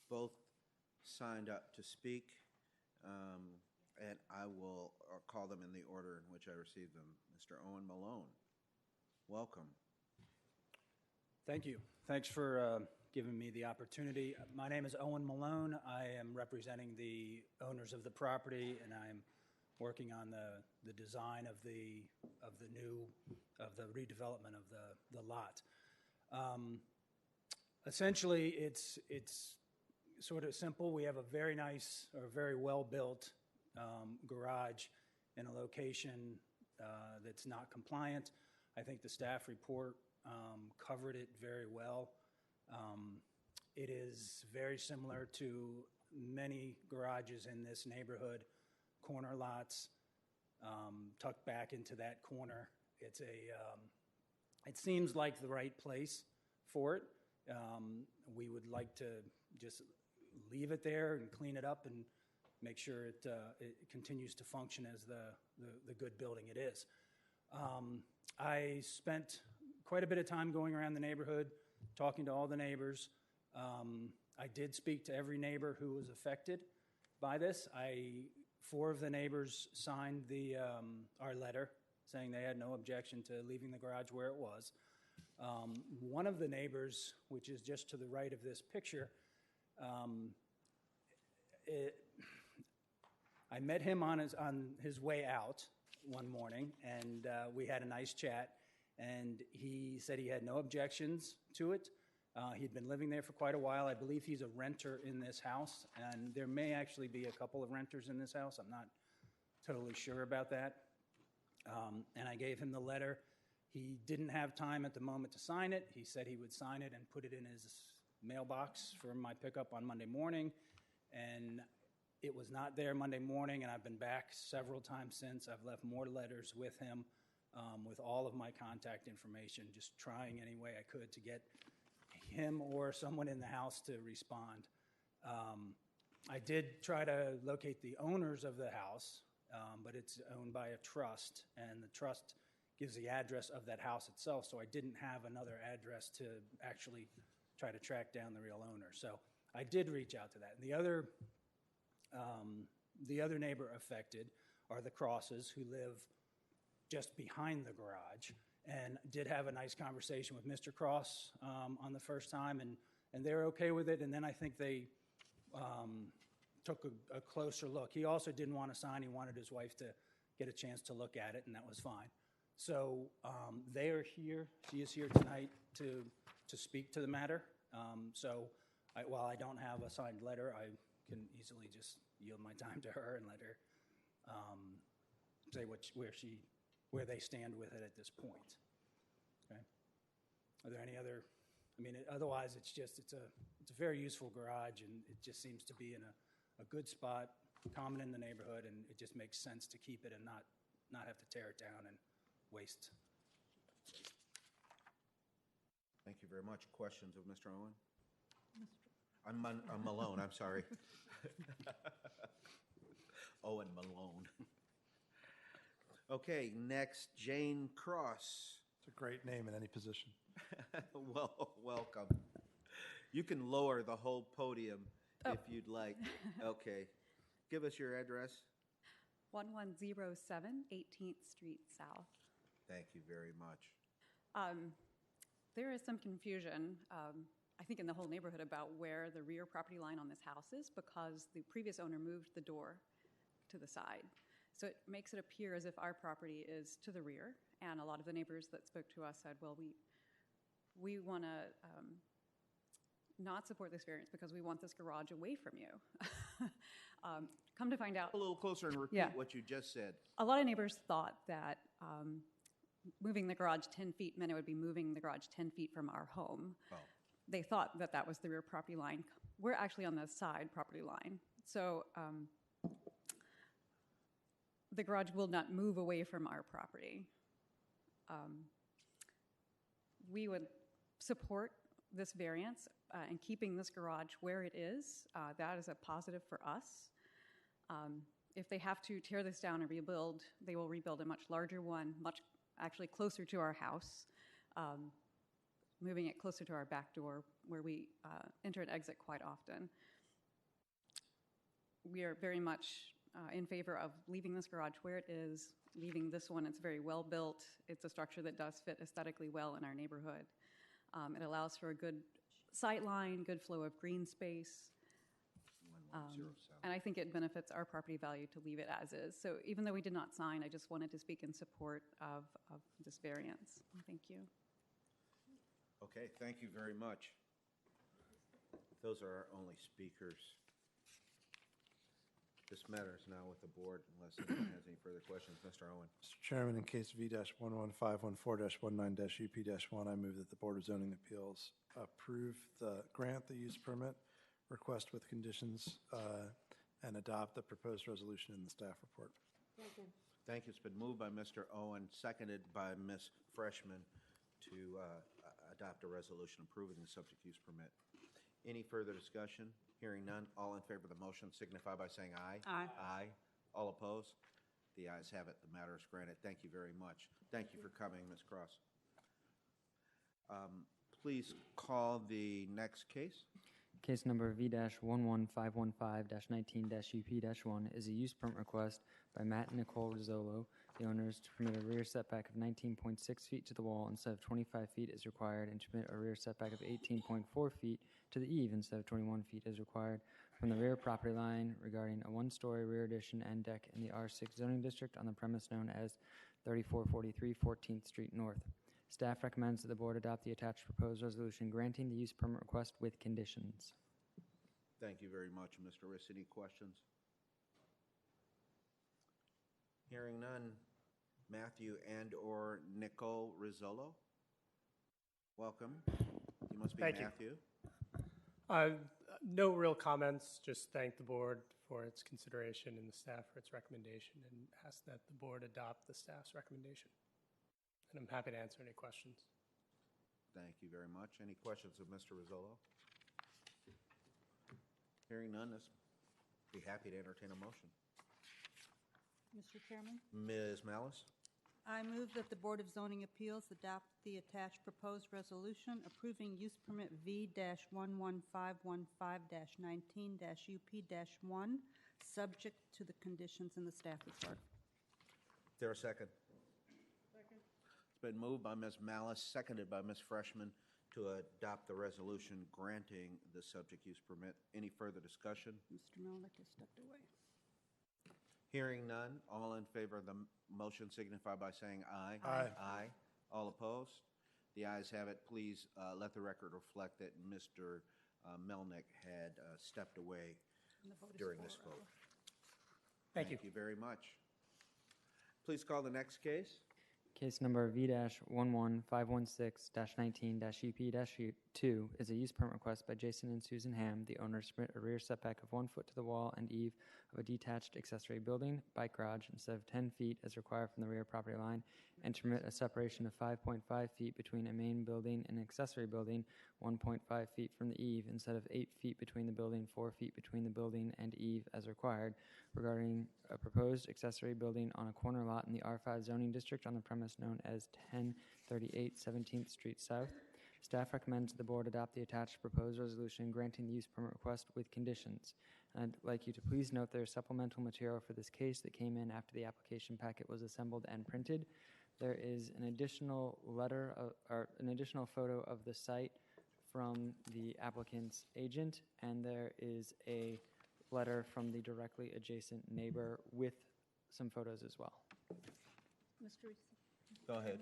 both signed up to speak. And I will call them in the order in which I received them. Mr. Owen Malone, welcome. Thank you. Thanks for giving me the opportunity. My name is Owen Malone. I am representing the owners of the property, and I'm working on the design of the redevelopment of the lot. Essentially, it's sort of simple. We have a very nice or very well-built garage in a location that's not compliant. I think the staff report covered it very well. It is very similar to many garages in this neighborhood, corner lots, tucked back into that corner. It's it seems like the right place for it. We would like to just leave it there and clean it up and make sure it continues to function as the good building it is. I spent quite a bit of time going around the neighborhood, talking to all the neighbors. I did speak to every neighbor who was affected by this. 4 of the neighbors signed our letter saying they had no objection to leaving the garage where it was. One of the neighbors, which is just to the right of this picture, I met him on his way out one morning, and we had a nice chat, and he said he had no objections to it. He'd been living there for quite a while. I believe he's a renter in this house, and there may actually be a couple of renters in this house. I'm not totally sure about that. And I gave him the letter. He didn't have time at the moment to sign it. He said he would sign it and put it in his mailbox for my pickup on Monday morning, and it was not there Monday morning, and I've been back several times since. I've left more letters with him with all of my contact information, just trying any way I could to get him or someone in the house to respond. I did try to locate the owners of the house, but it's owned by a trust, and the trust gives the address of that house itself, so I didn't have another address to actually try to track down the real owner. So I did reach out to that. And the other neighbor affected are the Crosses, who live just behind the garage, and did have a nice conversation with Mr. Cross on the first time, and they're okay with it. And then I think they took a closer look. He also didn't want to sign. He wanted his wife to get a chance to look at it, and that was fine. So they are here. She is here tonight to speak to the matter. While I don't have a signed letter, I can easily just yield my time to her and let her say where they stand with it at this point. Okay. Are there any other? I mean, otherwise, it's a very useful garage, and it just seems to be in a good spot, common in the neighborhood, and it just makes sense to keep it and not have to tear it down and waste. Thank you very much. Questions of Mr. Owen? I'm Malone, I'm sorry. Owen Malone. Okay, next, Jane Cross. It's a great name in any position. Well, welcome. You can lower the whole podium if you'd like. Okay. Give us your address. 1107 18th Street South. Thank you very much. There is some confusion, I think, in the whole neighborhood about where the rear property line on this house is, because the previous owner moved the door to the side. So it makes it appear as if our property is to the rear, and a lot of the neighbors that spoke to us said, well, we want to not support this variance because we want this garage away from you. Come to find out... A little closer and repeat what you just said. A lot of neighbors thought that moving the garage 10 feet meant it would be moving the garage 10 feet from our home. Oh. They thought that that was the rear property line. We're actually on the side property line. So the garage will not move away from our property. We would support this variance and keeping this garage where it is. That is a positive for us. If they have to tear this down and rebuild, they will rebuild a much larger one, actually closer to our house, moving it closer to our back door where we enter and exit quite often. We are very much in favor of leaving this garage where it is, leaving this one. It's very well built. It's a structure that does fit aesthetically well in our neighborhood. It allows for a good sight line, good flow of green space. And I think it benefits our property value to leave it as is. So even though we did not sign, I just wanted to speak in support of this variance. Thank you. Okay, thank you very much. Those are our only speakers. This matter is now with the board, unless anyone has any further questions. Mr. Owen. Mr. Chairman, in case V-11514-19-UP-1, I move that the Board of Zoning Appeals grant the use permit request with conditions and adopt the proposed resolution in the staff report. Thank you. It's been moved by Mr. Owen, seconded by Ms. Freshman to adopt a resolution approving the subject use permit. Any further discussion? Hearing none, all in favor of the motion signify by saying aye. Aye. Aye. All opposed? The ayes have it. The matter is granted. Thank you very much. Thank you for coming, Ms. Cross. Please call the next case. Case number V-11515-19-UP-1 is a use permit request by Matt and Nicole Rizzolo, the owners, to permit a rear setback of 19.6 feet to the wall instead of 25 feet as required, and to permit a rear setback of 18.4 feet to the eave instead of 21 feet as required from the rear property line regarding a one-story rear addition and deck in the R6 zoning district on the premise known as 3443 14th Street North. Staff recommends that the board adopt the attached proposed resolution granting the use permit request with conditions. Thank you very much, Mr. Riss. Any questions? Hearing none, Matthew and/or Nicole Rizzolo, welcome. You must be Thank you. Matthew. No real comments, just thank the board for its consideration and the staff for its recommendation, and ask that the board adopt the staff's recommendation. And I'm happy to answer any questions. Thank you very much. Any questions of Mr. Rizzolo? Hearing none, let's be happy to entertain a motion. Mr. Chairman, Ms. Malice? I move that the Board of Zoning Appeals adopt the attached proposed resolution approving use permit V-11515-19-UP-1, subject to the conditions in the staff report. Is there a second? Second. It's been moved by Ms. Malice, seconded by Ms. Freshman to adopt the resolution granting the subject use permit. Any further discussion? Mr. Melnick has stepped away. Hearing none, all in favor of the motion signify by saying aye. Aye. Aye. All opposed? The ayes have it. Please let the record reflect that Mr. Melnick had stepped away during this vote. Thank you. Thank you very much. Please call the next case. Case number V-11516-19-UP-2 is a use permit request by Jason and Susan Ham, the owners, to permit a rear setback of 1 foot to the wall and eave of a detached accessory building, bike garage, instead of 10 feet as required from the rear property line, and to permit a separation of 5.5 feet between a main building and an accessory building, 1.5 feet from the eave, instead of 8 feet between the building, 4 feet between the building and eave as required, regarding a proposed accessory building on a corner lot in the R5 zoning district on the premise known as 1038 17th Street South. Staff recommends the board adopt the attached proposed resolution granting the use permit request with conditions. And I'd like you to please note there's supplemental material for this case that came in after the application packet was assembled and printed. There is an additional letter or an additional photo of the site from the applicant's agent, and there is a letter from the directly adjacent neighbor with some photos as well. Mr. Reese? Go ahead,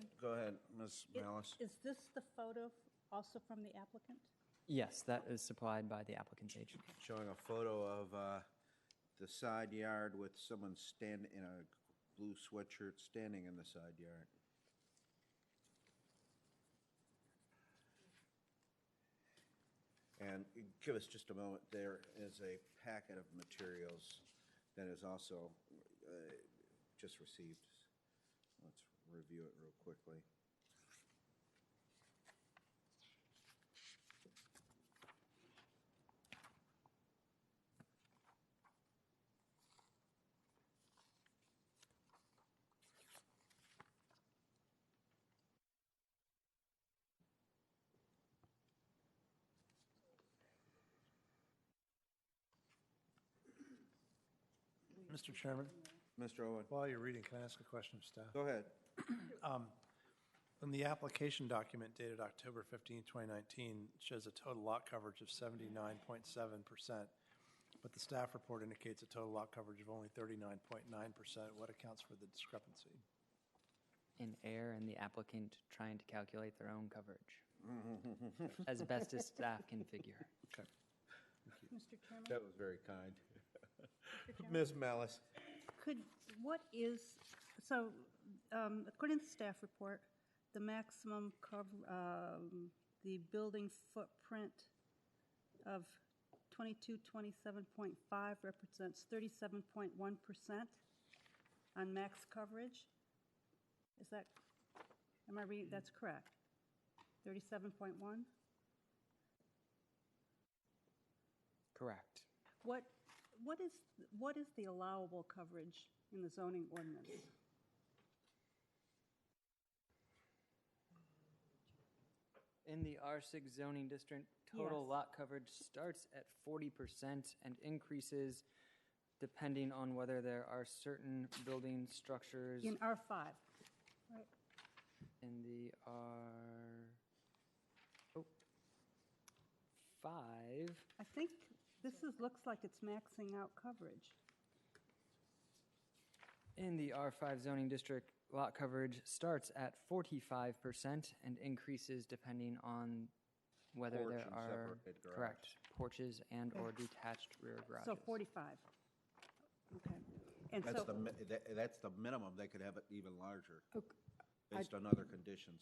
Ms. Malice. Is this the photo also from the applicant? Yes, that is supplied by the applicant's agent. Showing a photo of the side yard with someone standing in a blue sweatshirt standing in the side yard. And give us just a moment. There is a packet of materials that is also just received. Let's review it real quickly. Mr. Chairman, Mr. Owen. while you're reading, can I ask a question of staff? Go ahead. In the application document dated October 15, 2019, it shows a total lot coverage of 79.7%, but the staff report indicates a total lot coverage of only 39.9%. What accounts for the discrepancy? In error and the applicant trying to calculate their own coverage as best as staff can figure. Okay. Mr. Chairman? That was very kind. Ms. Malice. According to the staff report, the maximum the building footprint of 2227.5 represents 37.1%. on max coverage. Is that, am I reading, that's correct? 37.1? Correct. What is the allowable coverage in the zoning ordinance? In the R6 zoning district, total Yes. lot coverage starts at 40% and increases depending on whether there are certain building structures In R5, right? in the R5. I think looks like it's maxing out coverage. In the R5 zoning district, lot coverage starts at 45% and increases depending on whether Porch there and are separated garage. correct porches and or detached rear garages. So 45. Okay. And That's so, that's the minimum. They could have it even larger Okay. based on other conditions.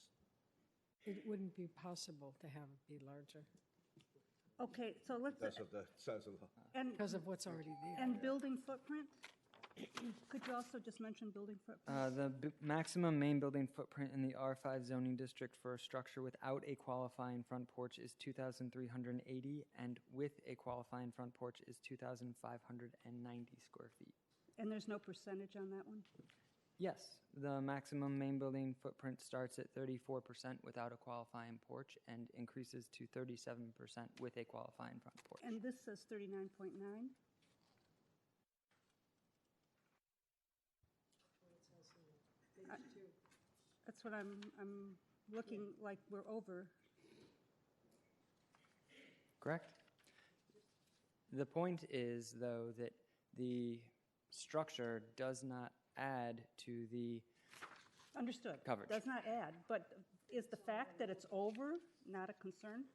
It wouldn't be possible to have it be larger okay, so let's, Because of the size of the. and, because of what's already there. and building footprint? Could you also just mention building footprint? The maximum main building footprint in the R5 zoning district for a structure without a qualifying front porch is 2,380, and with a qualifying front porch is 2,590 square feet. And there's no percentage on that one? Yes, the maximum main building footprint starts at 34% without a qualifying porch and increases to 37% with a qualifying front porch. And this says 39.9? That's what I'm looking like we're over. Correct. The point is, though, that the structure does not add to the Understood. coverage. Does not add, but is the fact that it's over not a concern?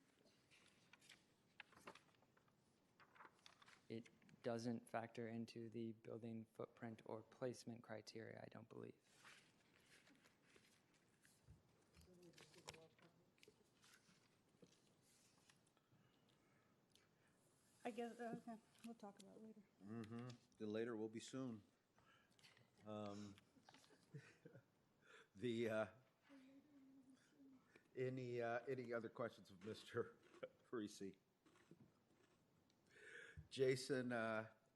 It doesn't factor into the building footprint or placement criteria, I don't believe. I guess, okay, we'll talk about it later. Mm-hmm. The later will be soon. Any other questions of Mr. Parisi? Jason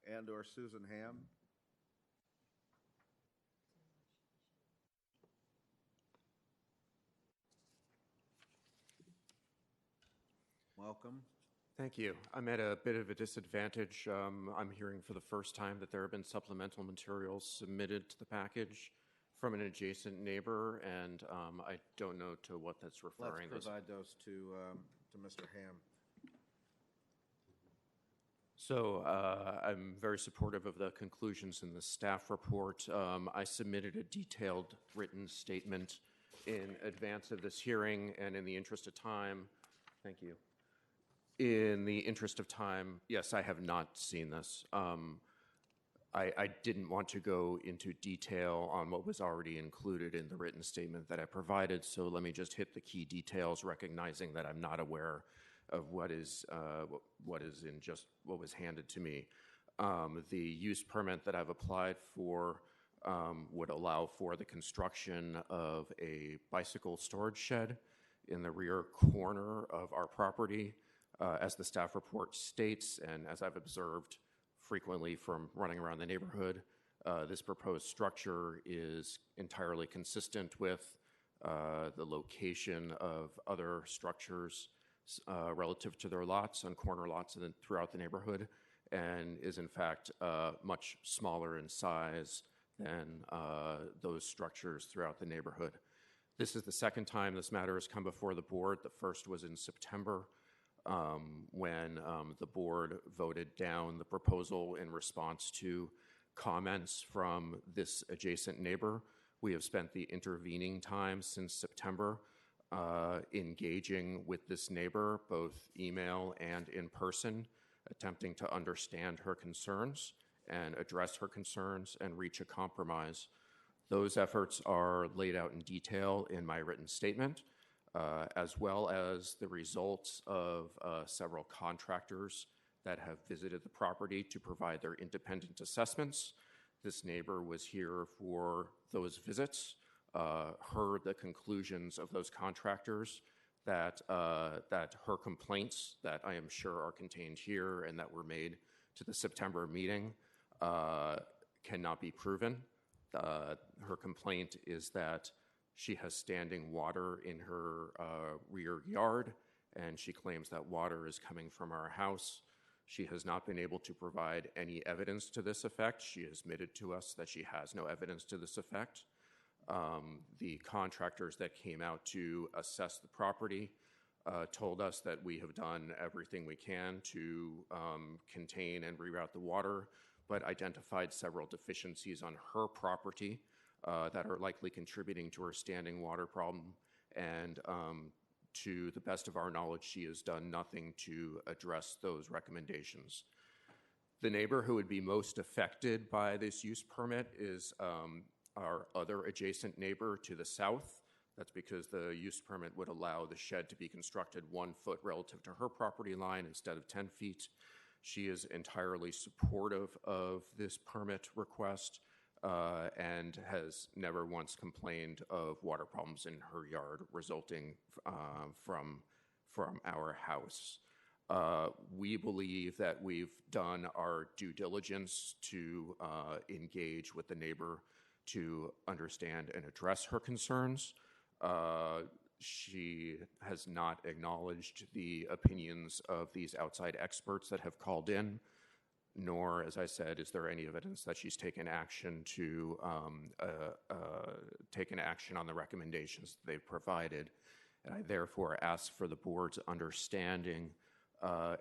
and/or Susan Ham? Welcome. Thank you. I'm at a bit of a disadvantage. I'm hearing for the first time that there have been supplemental materials submitted to the package from an adjacent neighbor, and I don't know to what that's referring. Let's provide those to Mr. Ham. So I'm very supportive of the conclusions in the staff report. I submitted a detailed written statement in advance of this hearing, and in the interest of time, thank you. In the interest of time, yes, I have not seen this. I didn't want to go into detail on what was already included in the written statement that I provided, so let me just hit the key details, recognizing that I'm not aware of what is in just what was handed to me. The use permit that I've applied for would allow for the construction of a bicycle storage shed in the rear corner of our property. As the staff report states, and as I've observed frequently from running around the neighborhood, this proposed structure is entirely consistent with the location of other structures relative to their lots on corner lots throughout the neighborhood, and is in fact much smaller in size than those structures throughout the neighborhood. This is the second time this matter has come before the board. The first was in September, when the board voted down the proposal in response to comments from this adjacent neighbor. We have spent the intervening time since September engaging with this neighbor, both email and in person, attempting to understand her concerns and address her concerns and reach a compromise. Those efforts are laid out in detail in my written statement, as well as the results of several contractors that have visited the property to provide their independent assessments This neighbor was here for those visits, heard the conclusions of those contractors, that her complaints that I am sure are contained here and that were made to the September meeting cannot be proven. Her complaint is that she has standing water in her rear yard, and she claims that water is coming from our house. She has not been able to provide any evidence to this effect. She has admitted to us that she has no evidence to this effect. The contractors that came out to assess the property told us that we have done everything we can to contain and reroute the water, but identified several deficiencies on her property that are likely contributing to her standing water problem. And to the best of our knowledge, she has done nothing to address those recommendations. The neighbor who would be most affected by this use permit is our other adjacent neighbor to the south. That's because the use permit would allow the shed to be constructed 1 foot relative to her property line instead of 10 feet. She is entirely supportive of this permit request and has never once complained of water problems in her yard resulting from our house. We believe that we've done our due diligence to engage with the neighbor to understand and address her concerns. She has not acknowledged the opinions of these outside experts that have called in, nor, as I said, is there any evidence that she's taken action to on the recommendations that they've provided. And I therefore ask for the board's understanding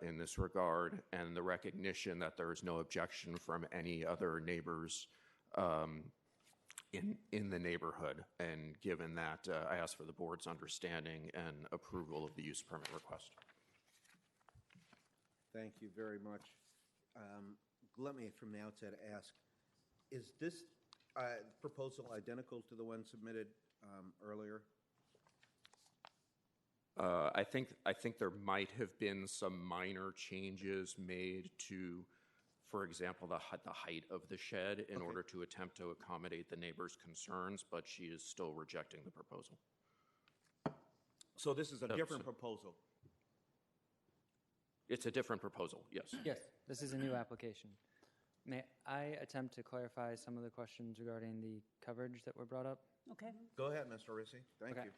in this regard and the recognition that there is no objection from any other neighbors in the neighborhood. And given that, I ask for the board's understanding and approval of the use permit request. Thank you very much. Let me, from the outset, ask, is this proposal identical to the one submitted earlier? I think there might have been some minor changes made to, for example, the height of the shed in order to attempt to accommodate the neighbor's concerns, but she is still rejecting the proposal. So this is a different proposal? It's a different proposal, yes. Yes, this is a new application. May I attempt to clarify some of the questions regarding the coverage that were brought up? Okay. Go ahead, Mr. Rissy. Thank you.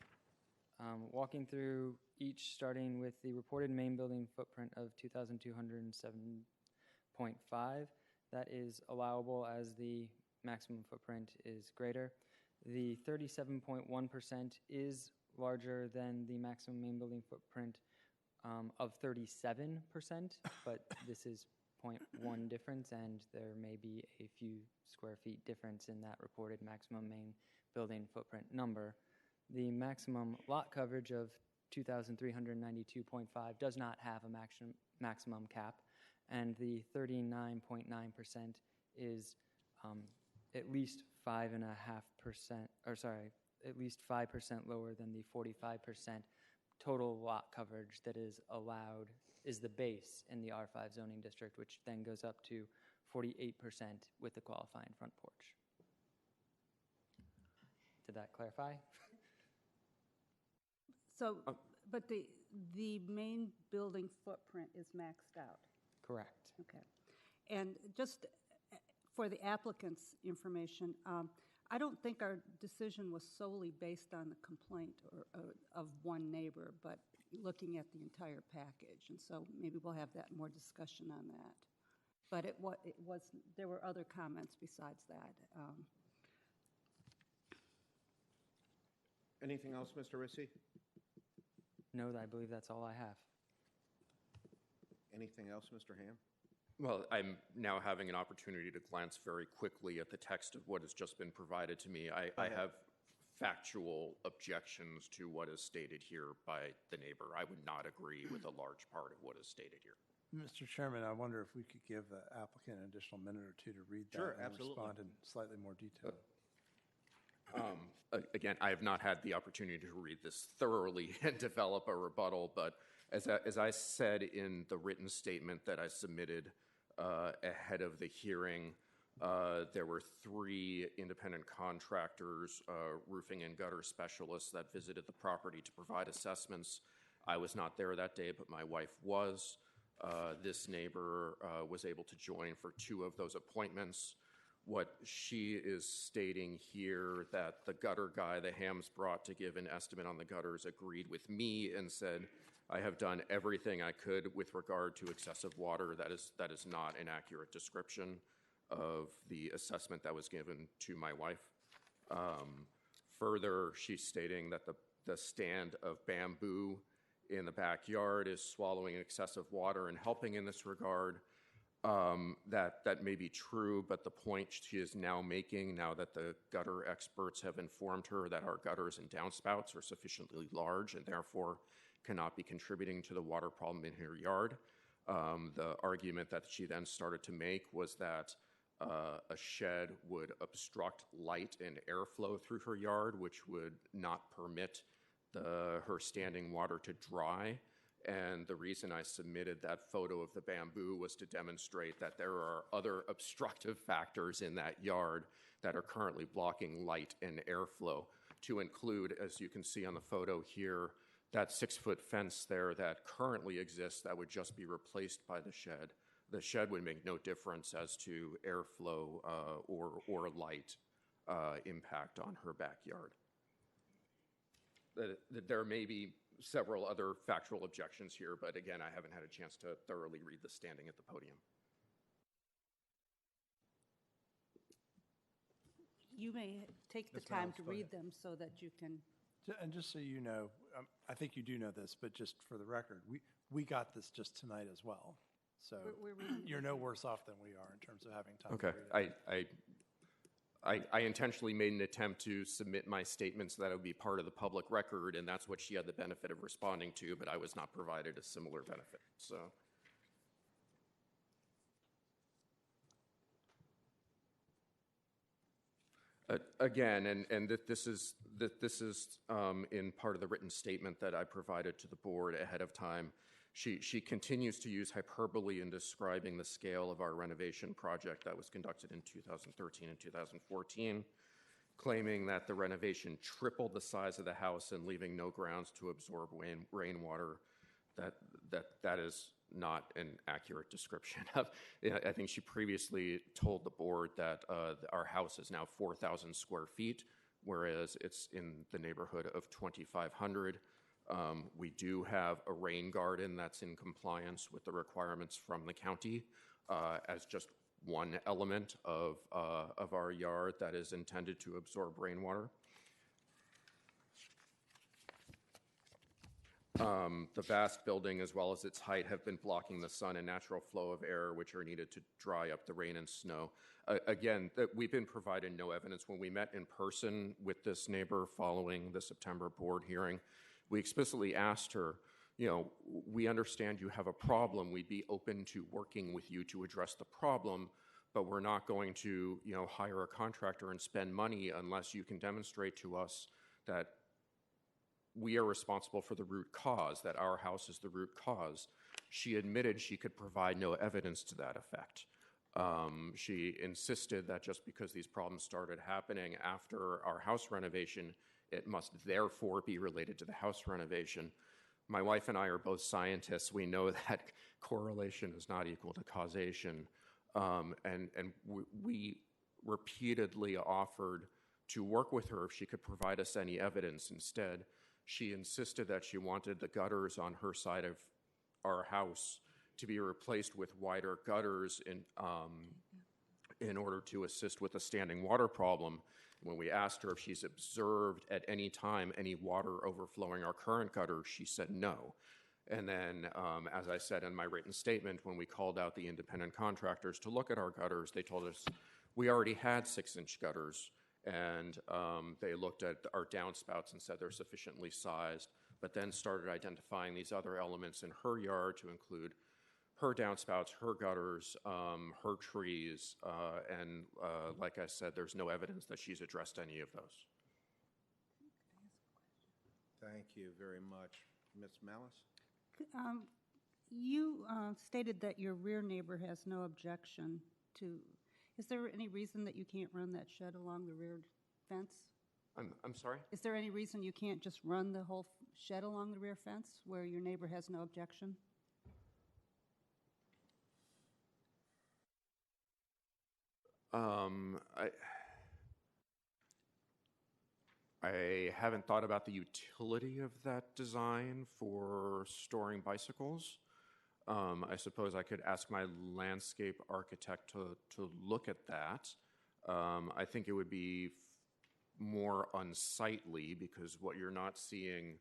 Walking through each, starting with the reported main building footprint of 2,207.5, that is allowable as the maximum footprint is greater. The 37.1% is larger than the maximum main building footprint of 37%, but this is 0.1 difference, and there may be a few square feet difference in that reported maximum main building footprint number. The maximum lot coverage of 2,392.5 does not have a maximum cap, and the 39.9% is at least 5% lower than the 45% total lot coverage that is allowed, is the base in the R5 zoning district, which then goes up to 48% with the qualifying front porch. Did that clarify? So, but the main building footprint is maxed out? Correct. Okay. And just for the applicant's information, I don't think our decision was solely based on the complaint of one neighbor, but looking at the entire package. And so maybe we'll have that more discussion on that. But there were other comments besides that. Anything else, Mr. Rissy? No, I believe that's all I have. Anything else, Mr. Ham? Well, I'm now having an opportunity to glance very quickly at the text of what has just been provided to me. I have factual objections to what is stated here by the neighbor. I would not agree with a large part of what is stated here. Mr. Chairman, I wonder if we could give the applicant an additional minute or two to read that and respond in slightly more detail. Again, I have not had the opportunity to read this thoroughly and develop a rebuttal, but as I said in the written statement that I submitted ahead of the hearing, There were 3 independent contractors, roofing and gutter specialists that visited the property to provide assessments. I was not there that day, but my wife was. This neighbor was able to join for 2 of those appointments. What she is stating here, that the gutter guy the Hams brought to give an estimate on the gutters agreed with me and said, I have done everything I could with regard to excessive water. That is not an accurate description of the assessment that was given to my wife. Further, she's stating that the stand of bamboo in the backyard is swallowing excessive water and helping in this regard. That may be true, but the point she is now making, now that the gutter experts have informed her that our gutters and downspouts are sufficiently large and therefore cannot be contributing to the water problem in her yard, the argument that she then started to make was that a shed would obstruct light and airflow through her yard, which would not permit her standing water to dry. And the reason I submitted that photo of the bamboo was to demonstrate that there are other obstructive factors in that yard that are currently blocking light and airflow, to include, as you can see on the photo here, that 6-foot fence there that currently exists that would just be replaced by the shed. The shed would make no difference as to airflow or light impact on her backyard. There may be several other factual objections here, but again, I haven't had a chance to thoroughly read the standing at the podium. You may take the Ms. time Miles, to go read ahead. them so that you can. And just so you know, I think you do know this, but just for the record, we got this just tonight as well. So We're reading you're it. no worse off than we are in terms of having time Okay, to read it. I intentionally made an attempt to submit my statements so that it would be part of the public record, and that's what she had the benefit of responding to, but I was not provided a similar benefit, so. Again, and this is in part of the written statement that I provided to the board ahead of time. She continues to use hyperbole in describing the scale of our renovation project that was conducted in 2013 and 2014, claiming that the renovation tripled the size of the house and leaving no grounds to absorb rainwater. That is not an accurate description of. I think she previously told the board that our house is now 4,000 square feet, whereas it's in the neighborhood of 2,500. We do have a rain garden that's in compliance with the requirements from the county as just one element of our yard that is intended to absorb rainwater. The vast building, as well as its height, have been blocking the sun and natural flow of air, which are needed to dry up the rain and snow. Again, we've been provided no evidence. When we met in person with this neighbor following the September board hearing, we explicitly asked her, we understand you have a problem. We'd be open to working with you to address the problem, but we're not going to, hire a contractor and spend money unless you can demonstrate to us that we are responsible for the root cause, that our house is the root cause. She admitted she could provide no evidence to that effect. She insisted that just because these problems started happening after our house renovation, it must therefore be related to the house renovation. My wife and I are both scientists. We know that correlation is not equal to causation. And we repeatedly offered to work with her if she could provide us any evidence. Instead, she insisted that she wanted the gutters on her side of our house to be replaced with wider gutters in order to assist with the standing water problem. When we asked her if she's observed at any time any water overflowing our current gutters, she said no. And then, as I said in my written statement, when we called out the independent contractors to look at our gutters, they told us we already had 6-inch gutters. And they looked at our downspouts and said they're sufficiently sized, but then started identifying these other elements in her yard to include her downspouts, her gutters, her trees, and like I said, there's no evidence that she's addressed any of those. Thank you very much. Ms. Malice? You stated that your rear neighbor has no objection to. Is there any reason that you can't run that shed along the rear fence? I'm sorry? Is there any reason you can't just run the whole shed along the rear fence where your neighbor has no objection? I haven't thought about the utility of that design for storing bicycles. I suppose I could ask my landscape architect to look at that. I think it would be more unsightly because what you're not seeing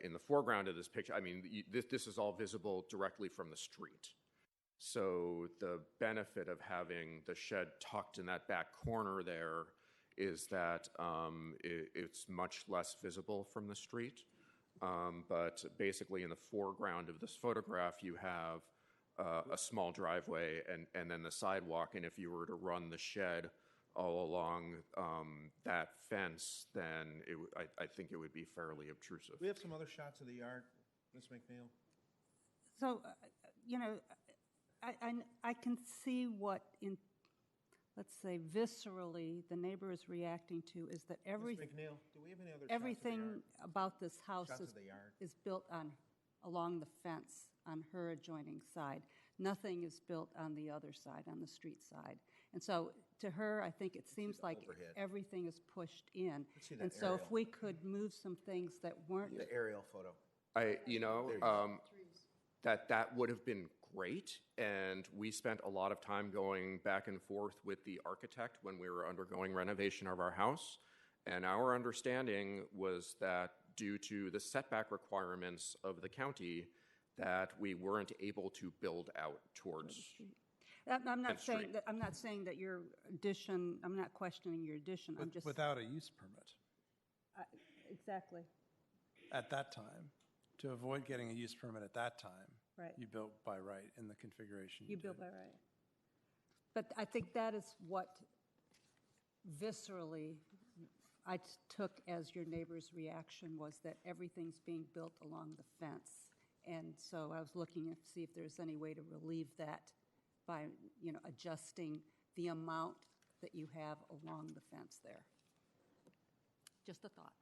in the foreground of this picture, I mean, this is all visible directly from the street. So the benefit of having the shed tucked in that back corner there is that it's much less visible from the street. But basically in the foreground of this photograph, you have a small driveway and then the sidewalk. And if you were to run the shed all along that fence, then I think it would be fairly obtrusive. We have some other shots of the yard, Ms. McNeil. So, you know, I can see what, let's say, viscerally the neighbor is reacting to is that Ms. McNeil, do we have any other shots of the everything yard? about this house Shots of the yard. is built along the fence on her adjoining side. Nothing is built on the other side, on the street side. And so to her, I think it seems like overhead. everything is pushed in. Let's see that And so aerial. if we could move some things that weren't. The aerial photo. That would have been great, and we spent a lot of time going back and forth with the architect when we were undergoing renovation of our house, and our understanding was that due to the setback requirements of the county, that we weren't able to build out towards. I'm not 10th Street. saying that. I'm not saying that your addition. I'm not questioning your addition. I'm just Without a use permit exactly. at that time. To avoid getting a use permit at that time, Right. you built by right in the configuration. You built by right. But I think that is what viscerally I took as your neighbor's reaction was that everything's being built along the fence. And so I was looking to see if there's any way to relieve that by, you know, adjusting the amount that you have along the fence there. Just a thought.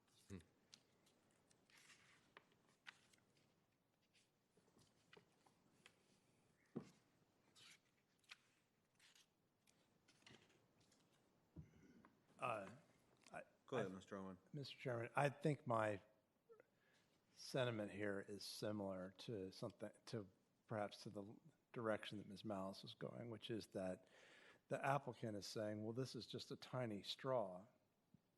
Go ahead, Mr. Owen. Mr. Chairman, I think my sentiment here is similar to perhaps to the direction that Ms. Malice was going, which is that the applicant is saying, well, this is just a tiny straw.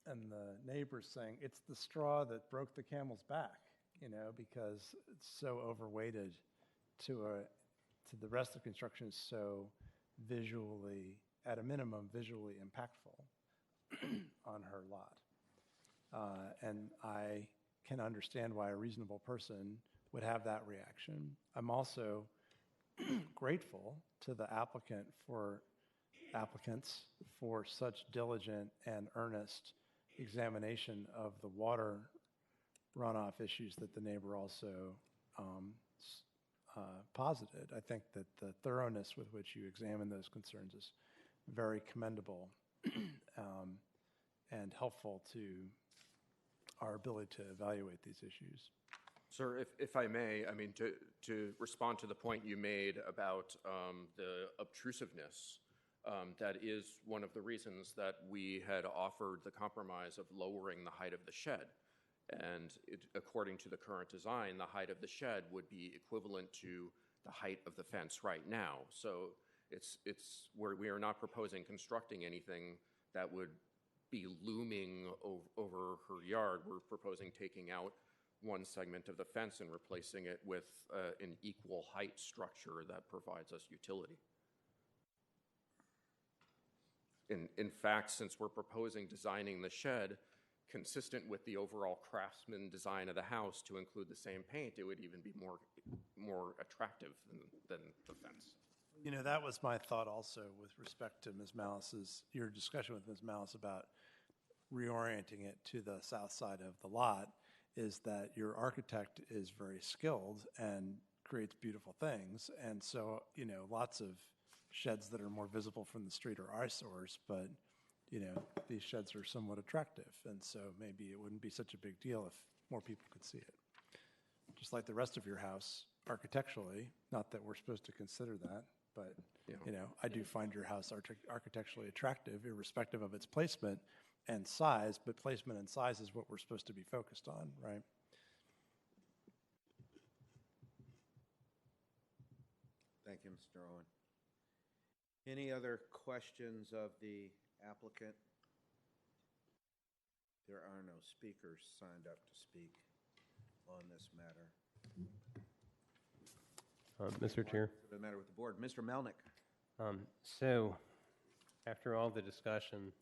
And the neighbor's saying, it's the straw that broke the camel's back, you know, because it's so overweighted to the rest of the construction is so visually, at a minimum, visually impactful on her lot. And I can understand why a reasonable person would have that reaction. I'm also grateful to the applicants for such diligent and earnest examination of the water runoff issues that the neighbor also posited. I think that the thoroughness with which you examine those concerns is very commendable and helpful to our ability to evaluate these issues. Sir, if I may, I mean, to respond to the point you made about the obtrusiveness, that is one of the reasons that we had offered the compromise of lowering the height of the shed. And according to the current design, the height of the shed would be equivalent to the height of the fence right now. So it's where we are not proposing constructing anything that would be looming over her yard. We're proposing taking out one segment of the fence and replacing it with an equal height structure that provides us utility. In fact, since we're proposing designing the shed consistent with the overall craftsman design of the house to include the same paint, it would even be more attractive than the fence. You know, that was my thought also with respect to your discussion with Ms. Malice about reorienting it to the south side of the lot, is that your architect is very skilled and creates beautiful things. And so, you know, lots of sheds that are more visible from the street are eyesores, but, these sheds are somewhat attractive, and so maybe it wouldn't be such a big deal if more people could see it. Just like the rest of your house, architecturally, not that we're supposed to consider that, but, I do find your house architecturally attractive, irrespective of its placement and size, but placement and size is what we're supposed to be focused on, right? Thank you, Mr. Owen. Any other questions of the applicant? There are no speakers signed up to speak on this matter. Mr. Chair. The matter with the board. Mr. Melnick. So, after all the discussion,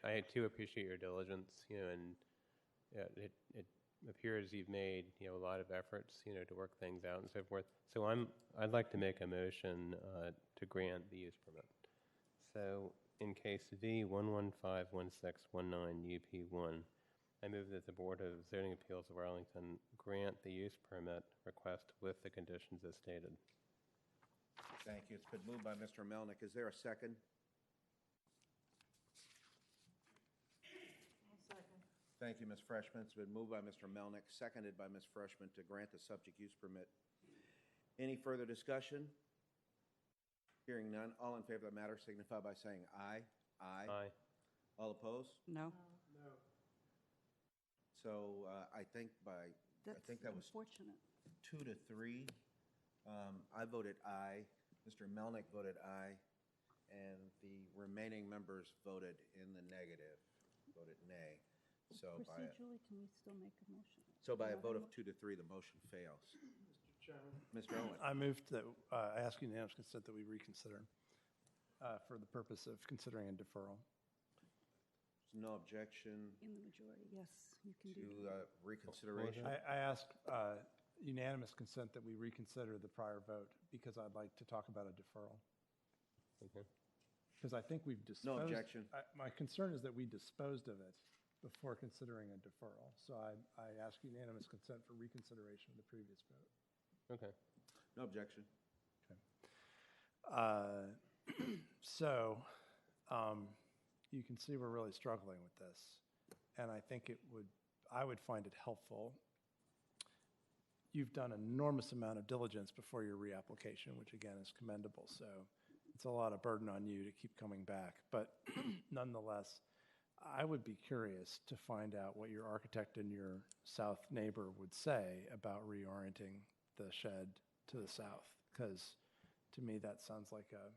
I too appreciate your diligence, and it appears you've made, a lot of efforts, to work things out and so forth. So I'd like to make a motion to grant the use permit. So in case V1151619 UP1, I move that the Board of Zoning Appeals of Arlington grant the use permit request with the conditions as stated. Thank you. It's been moved by Mr. Melnick. Is there a second? Thank you, Ms. Freshman. It's been moved by Mr. Melnick, seconded by Ms. Freshman to grant the subject use permit. Any further discussion? Hearing none, all in favor of the matter signify by saying aye. Aye. Aye. All opposed? No. No. So I think that was unfortunate. 2 to 3. I voted aye. Mr. Melnick voted aye, and the remaining members voted in the negative, voted nay. So Procedurally, can we still make a motion? So by a vote of 2 to 3, the motion fails. Mr. Chairman. Mr. Owen. I moved that, I ask unanimous consent that we reconsider for the purpose of considering a deferral. There's no objection In the majority, yes, you can do to that. reconsideration. I ask unanimous consent that we reconsider the prior vote because I'd like to talk about a deferral. Okay. Because I think we've disposed. No objection. My concern is that we disposed of it before considering a deferral. So I ask unanimous consent for reconsideration of the previous vote. Okay. No objection. Okay. So you can see we're really struggling with this. And I think I would find it helpful. You've done an enormous amount of diligence before your reapplication, which again is commendable. So it's a lot of burden on you to keep coming back. But nonetheless, I would be curious to find out what your architect and your south neighbor would say about reorienting the shed to the south, because to me that sounds like a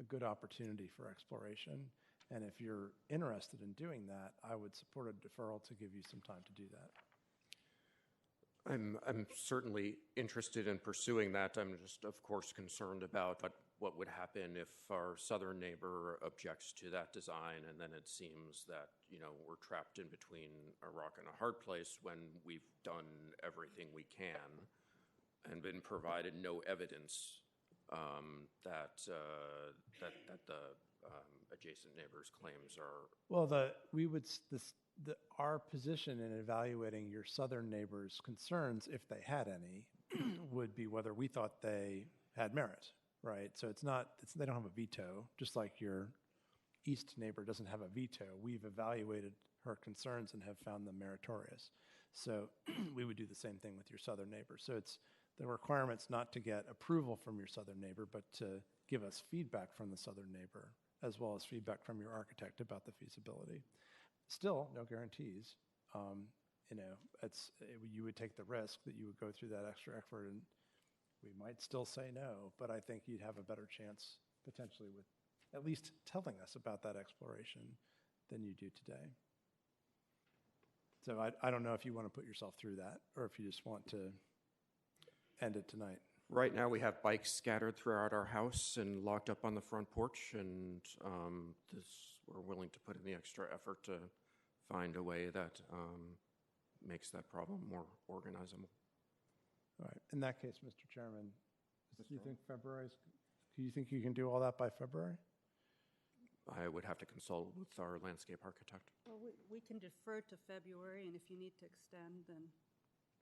good opportunity for exploration. And if you're interested in doing that, I would support a deferral to give you some time to do that. I'm certainly interested in pursuing that. I'm just, of course, concerned about what would happen if our southern neighbor objects to that design, and then it seems that, we're trapped in between a rock and a hard place when we've done everything we can and been provided no evidence that the adjacent neighbor's claims are. Well, our position in evaluating your southern neighbor's concerns, if they had any, would be whether we thought they had merit, right? So they don't have a veto, just like your east neighbor doesn't have a veto. We've evaluated her concerns and have found them meritorious. So we would do the same thing with your southern neighbor. So it's the requirement's not to get approval from your southern neighbor, but to give us feedback from the southern neighbor, as well as feedback from your architect about the feasibility. Still, no guarantees. You would take the risk that you would go through that extra effort, and we might still say no, but I think you'd have a better chance potentially with at least telling us about that exploration than you do today. So I don't know if you want to put yourself through that or if you just want to end it tonight. Right now, we have bikes scattered throughout our house and locked up on the front porch, and we're willing to put in the extra effort to find a way that makes that problem more organizable. All right. In that case, Mr. Chairman, do you think you can do all that by February? I would have to consult with our landscape architect. Well, we can defer to February, and if you need to extend, then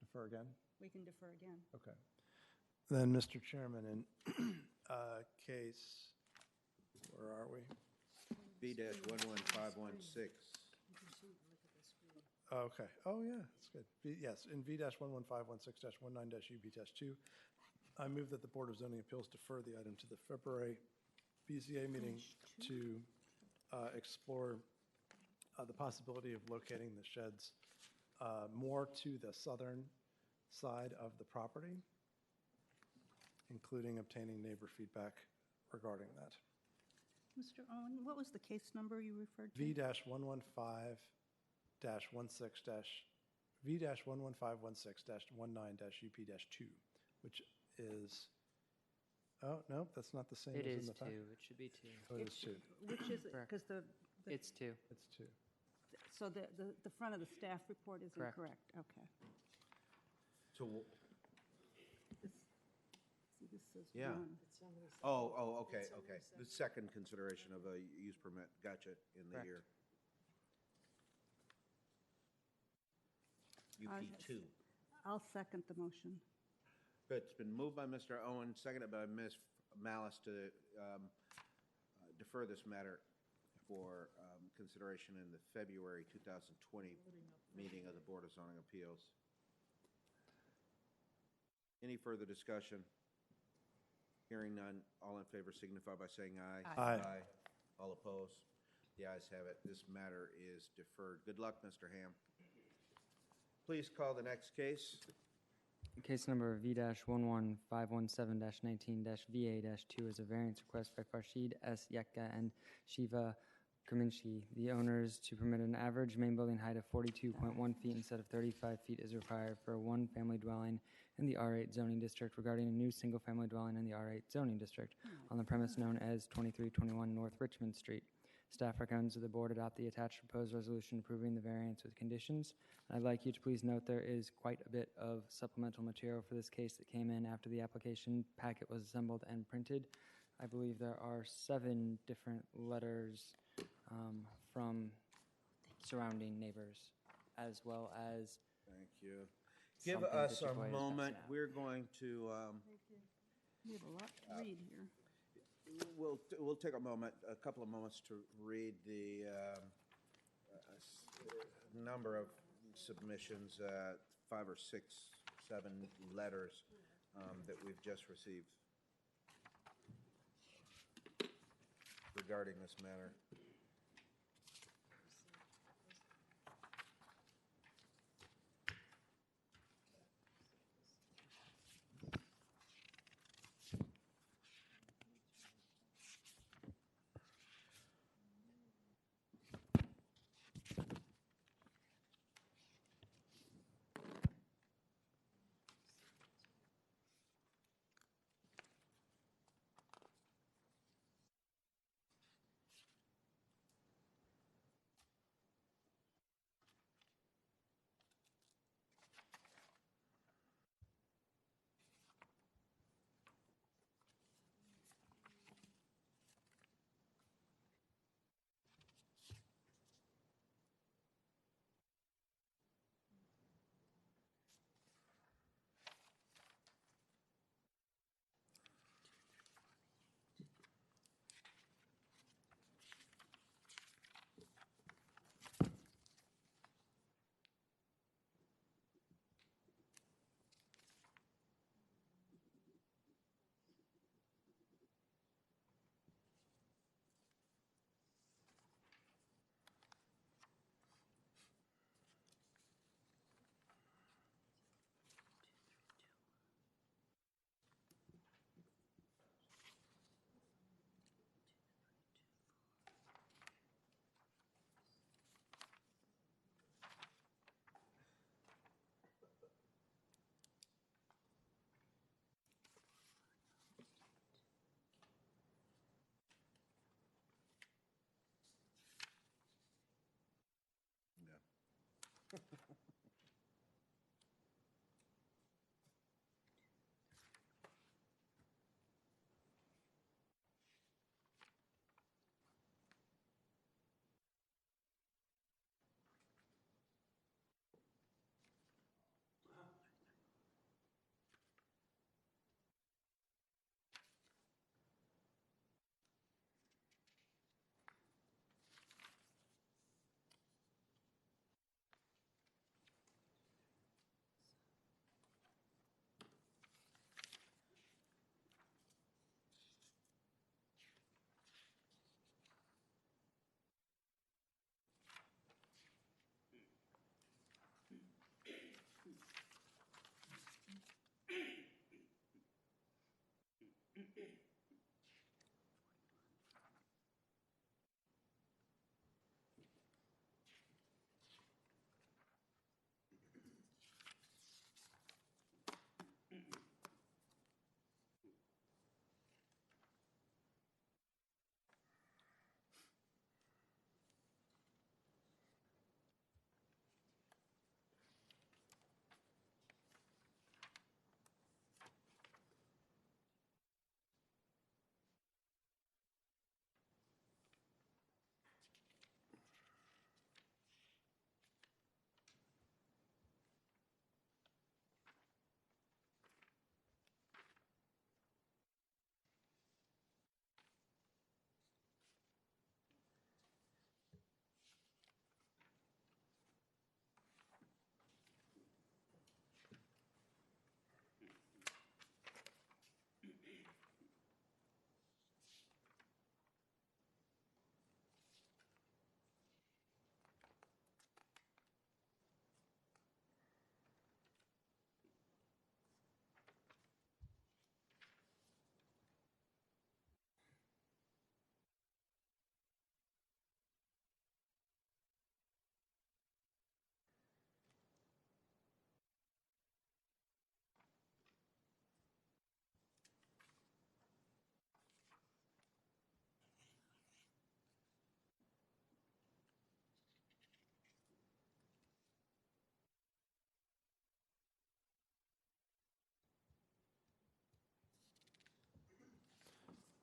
Defer again? we can defer again. Okay. Then, Mr. Chairman, in case V-11516. Okay. Oh, yeah, that's good. Yes, in V-11516-19-UB-2, I move that the Board of Zoning Appeals defer the item to the February BZA meeting to explore the possibility of locating the sheds more to the southern side of the property, including obtaining neighbor feedback regarding that. Mr. Owen, what was the case number you referred to? V-115-16-19-UP-2, which is, oh, no, that's not the same It as is in the pack. two. It should be two. Oh, it is two. Which is it? Correct. Because It's two. It's two. so the front of the staff report is Correct. incorrect. Okay. So, See, this says yeah. one. Okay. The second consideration of a use permit, gotcha, in the Correct. year. UP2. I'll second the motion. Good, it's been moved by Mr. Owen, seconded by Ms. Malice to defer this matter for consideration in the February 2020 meeting of the Board of Zoning Appeals. Any further discussion? Hearing none, all in favor signify by saying aye. Aye. All opposed? The ayes have it. This matter is deferred. Good luck, Mr. Ham. Please call the next case. Case number V-11517-19-VA-2 is a variance request by Farshid S. Yekka and Shiva Kaminchi. The owners to permit an average main building height of 42.1 feet instead of 35 feet is required for a one-family dwelling in the R8 zoning district regarding a new single-family dwelling in the R8 zoning district on the premise known as 2321 North Richmond Street. Staff recommends that the board adopt the attached proposed resolution approving the variance with conditions. I'd like you to please note there is quite a bit of supplemental material for this case that came in after the application packet was assembled and printed. I believe there are 7 different letters from surrounding neighbors, as well as Thank you. Give something us that a your boy is passing moment. out. We're going to, We have a lot to read here. we'll take a moment, a couple of moments to read the number of submissions, 5 or 6, 7 letters that we've just received regarding this matter.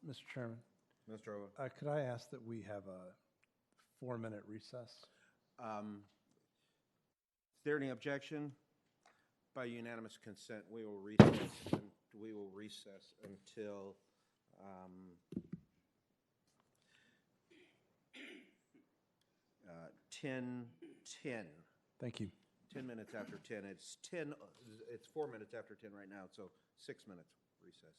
Mr. Chairman, Mr. Owen. could I ask that we have a 4-minute recess? Is there any objection? By unanimous consent, we will recess until 10:10. Thank you. 10 minutes after 10. It's 10. It's 4 minutes after 10 right now, so 6 minutes recess.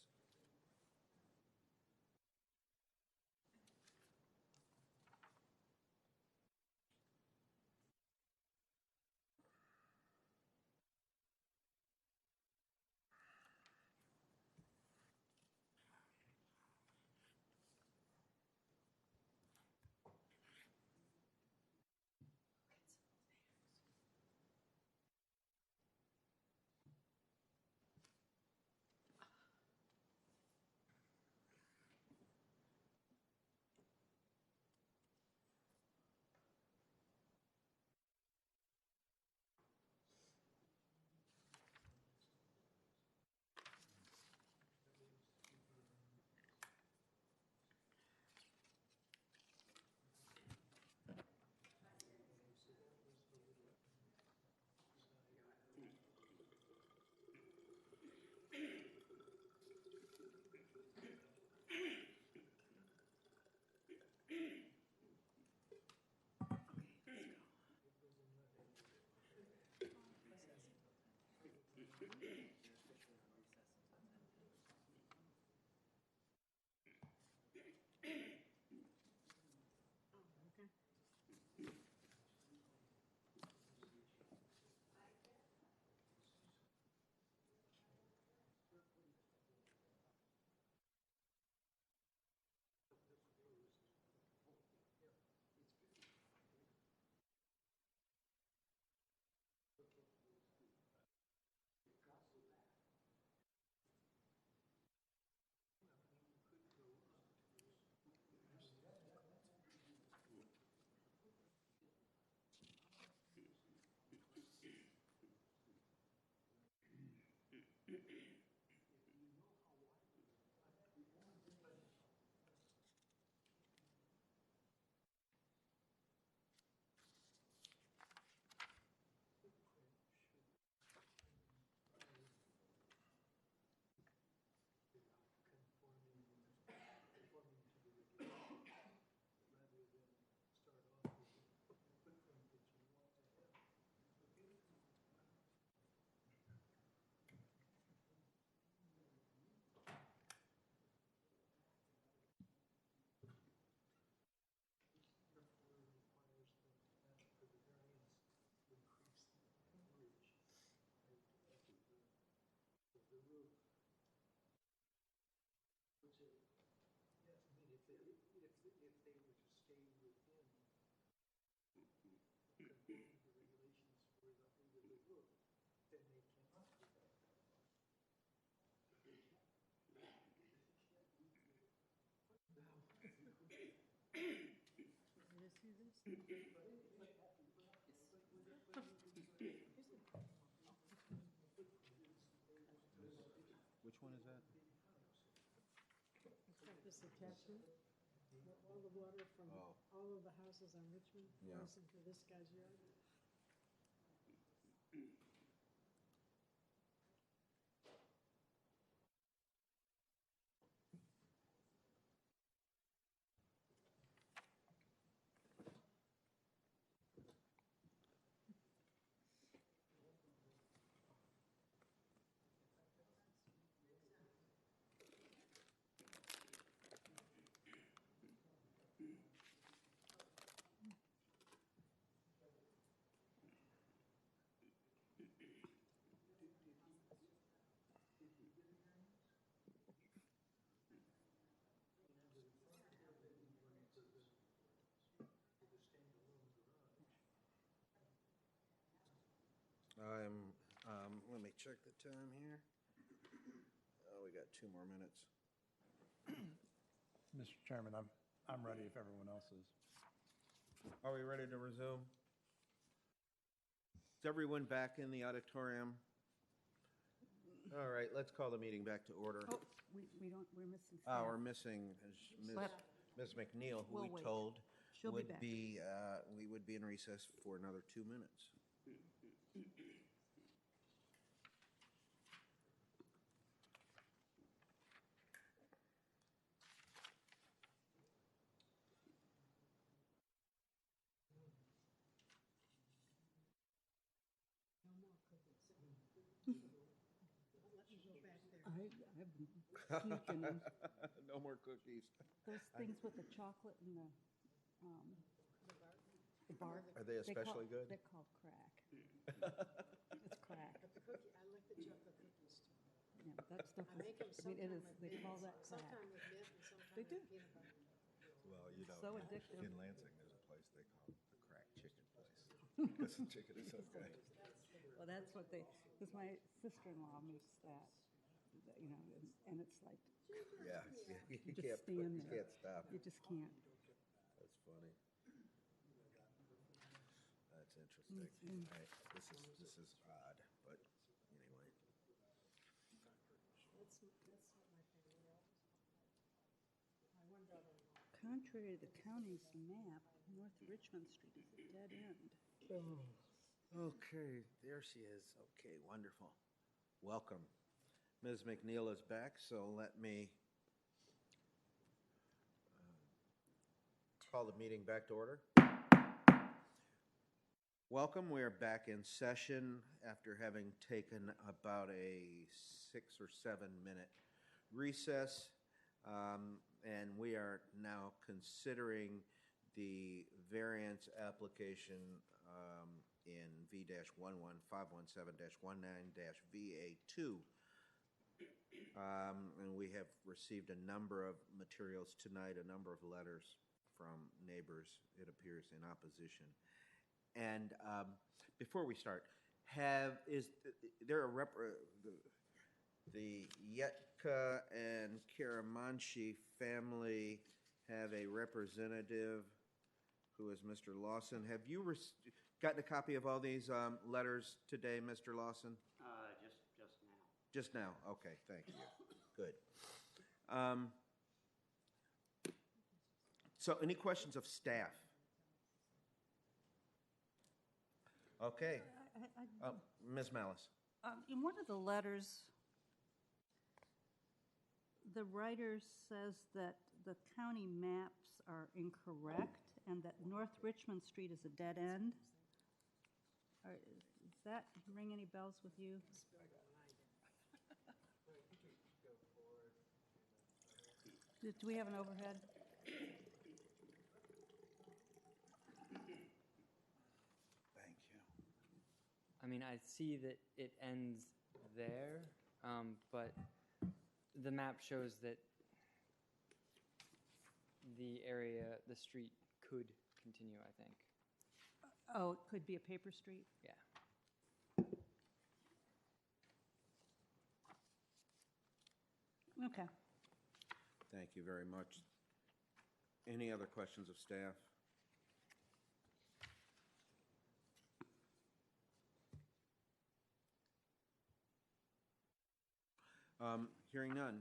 Which one is that? It's got this attachment, all the water from all of the houses on Richmond goes into this guy's yard. Let me check the time here. Oh, we got 2 more minutes. Mr. Chairman, I'm ready if everyone else is. Are we ready to resume? Is everyone back in the auditorium? All right, let's call the meeting back to order. Oh, we're missing staff. We're missing Ms. McNeil, who We'll we wait. told She'll be would back. be, we would be in recess for another 2 minutes. I've been sneaking them. No more cookies. Those things with the chocolate and the bark. Are they especially good? They're called crack. It's crack. But the cookie, I like the chocolate cookies too. Yeah, that stuff I make them is, I mean, it sometime is, with they mint, call that crack. sometime with mint and sometime They with do. peanut butter. Well, you know, So addictive. in Lansing, there's a place they call the crack chicken place. Because the chicken is so good. Well, that's what they, because my sister-in-law makes that, you know, and it's like, Yeah, you you can't, just stand you there. can't stop. You just can't. That's funny. That's interesting. This is odd, but anyway. That's what my family always. My one daughter-in-law. Contrary to the county's map, North Richmond Street is a dead end. Okay, there she is. Okay, wonderful. Welcome. Ms. McNeil is back, so let me call the meeting back to order. Welcome. We are back in session after having taken about a 6 or 7 minute recess. And we are now considering the variance application in V-11517-19-VA2. And we have received a number of materials tonight, a number of letters from neighbors, it appears, in opposition. And before we start, is there the Yetka and Karamanchi family have a representative who is Mr. Lawson? Have you gotten a copy of all these letters today, Mr. Lawson? Just now. Just now? Okay, thank you. Good. So any questions of staff? Okay. Ms. Malice. In one of the letters, the writer says that the county maps are incorrect and that North Richmond Street is a dead end. Does that ring any bells with you? Do we have an overhead? Thank you. I mean, I see that it ends there, but the map shows that the area, the street could continue, I think. Oh, it could be a paper street? Yeah. Okay. Thank you very much. Any other questions of staff? Hearing none.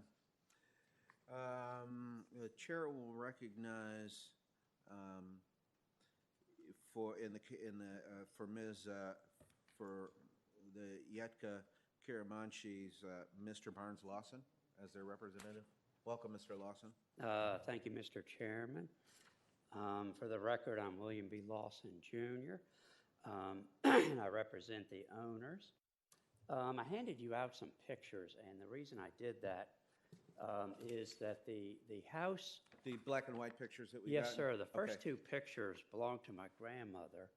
The chair will recognize for Ms. For the Yetka Kiramanchi's Mr. Barnes Lawson as their representative. Welcome, Mr. Lawson. Thank you, Mr. Chairman. For the record, I'm William B. Lawson, Jr., and I represent the owners. I handed you out some pictures, and the reason I did that is that the house... The black and white pictures that we Yes, got? sir. The first two pictures belong to my grandmother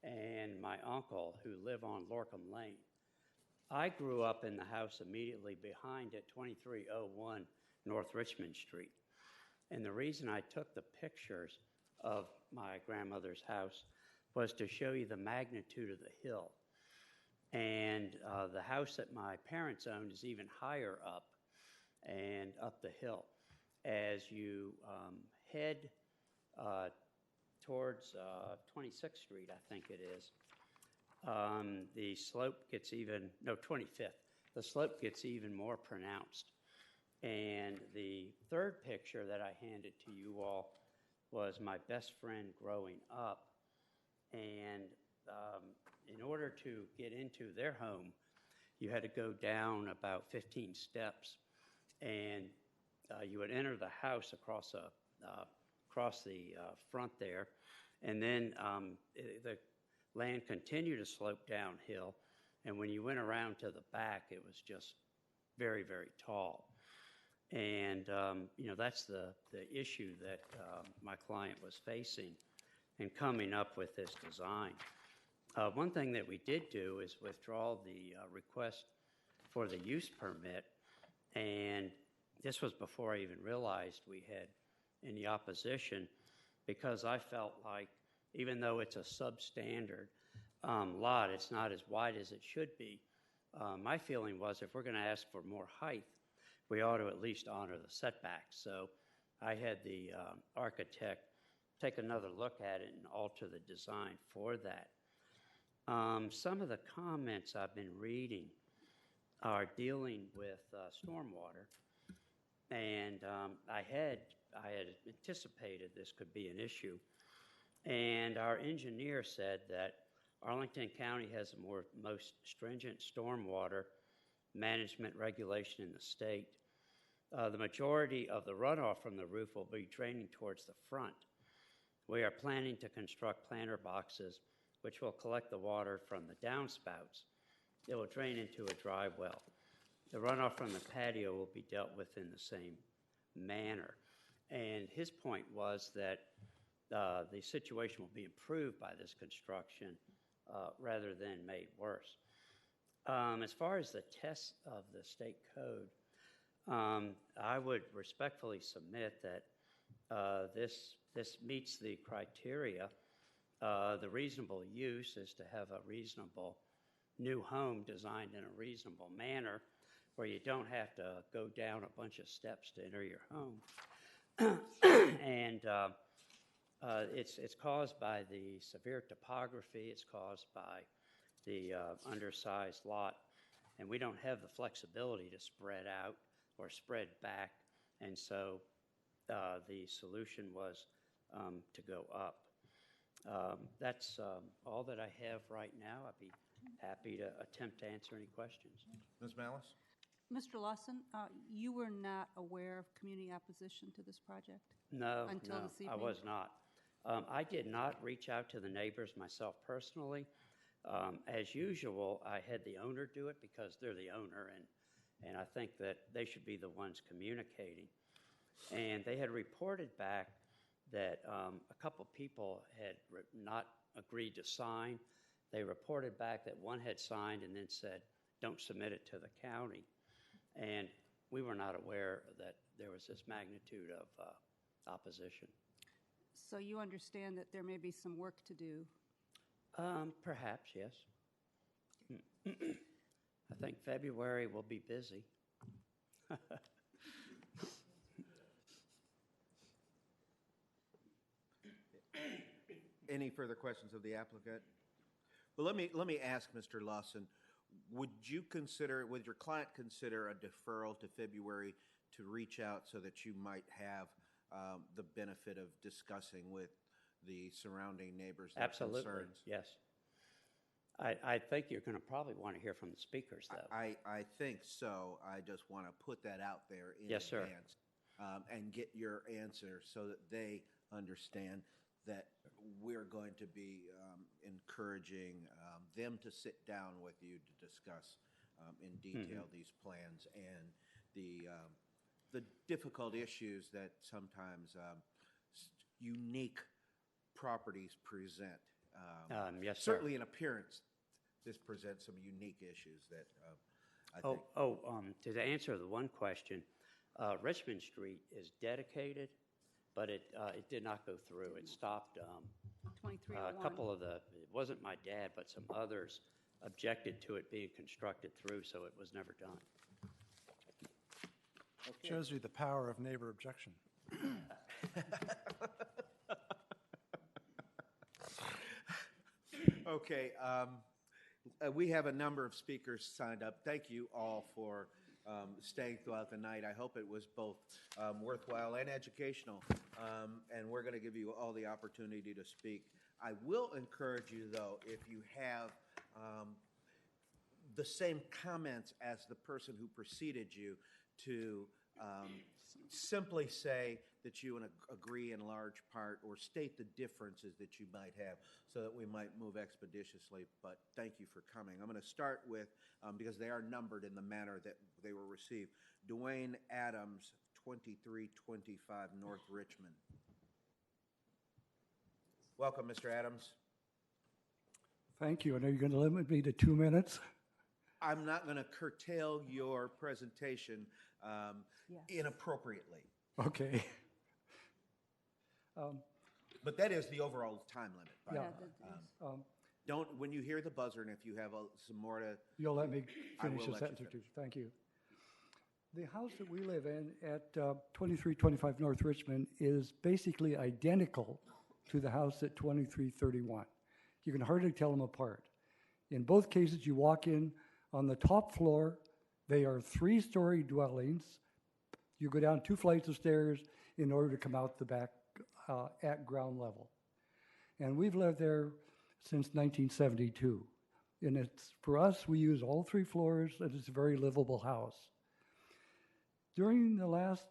and my uncle, who live on Lorcom Lane. I grew up in the house immediately behind it, 2301 North Richmond Street. And the reason I took the pictures of my grandmother's house was to show you the magnitude of the hill. And the house that my parents owned is even higher up and up the hill. As you head towards 26th Street, I think it is, the slope gets even, no, 25th. The slope gets even more pronounced. And the third picture that I handed to you all was my best friend growing up. And in order to get into their home, you had to go down about 15 steps, and you would enter the house across the front there, and then the land continued to slope downhill, and when you went around to the back, it was just very, very tall. And, that's the issue that my client was facing in coming up with this design. One thing that we did do is withdraw the request for the use permit, and this was before I even realized we had any opposition, because I felt like even though it's a substandard lot, it's not as wide as it should be. My feeling was if we're going to ask for more height, we ought to at least honor the setbacks. So I had the architect take another look at it and alter the design for that. Some of the comments I've been reading are dealing with stormwater, and I had anticipated this could be an issue. And our engineer said that Arlington County has the most stringent stormwater management regulation in the state. The majority of the runoff from the roof will be draining towards the front. We are planning to construct planter boxes which will collect the water from the downspouts. It will drain into a dry well. The runoff from the patio will be dealt with in the same manner. And his point was that the situation will be improved by this construction rather than made worse. As far as the tests of the state code, I would respectfully submit that this meets the criteria. The reasonable use is to have a reasonable new home designed in a reasonable manner where you don't have to go down a bunch of steps to enter your home. And it's caused by the severe topography. It's caused by the undersized lot. And we don't have the flexibility to spread out or spread back. And so the solution was to go up. That's all that I have right now. I'd be happy to attempt to answer any questions. Ms. Malice? Mr. Lawson, you were not aware of community opposition to this project? No, until no, this evening? I was not. I did not reach out to the neighbors myself personally. As usual, I had the owner do it because they're the owner, and I think that they should be the ones communicating. And they had reported back that a couple people had not agreed to sign. They reported back that one had signed and then said, don't submit it to the county. And we were not aware that there was this magnitude of opposition. So you understand that there may be some work to do? Perhaps, yes. I think February will be busy. Any further questions of the applicant? Well, let me ask Mr. Lawson, would your client consider a deferral to February to reach out so that you might have the benefit of discussing with the surrounding neighbors their Absolutely, concerns? yes. I think you're going to probably want to hear from the speakers, though. I think so. I just want to put that out there in Yes, sir. advance and get your answer so that they understand that we're going to be encouraging them to sit down with you to discuss in detail these plans and the difficult issues that sometimes unique properties present. Yes, sir. Certainly in appearance, this presents some unique issues that I think. To answer the one question, Richmond Street is dedicated, but it did not go through. It stopped. A couple of it wasn't my dad, but some others objected to it being constructed through, so it was never done. Okay. Shows you the power of neighbor objection. Okay, we have a number of speakers signed up. Thank you all for staying throughout the night. I hope it was both worthwhile and educational, and we're going to give you all the opportunity to speak. I will encourage you, though, if you have the same comments as the person who preceded you, to simply say that you agree in large part or state the differences that you might have so that we might move expeditiously. But thank you for coming. I'm going to start with, because they are numbered in the manner that they were received, Dwayne Adams, 2325 North Richmond. Welcome, Mr. Adams. Thank you. And are you going to limit me to 2 minutes? I'm not going to curtail your presentation inappropriately. Okay. But that is the overall time limit. Yeah. Don't, when you hear the buzzer, and if you have some more to... You'll let me finish a a sentence or two. Thank you. The house that we live in at 2325 North Richmond is basically identical to the house at 2331. You can hardly tell them apart. In both cases, you walk in on the top floor. They are 3-story dwellings. You go down 2 flights of stairs in order to come out the back at ground level. And we've lived there since 1972. And it's, for us, we use all 3 floors, and it's a very livable house. During the last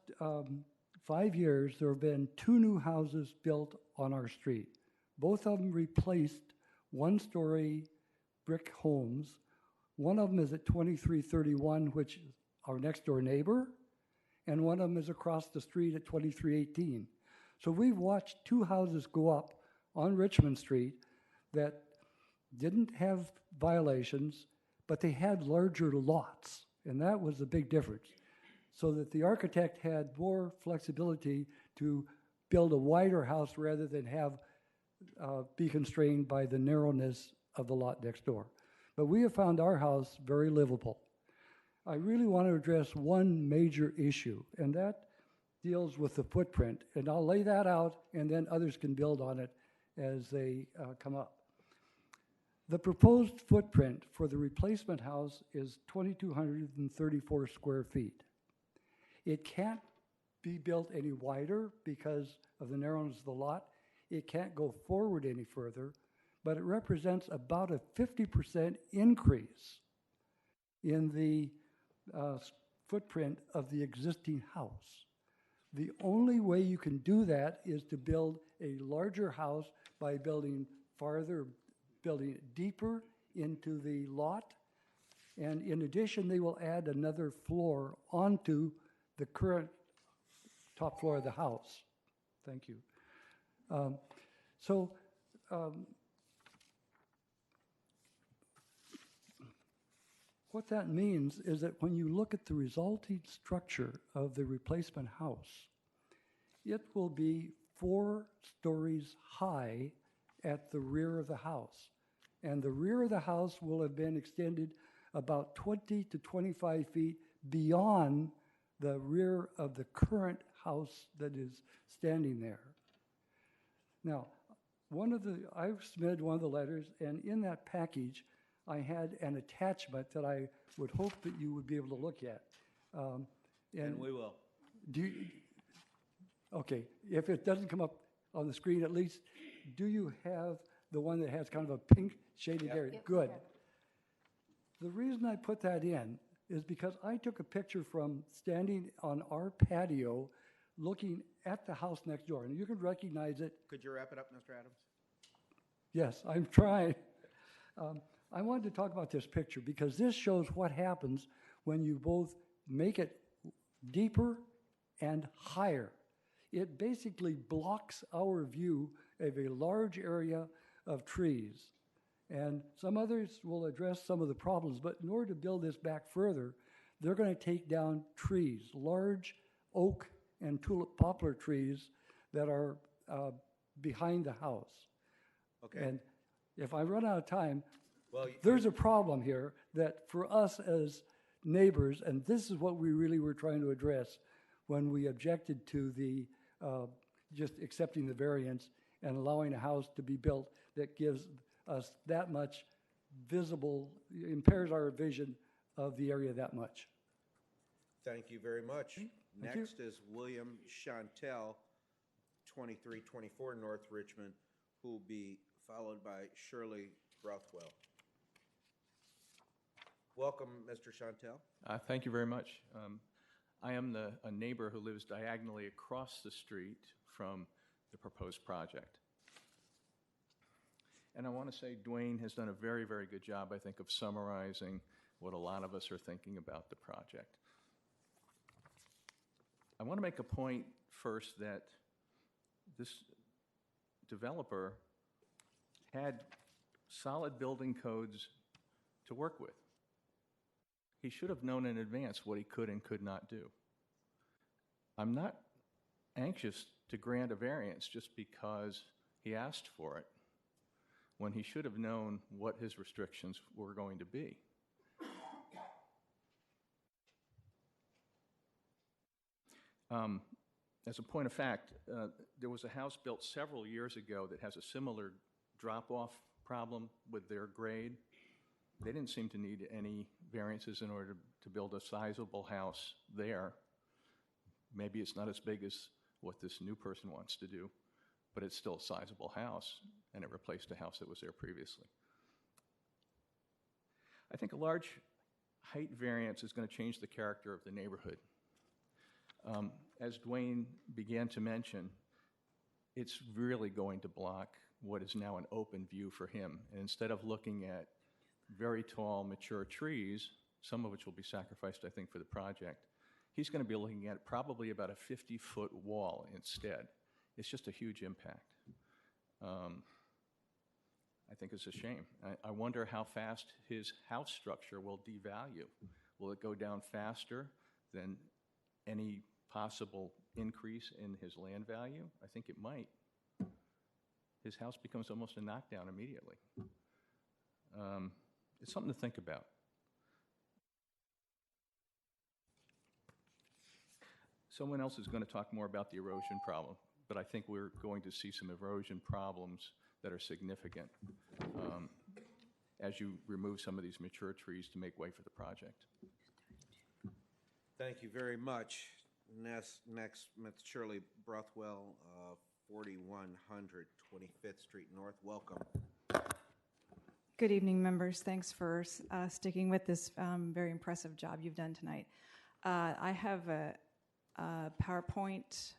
5 years, there have been 2 new houses built on our street. Both of them replaced 1-story brick homes. One of them is at 2331, which is our next door neighbor, and one of them is across the street at 2318. So we've watched 2 houses go up on Richmond Street that didn't have violations, but they had larger lots, and that was the big difference. So that the architect had more flexibility to build a wider house rather than have be constrained by the narrowness of the lot next door. But we have found our house very livable. I really want to address one major issue, and that deals with the footprint. And I'll lay that out, and then others can build on it as they come up. The proposed footprint for the replacement house is 2,234 square feet. It can't be built any wider because of the narrowness of the lot. It can't go forward any further, but it represents about a 50% increase in the footprint of the existing house. The only way you can do that is to build a larger house by building farther, building it deeper into the lot. And in addition, they will add another floor onto the current top floor of the house. Thank you. What that means is that when you look at the resulting structure of the replacement house, it will be 4 stories high at the rear of the house. And the rear of the house will have been extended about 20 to 25 feet beyond the rear of the current house that is standing there. Now, I've submitted one of the letters, and in that package, I had an attachment that I would hope that you would be able to look at. And we will. Do you, okay, if it doesn't come up on the screen at least, do you have the one that has kind of a pink shaded area? Yep. Good. The reason I put that in is because I took a picture from standing on our patio looking at the house next door, and you can recognize it. Could you wrap it up, Mr. Adams? Yes, I'm trying. I wanted to talk about this picture because this shows what happens when you both make it deeper and higher. It basically blocks our view of a large area of trees. And some others will address some of the problems, but in order to build this back further, they're going to take down trees, large oak and tulip poplar trees that are behind the house. Okay. And if I run out of time, Well, there's a problem here that for us as neighbors, and this is what we really were trying to address when we objected to the just accepting the variance and allowing a house to be built that gives us that much visible, impairs our vision of the area that much. Thank you very much. Thank you. Next is William Chantel, 2324 North Richmond, who will be followed by Shirley Brothwell. Welcome, Mr. Chantel. Thank you very much. I am a neighbor who lives diagonally across the street from the proposed project. And I want to say Dwayne has done a very, very good job, I think, of summarizing what a lot of us are thinking about the project. I want to make a point first that this developer had solid building codes to work with. He should have known in advance what he could and could not do. I'm not anxious to grant a variance just because he asked for it, when he should have known what his restrictions were going to be. As a point of fact, there was a house built several years ago that has a similar drop-off problem with their grade. They didn't seem to need any variances in order to build a sizable house there. Maybe it's not as big as what this new person wants to do, but it's still a sizable house, and it replaced a house that was there previously. I think a large height variance is going to change the character of the neighborhood. As Dwayne began to mention, it's really going to block what is now an open view for him. And instead of looking at very tall, mature trees, some of which will be sacrificed, I think, for the project, he's going to be looking at probably about a 50-foot wall instead. It's just a huge impact. I think it's a shame. I wonder how fast his house structure will devalue. Will it go down faster than any possible increase in his land value? I think it might. His house becomes almost a knockdown immediately. It's something to think about. Someone else is going to talk more about the erosion problem, but I think we're going to see some erosion problems that are significant as you remove some of these mature trees to make way for the project. Thank you very much. Next, Ms. Shirley Brothwell, 4100 25th Street North. Welcome. Good evening, members. Thanks for sticking with this very impressive job you've done tonight. I have a PowerPoint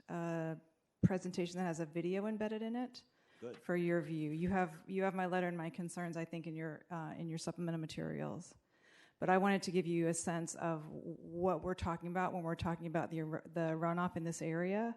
presentation that has a video embedded in it. Good. For your view. You have my letter and my concerns, I think, in your supplemental materials. But I wanted to give you a sense of what we're talking about when we're talking about the runoff in this area.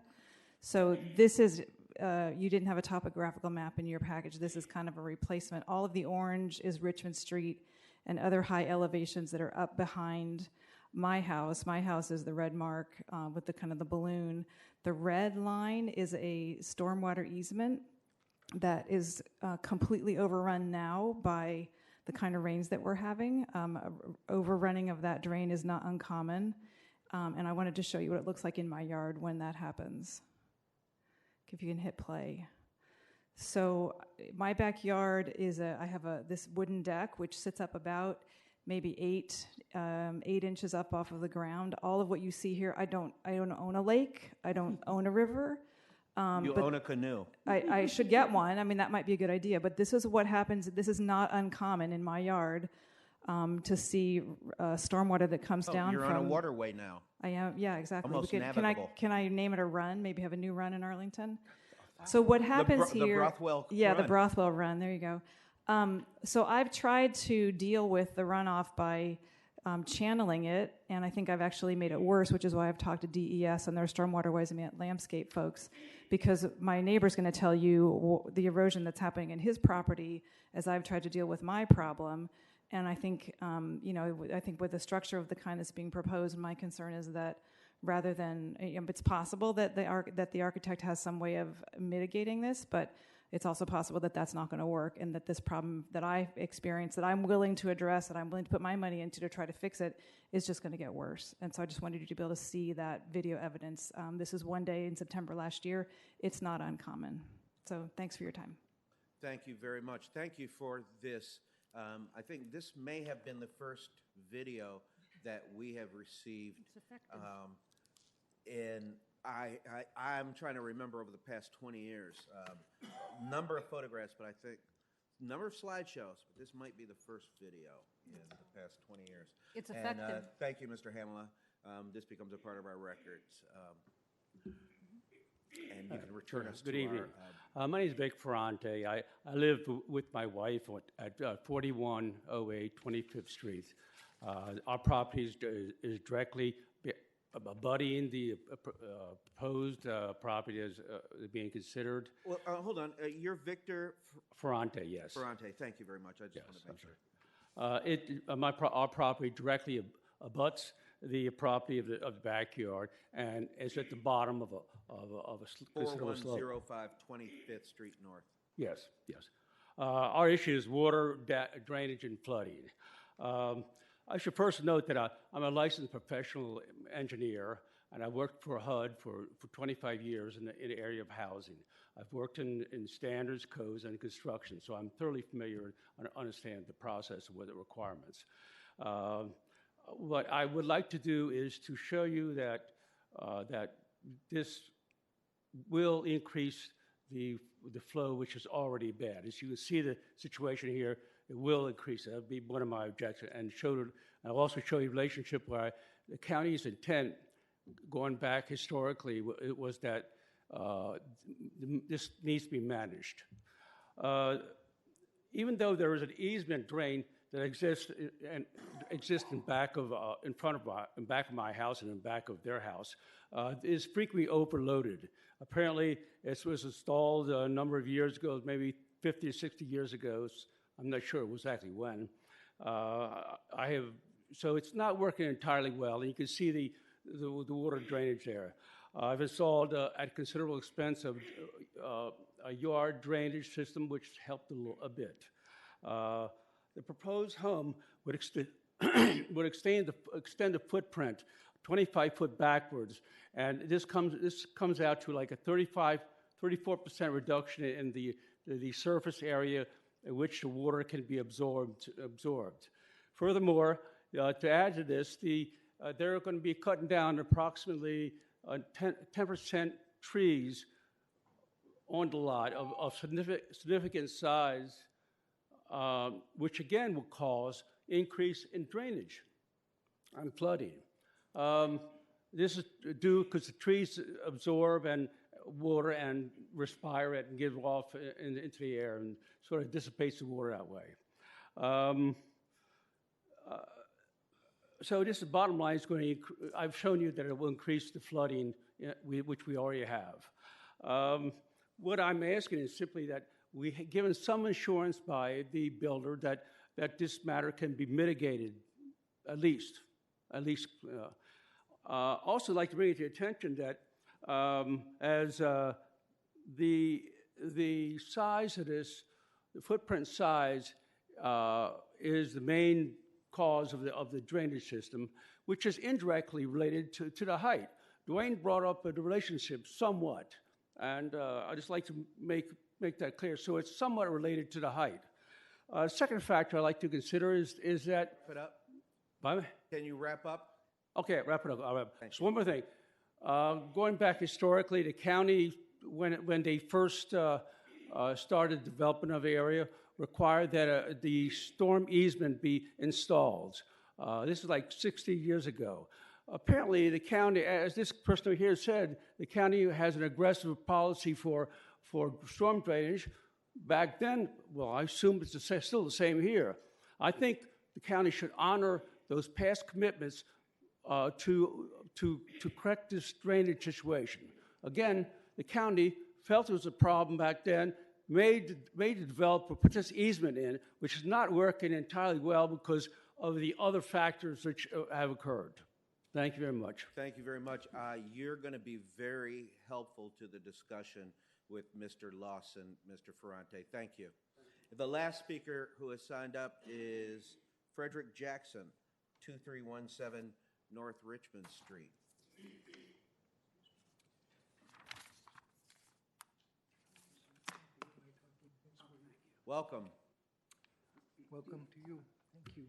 So this is, you didn't have a topographical map in your package. This is kind of a replacement. All of the orange is Richmond Street and other high elevations that are up behind my house. My house is the red mark with the kind of the balloon. The red line is a stormwater easement that is completely overrun now by the kind of rains that we're having. Overrunning of that drain is not uncommon. And I wanted to show you what it looks like in my yard when that happens. If you can hit play. So my backyard is I have this wooden deck which sits up about maybe 8 inches up off of the ground. All of what you see here, I don't own a lake. I don't own a river. You but own a canoe. I should get one. I mean, that might be a good idea. But this is what happens. This is not uncommon in my yard to see stormwater that comes down You're from... on a waterway now. I am, yeah, exactly. Almost Can I name it a run? Maybe have a new run in Arlington? So what happens here... The Brothwell Yeah, run. the Brothwell run. There you go. So I've tried to deal with the runoff by channeling it, and I think I've actually made it worse, which is why I've talked to DES and their stormwater and landscape folks, because my neighbor's going to tell you the erosion that's happening in his property as I've tried to deal with my problem. And I think, I think with the structure of the kind that's being proposed, my concern is that rather than, it's possible that the architect has some way of mitigating this, but it's also possible that that's not going to work, and that this problem that I experienced, that I'm willing to address, that I'm willing to put my money into to try to fix it, is just going to get worse. And so I just wanted you to be able to see that video evidence. This is one day in September last year. It's not uncommon. So thanks for your time. Thank you very much. Thank you for this. I think this may have been the first video that we have received. It's effective. And I'm trying to remember over the past 20 years, number of photographs, but I think number of slideshows, but this might be the first video in the past 20 years. It's effective. And thank you, Mr. Hamela. This becomes a part of our records. And you can return us Good to evening. our... My name is Vic Ferrante. I live with my wife at 4108 25th Street. Our property is directly abutting the proposed property as being considered. Well, hold on. You're Victor... Ferrante, yes. Ferrante, thank you very much. I just want to make sure. Our property directly abuts the property of the backyard, and it's at the bottom of a considerable slope. 4105 25th Street North. Yes, yes. Our issue is water, drainage, and flooding. I should first note that I'm a licensed professional engineer, and I worked for HUD for 25 years in the area of housing. I've worked in standards, codes, and construction, so I'm thoroughly familiar and understand the process and what the requirements. What I would like to do is to show you that this will increase the flow, which is already bad. As you can see the situation here, it will increase. That would be one of my objectives. And I'll also show you a relationship where the county's intent, going back historically, it was that this needs to be managed. Even though there is an easement drain that exists in back of my house and in back of their house, is frequently overloaded. Apparently, it was installed a number of years ago, maybe 50 or 60 years ago. I'm not sure exactly when. So it's not working entirely well, and you can see the water drainage there. I've installed at considerable expense a yard drainage system, which helped a bit. The proposed home would extend the footprint 25 foot backwards, and this comes out to like a 34% reduction in the surface area in which the water can be absorbed. Furthermore, to add to this, they're going to be cutting down approximately 10% trees on the lot of significant size, which again will cause increase in drainage and flooding. This is due because the trees absorb water and respire it and give off into the air and sort of dissipates the water that way. So this is the bottom line. I've shown you that it will increase the flooding, which we already have. What I'm asking is simply that we have given some assurance by the builder that this matter can be mitigated, at least. Also, I'd like to bring it to your attention that as the size of this, the footprint size is the main cause of the drainage system, which is indirectly related to the height. Dwayne brought up the relationship somewhat, and I'd just like to make that clear. So it's somewhat related to the height. Second factor I'd like to consider is that. Wrap it up. Pardon me? Can you wrap up? Okay, wrap it up. All right. Thank So one more thing. Going back historically, the county, when they first started development of the area, required that the storm easement be installed. This is like 60 years ago. Apparently, the county, as this person here said, the county has an aggressive policy for storm drainage. Back then, well, I assume it's still the same here. I think the county should honor those past commitments to correct this drainage situation. Again, the county felt there was a problem back then, made the developer put this easement in, which is not working entirely well because of the other factors which have occurred. Thank you very much. Thank you very much. You're going to be very helpful to the discussion with Mr. Lawson, Mr. Ferrante. Thank you. The last speaker who has signed up is Frederick Jackson, 2317 North Richmond Street. Welcome. Welcome to you. Thank you.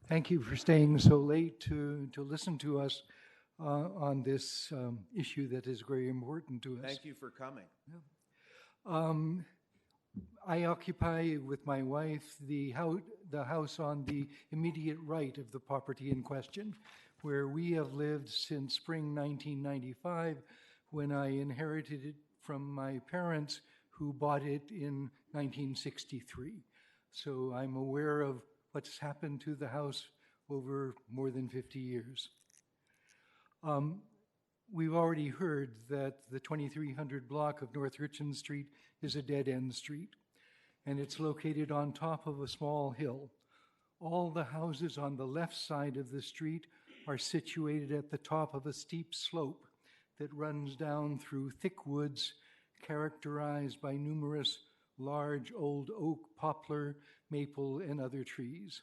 Thank you for staying so late to listen to us on this issue that is very important to us. Thank you for coming. I occupy with my wife the house on the immediate right of the property in question, where we have lived since spring 1995, when I inherited it from my parents, who bought it in 1963. So I'm aware of what's happened to the house over more than 50 years. We've already heard that the 2300 block of North Richmond Street is a dead-end street, and it's located on top of a small hill. All the houses on the left side of the street are situated at the top of a steep slope that runs down through thick woods characterized by numerous large old oak, poplar, maple, and other trees.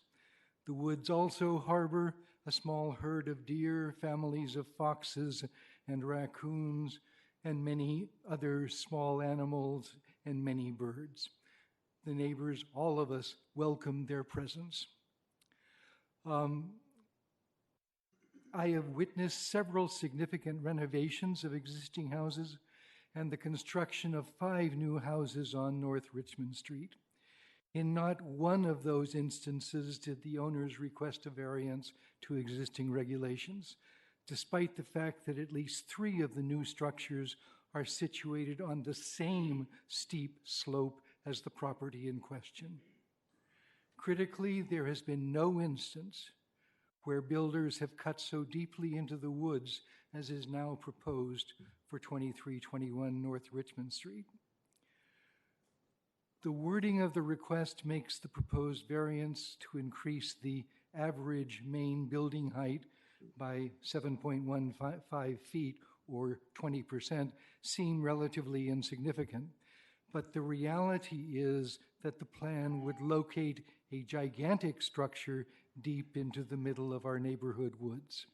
The woods also harbor a small herd of deer, families of foxes and raccoons, and many other small animals and many birds. The neighbors, all of us, welcome their presence. I have witnessed several significant renovations of existing houses and the construction of 5 new houses on North Richmond Street. In not one of those instances did the owners request a variance to existing regulations, despite the fact that at least 3 of the new structures are situated on the same steep slope as the property in question. Critically, there has been no instance where builders have cut so deeply into the woods as is now proposed for 2321 North Richmond Street. The wording of the request makes the proposed variance to increase the average main building height by 7.15 feet, or 20%, seem relatively insignificant. But the reality is that the plan would locate a gigantic structure deep into the middle of our neighborhood woods.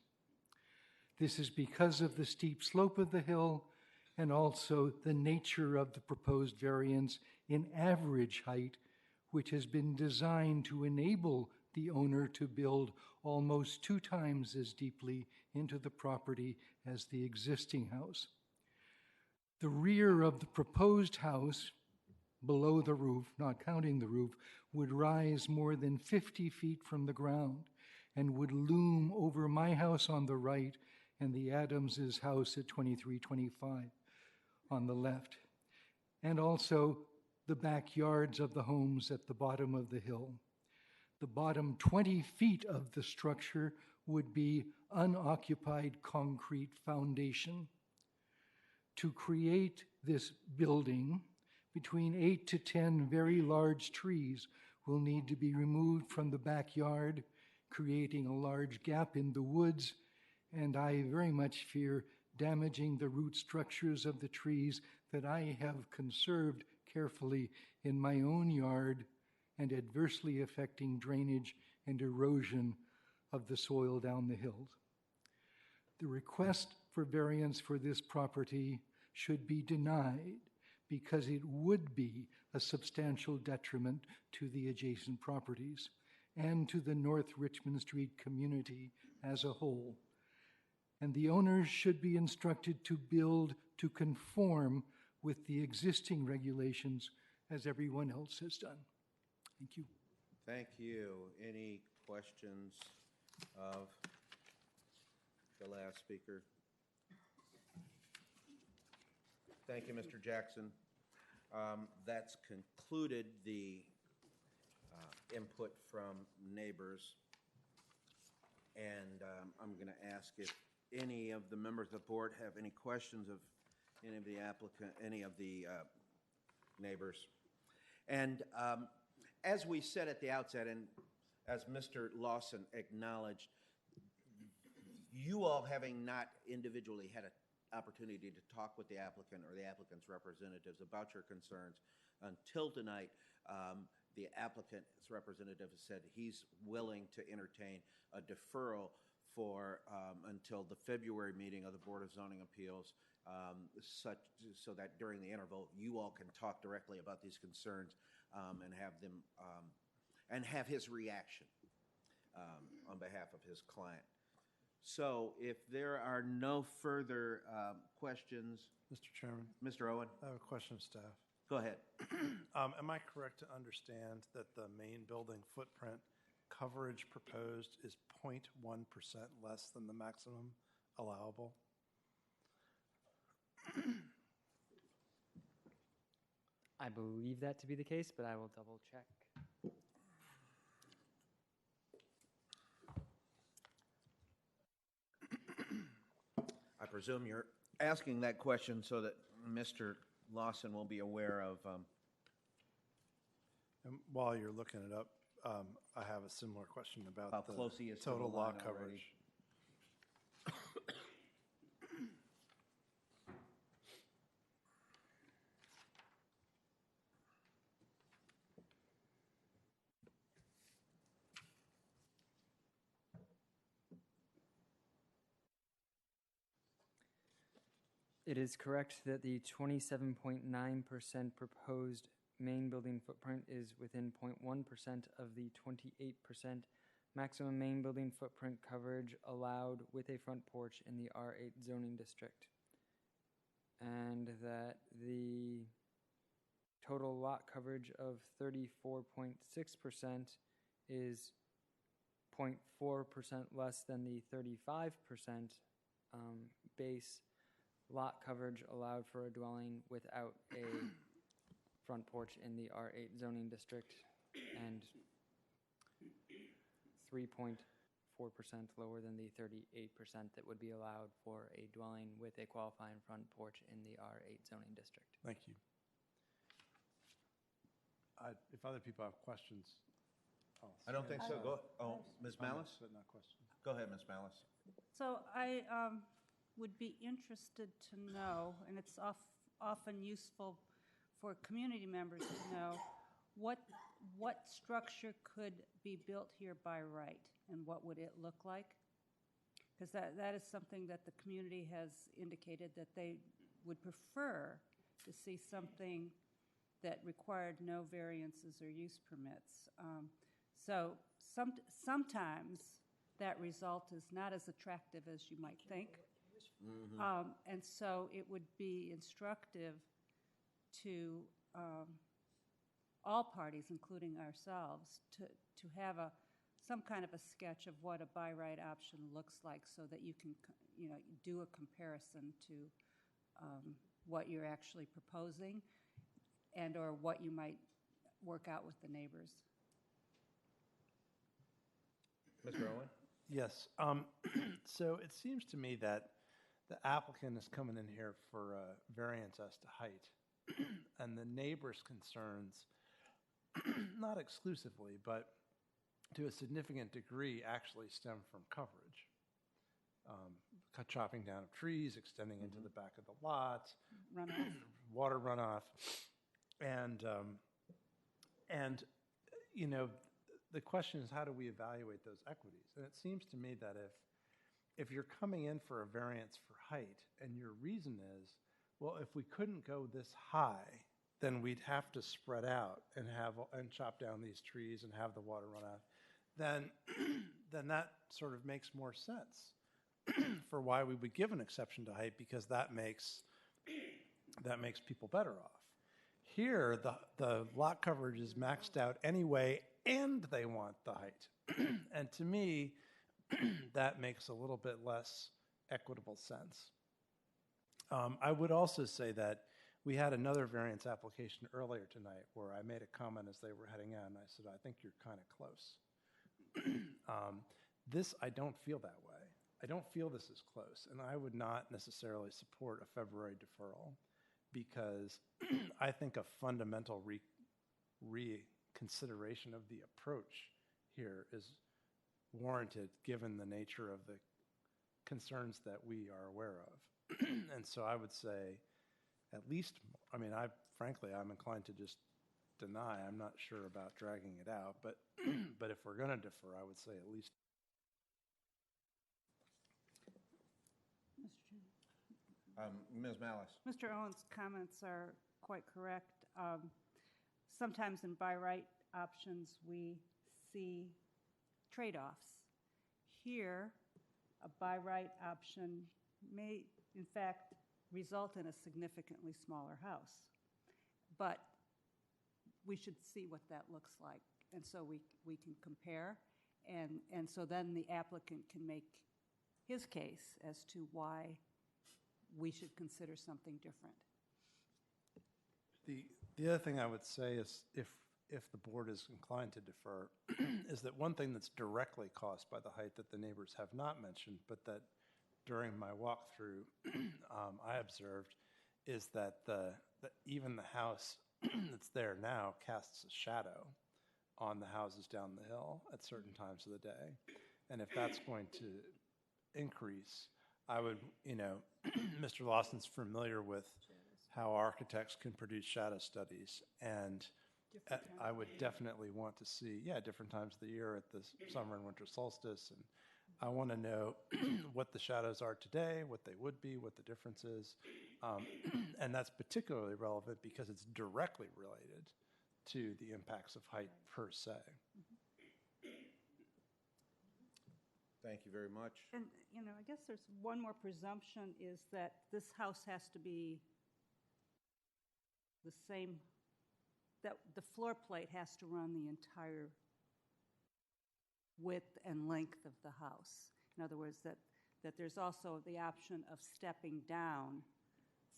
This is because of the steep slope of the hill and also the nature of the proposed variance in average height, which has been designed to enable the owner to build almost 2 times as deeply into the property as the existing house. The rear of the proposed house, below the roof, not counting the roof, would rise more than 50 feet from the ground and would loom over my house on the right and the Adamses' house at 2325 on the left, and also the backyards of the homes at the bottom of the hill. The bottom 20 feet of the structure would be unoccupied concrete foundation. To create this building, between 8 to 10 very large trees will need to be removed from the backyard, creating a large gap in the woods, and I very much fear damaging the root structures of the trees that I have conserved carefully in my own yard and adversely affecting drainage and erosion of the soil down the hills. The request for variance for this property should be denied because it would be a substantial detriment to the adjacent properties and to the North Richmond Street community as a whole. And the owners should be instructed to build to conform with the existing regulations as everyone else has done. Thank you. Thank you. Any questions of the last speaker? Thank you, Mr. Jackson. That's concluded the input from neighbors. And I'm going to ask if any of the members of the board have any questions of any of the applicant, any of the neighbors. And as we said at the outset, and as Mr. Lawson acknowledged, you all having not individually had an opportunity to talk with the applicant or the applicant's representatives about your concerns until tonight, the applicant's representative has said he's willing to entertain a deferral for until the February meeting of the Board of Zoning Appeals, so that during the interval you all can talk directly about these concerns and have them and have his reaction on behalf of his client. So if there are no further questions. Mr. Chairman. Mr. Owen. I have a question of staff. Go ahead. Am I correct to understand that the main building footprint coverage proposed is 0.1% less than the maximum allowable? I believe that to be the case, but I will double check. I presume you're asking that question so that Mr. Lawson will be aware of. And while you're looking it up, I have a similar question about How the close he is to the total line lot already. coverage. It is correct that the 27.9% proposed main building footprint is within 0.1% of the 28% maximum main building footprint coverage allowed with a front porch in the R8 zoning district. And that the total lot coverage of 34.6% is 0.4% less than the 35% base lot coverage allowed for a dwelling without a front porch in the R8 zoning district, and 3.4% lower than the 38% that would be allowed for a dwelling with a qualifying front porch in the R8 zoning district. Thank you. If other people have questions. I don't think so. Go. Oh, Ms. Malice? But not questions. Go ahead, Ms. Malice. So I would be interested to know, and it's often useful for community members to know, what structure could be built here by right, and what would it look like? Because that is something that the community has indicated that they would prefer to see something that required no variances or use permits. So sometimes that result is not as attractive as you might think. Mm-hmm. And so it would be instructive to all parties, including ourselves, to have some kind of a sketch of what a by right option looks like, so that you can do a comparison to what you're actually proposing and or what you might work out with the neighbors. Mr. Owen? Yes. So it seems to me that the applicant is coming in here for a variance as to height, and the neighbor's concerns, not exclusively, but to a significant degree, actually stem from coverage. Chopping down of trees, extending into the back of the lots, Runoff. water runoff, and you know, the question is, how do we evaluate those equities? And it seems to me that if you're coming in for a variance for height and your reason is, well, if we couldn't go this high, then we'd have to spread out and chop down these trees and have the water run out, then that sort of makes more sense for why we would give an exception to height, because that makes people better off. Here, the lot coverage is maxed out anyway, and they want the height. And to me, that makes a little bit less equitable sense. I would also say that we had another variance application earlier tonight where I made a comment as they were heading out, and I said, I think you're kind of close. This, I don't feel that way. I don't feel this is close, and I would not necessarily support a February deferral, because I think a fundamental reconsideration of the approach here is warranted given the nature of the concerns that we are aware of. And so I would say at least, I mean, frankly, I'm inclined to just deny. I'm not sure about dragging it out, but but if we're going to defer, I would say at least. Ms. Malice. Mr. Owen's comments are quite correct. Sometimes in by right options, we see trade-offs. Here, a by right option may, in fact, result in a significantly smaller house. But we should see what that looks like. And so we can compare. And so then the applicant can make his case as to why we should consider something different. The other thing I would say is if the board is inclined to defer, is that one thing that's directly caused by the height that the neighbors have not mentioned, but that during my walkthrough I observed, is that even the house that's there now casts a shadow on the houses down the hill at certain times of the day. And if that's going to increase, I would, Mr. Lawson's familiar with how architects can produce shadow studies, and I would definitely want to see, different times of the year at the summer and winter solstice, and I want to know what the shadows are today, what they would be, what the difference is, and that's particularly relevant because it's directly related to the impacts of height per se. Thank you very much. And, I guess there's one more presumption is that this house has to be the same, that the floor plate has to run the entire width and length of the house. In other words, that there's also the option of stepping down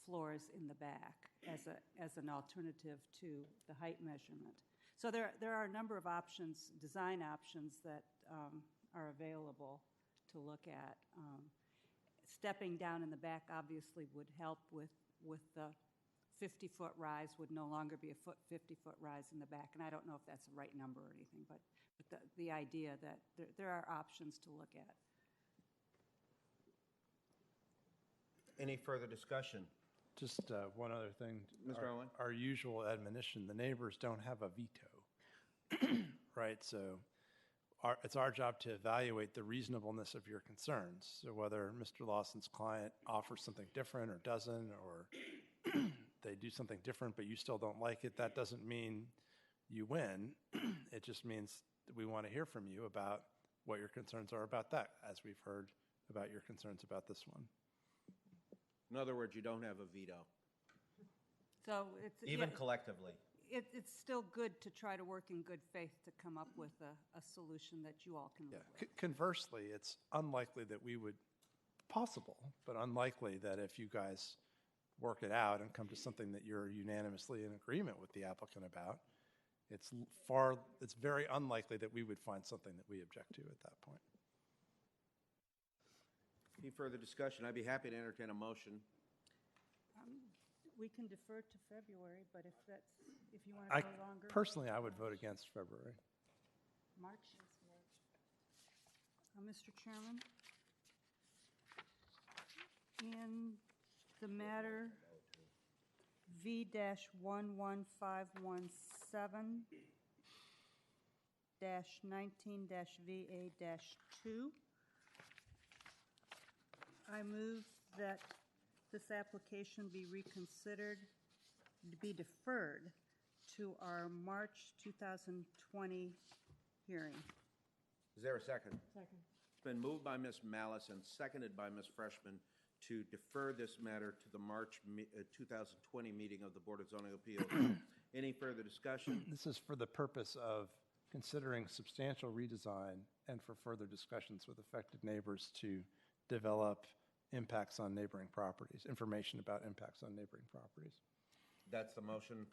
floors in the back as an alternative to the height measurement. So there are a number of options, design options that are available to look at. Stepping down in the back obviously would help with the 50-foot rise would no longer be a 50-foot rise in the back, and I don't know if that's the right number or anything, but the idea that there are options to look at. Any further discussion? Just one other thing. Mr. Owen? Our usual admonition, the neighbors don't have a veto, right? So it's our job to evaluate the reasonableness of your concerns. So whether Mr. Lawson's client offers something different or doesn't, or they do something different but you still don't like it, that doesn't mean you win. It just means that we want to hear from you about what your concerns are about that, as we've heard about your concerns about this one. In other words, you don't have a veto. So it's even collectively. It's still good to try to work in good faith to come up with a solution that you all can live with. Conversely, it's unlikely that we would, possible, but unlikely that if you guys work it out and come to something that you're unanimously in agreement with the applicant about, it's very unlikely that we would find something that we object to at that point. Any further discussion? I'd be happy to entertain a motion. We can defer to February, but if you want to go longer. Personally, I would vote against February. March. Mr. Chairman, in the matter V-11517, 2024-19-VA-2. I move that this application be reconsidered, be deferred to our March 2020 hearing. Is there a second? Second. It's been moved by Ms. Malice and seconded by Ms. Freshman to defer this matter to the March 2020 meeting of the Board of Zoning Appeals. Any further discussion? This is for the purpose of considering substantial redesign and for further discussions with affected neighbors to develop impacts on neighboring properties, information about impacts on neighboring properties. That's the motion,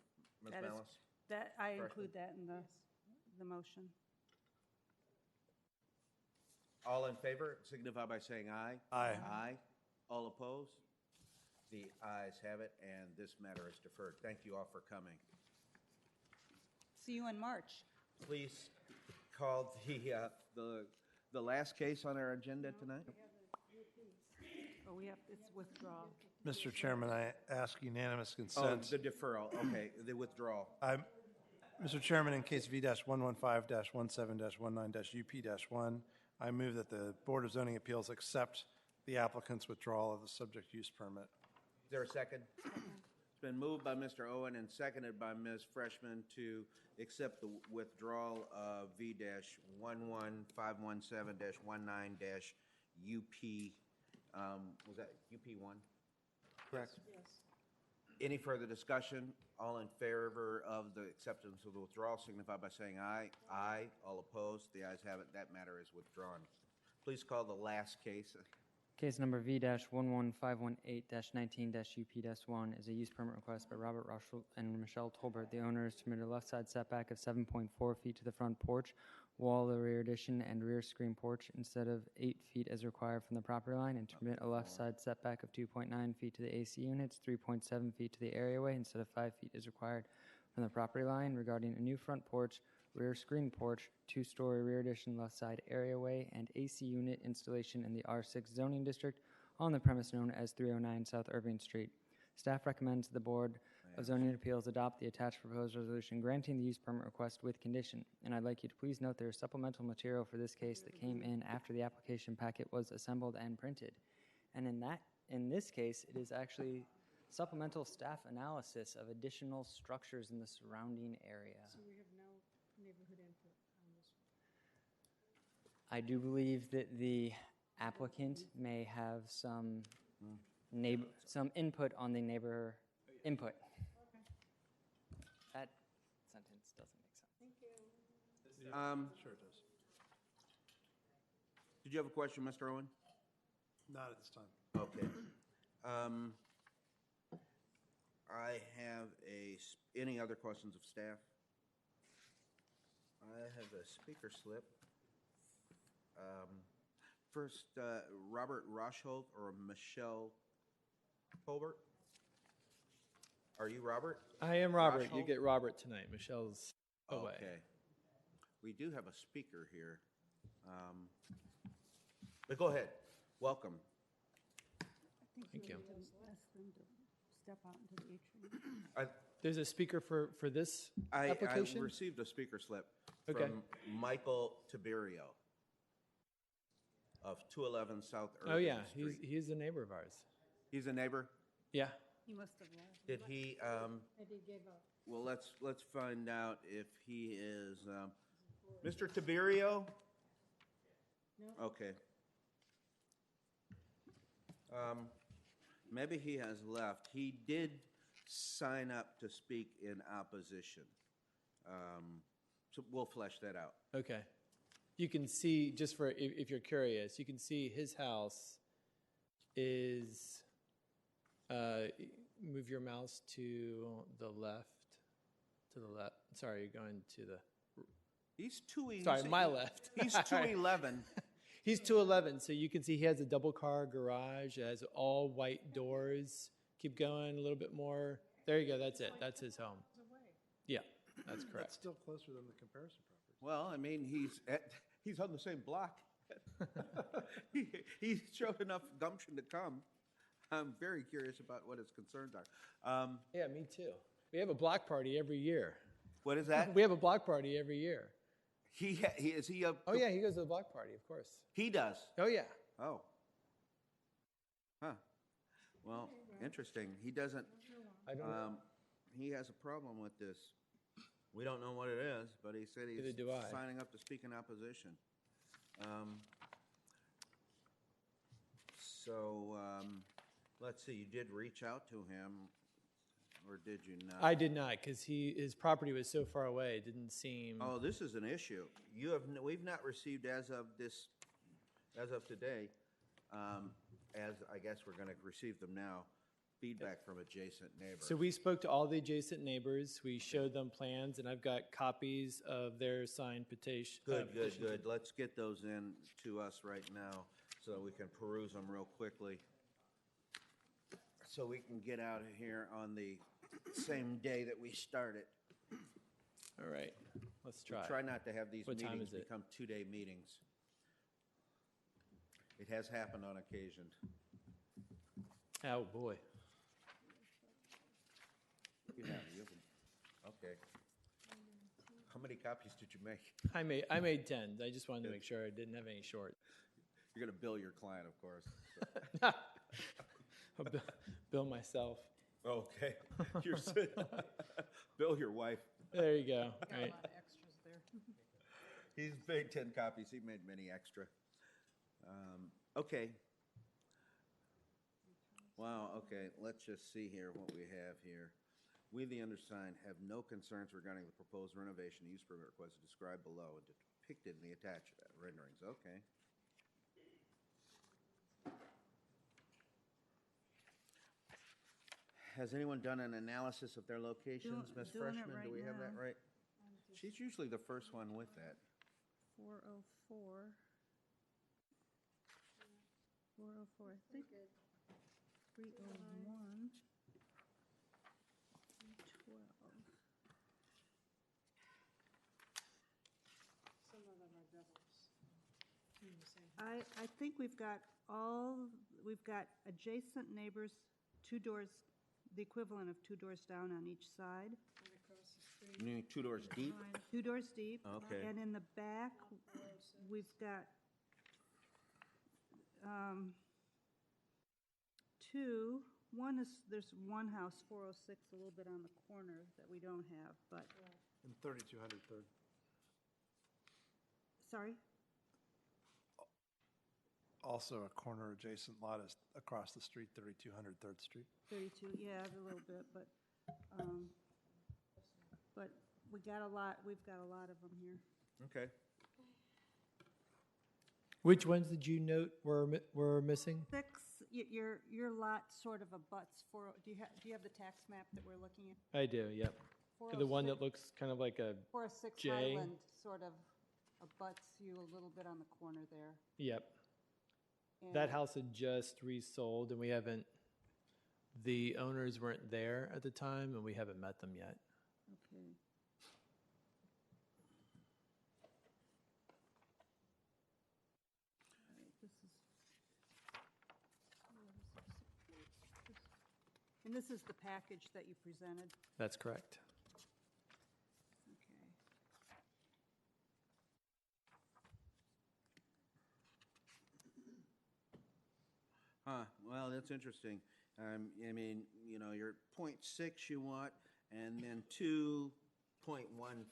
Ms. That is- Malice? That, I Freshman. include that in the motion. All in favor signify by saying aye. Aye. Aye. All opposed? The ayes have it, and this matter is deferred. Thank you all for coming. See you in March. Please call the last case on our agenda tonight. Oh, we have, it's withdrawal. Mr. Chairman, I ask unanimous Oh, consent. the deferral, okay, the withdrawal. Mr. Chairman, in case V-115-17-19-UP-1, I move that the Board of Zoning Appeals accept the applicant's withdrawal of the subject use permit. Is there a second? It's been moved by Mr. Owen and seconded by Ms. Freshman to accept the withdrawal of V-11517-19-UP, was that UP1? Correct. Yes. Any further discussion? All in favor of the acceptance of the withdrawal signify by saying aye. Aye. All opposed? The ayes have it. That matter is withdrawn. Please call the last case. Case number V-11518-19-UP-1 is a use permit request by Robert Russell and Michelle Tolbert. The owners to permit a left side setback of 7.4 feet to the front porch, wall, the rear addition, and rear screen porch instead of 8 feet as required from the property line, and to permit a left side setback of 2.9 feet to the AC units, 3.7 feet to the areaway instead of 5 feet as required from the property line regarding a new front porch, rear screen porch, 2-story rear addition left side areaway, and AC unit installation in the R6 zoning district on the premise known as 309 South Irving Street. Staff recommends the Board of Zoning Appeals adopt the attached proposed resolution granting the use permit request with condition. And I'd like you to please note there is supplemental material for this case that came in after the application packet was assembled and printed. And in this case, it is actually supplemental staff analysis of additional structures in the surrounding area. So we have no neighborhood input on this one. I do believe that the applicant may have some input on the neighbor input. That sentence doesn't make sense. Thank you. Sure it does. Did you have a question, Mr. Owen? Not at this time. Okay. I have any other questions of staff? I have a speaker slip. First, Robert Rosholt or Michelle Tolbert? Are you Robert? I am Robert. You Rosholt? get Robert tonight. Michelle's away. Okay. We do have a speaker here. But go ahead. Welcome. Thank you. Ask them to step out into the atrium. There's a speaker for this I application? received a speaker slip Okay. from Michael Tiberio of 211 South Irving Oh, yeah. Street. He's a neighbor of ours. He's a neighbor? Yeah. He must have left. Did he, I did give up. well, let's find out if he is, Mr. Tiberio? No. Okay. Maybe he has left. He did sign up to speak in opposition. So we'll flesh that out. Okay. You can see, just for if you're curious, you can see his house is, move your mouse to the left. To the left. Sorry, you're going to the. He's 211. Sorry, my left. He's 211. He's 211, so you can see he has a double-car garage. It has all white doors. Keep going a little bit more. There you go. That's it. That's his home. Yeah, that's correct. That's still closer than the comparison property. Well, I mean, he's on the same block. he showed enough gumption to come. I'm very curious about what his concerns are. Yeah, me too. We have a block party every year. What is that? We have a block party every year. Is he a? Oh yeah, he goes to the block party, of course. He does. Oh yeah. Oh. Huh. Well, interesting. He doesn't. I don't know. He has a problem with this. We don't know what it is, but he said he's Neither do I. signing up to speak in opposition. Let's see. You did reach out to him, or did you not? I did not, because his property was so far away. It didn't seem. Oh, this is an issue. We've not received as of today, as I guess we're going to receive them now, feedback from adjacent neighbors. So we spoke to all the adjacent neighbors. We showed them plans, and I've got copies of their signed petition. Good. Let's get those in to us right now so we can peruse them real quickly. So we can get out of here on the same day that we started. All right, let's try. Try not to have these What time meetings is it? become two-day meetings. It has happened on occasion. Oh boy. Okay. How many copies did you make? I made 10. I just wanted to make sure I didn't have any short. You're going to bill your client, of course. I'll bill myself. Okay. Bill your wife. There you go. Got Right. a lot of extras there. He's made 10 copies. He made many extra. Okay. Wow, okay. Let's just see here what we have here. We, the undersigned, have no concerns regarding the proposed renovation use permit request described below and depicted in the attached renderings. Okay. Has anyone done an analysis of their locations, Ms. Doing it Freshman? right Do we have that now. right? She's usually the first one with that. 404. 404, I think. 301. 312. Some of them are doubles. I think we've got adjacent neighbors, 2 doors, the equivalent of 2 doors down on each side. You mean 2 doors deep? 2 doors deep. Okay. And in the back, we've got two. There's one house, 406, a little bit on the corner that we don't have, but, And 3200 Third. sorry? Also, a corner adjacent lot is across the street, 3200 Third Street. 32, yeah, a little bit, but we've got a lot of them here. Okay. Which ones did you note were missing? 6, your lot sort of abuts do you have the tax map that we're looking at? I do, yep. The one that looks kind of like a 406 J. Highland sort of abuts you a little bit on the corner there. Yep. And That house had just resold, and the owners weren't there at the time, and we haven't met them yet. Okay. All right, and this is the package that you presented? That's correct. Okay. Huh, well, that's interesting. I mean, you're 0.6 you want, and then 2.1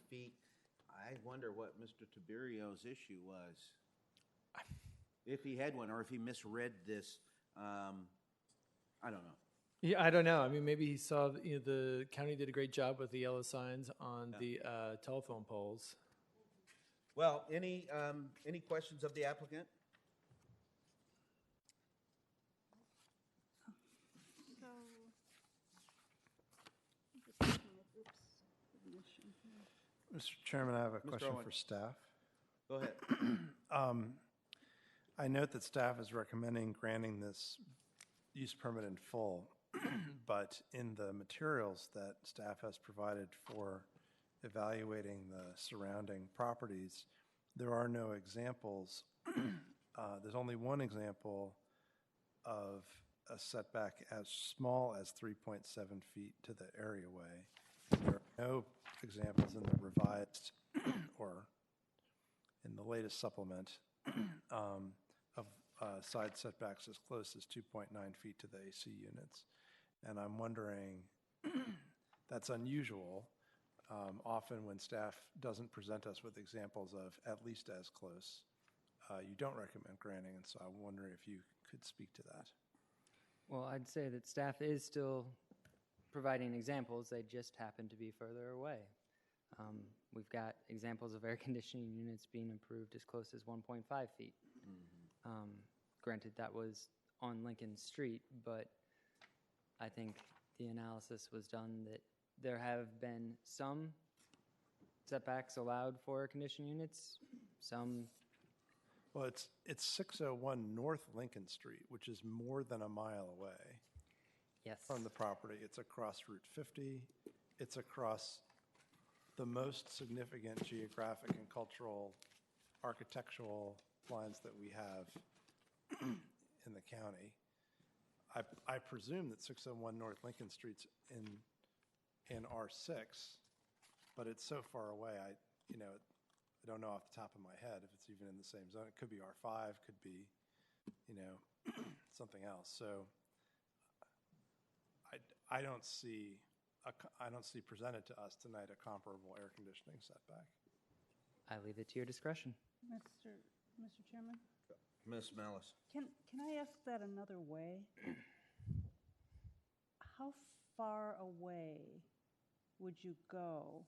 feet. I wonder what Mr. Tiberio's issue was. If he had one, or if he misread this, I don't know. Yeah, I don't know. I mean, maybe he saw the county did a great job with the yellow signs on the telephone poles. Well, any questions of the applicant? So, I'm just looking at, submission here. Mr. Chairman, I have a Mr. question Owen. for staff. Go ahead. I note that staff is recommending granting this use permit in full, but in the materials that staff has provided for evaluating the surrounding properties, there are no examples. There's only one example of a setback as small as 3.7 feet to the areaway. There are no examples in the revised or in the latest supplement of side setbacks as close as 2.9 feet to the AC units. And I'm wondering, that's unusual. Often when staff doesn't present us with examples of at least as close, you don't recommend granting, and so I'm wondering if you could speak to that. Well, I'd say that staff is still providing examples, they just happen to be further away. We've got examples of air conditioning units being approved as close as 1.5 feet. Granted, that was on Lincoln Street, but I think the analysis was done that there have been some setbacks allowed for air conditioning units, some. Well, it's 601 North Lincoln Street, which is more than a mile away. Yes. From the property. It's across Route 50. It's across the most significant geographic and cultural architectural lines that we have in the county. I presume that 601 North Lincoln Street's in R6, but it's so far away, I don't know off the top of my head if it's even in the same zone. It could be R5, could be, something else. So I don't see presented to us tonight a comparable air conditioning setback. I leave it to your discretion. Mr. Chairman? Ms. Mellis. Can I ask that another way? How far away would you go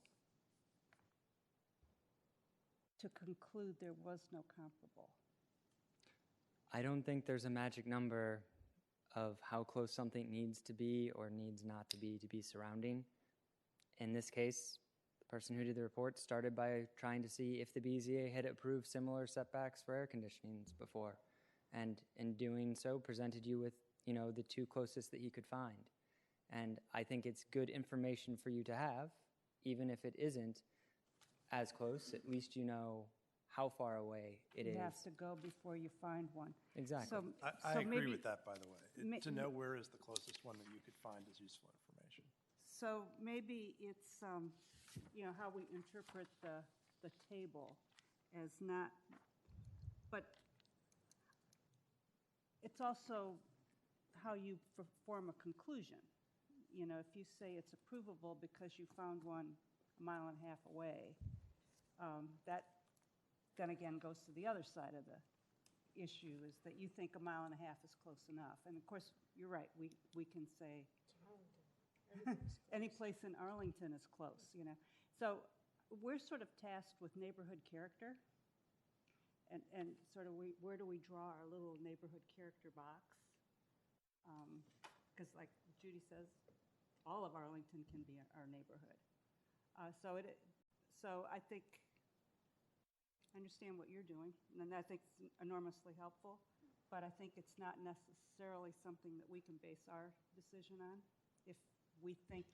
to conclude there was no comparable? I don't think there's a magic number of how close something needs to be or needs not to be surrounding. In this case, the person who did the report started by trying to see if the BZA had approved similar setbacks for air conditionings before, and in doing so presented you with, the two closest that he could find. And I think it's good information for you to have, even if it isn't as close, at least you know how far away it is. You have to go before you find one. Exactly. So, I so agree maybe, with that, by the way. To know where is the closest one that you could find is useful information. So maybe it's, how we interpret the table as not, but it's also how you form a conclusion. If you say it's approvable because you found one a mile and a half away, that then again goes to the other side of the issue, is that you think a mile and a half is close enough. And of course, you're right, we can say any place in Arlington is close, So we're sort of tasked with neighborhood character, and sort of where do we draw our little neighborhood character box? Because like Judy says, all of Arlington can be our neighborhood. So I think I understand what you're doing, and I think it's enormously helpful, but I think it's not necessarily something that we can base our decision on if we think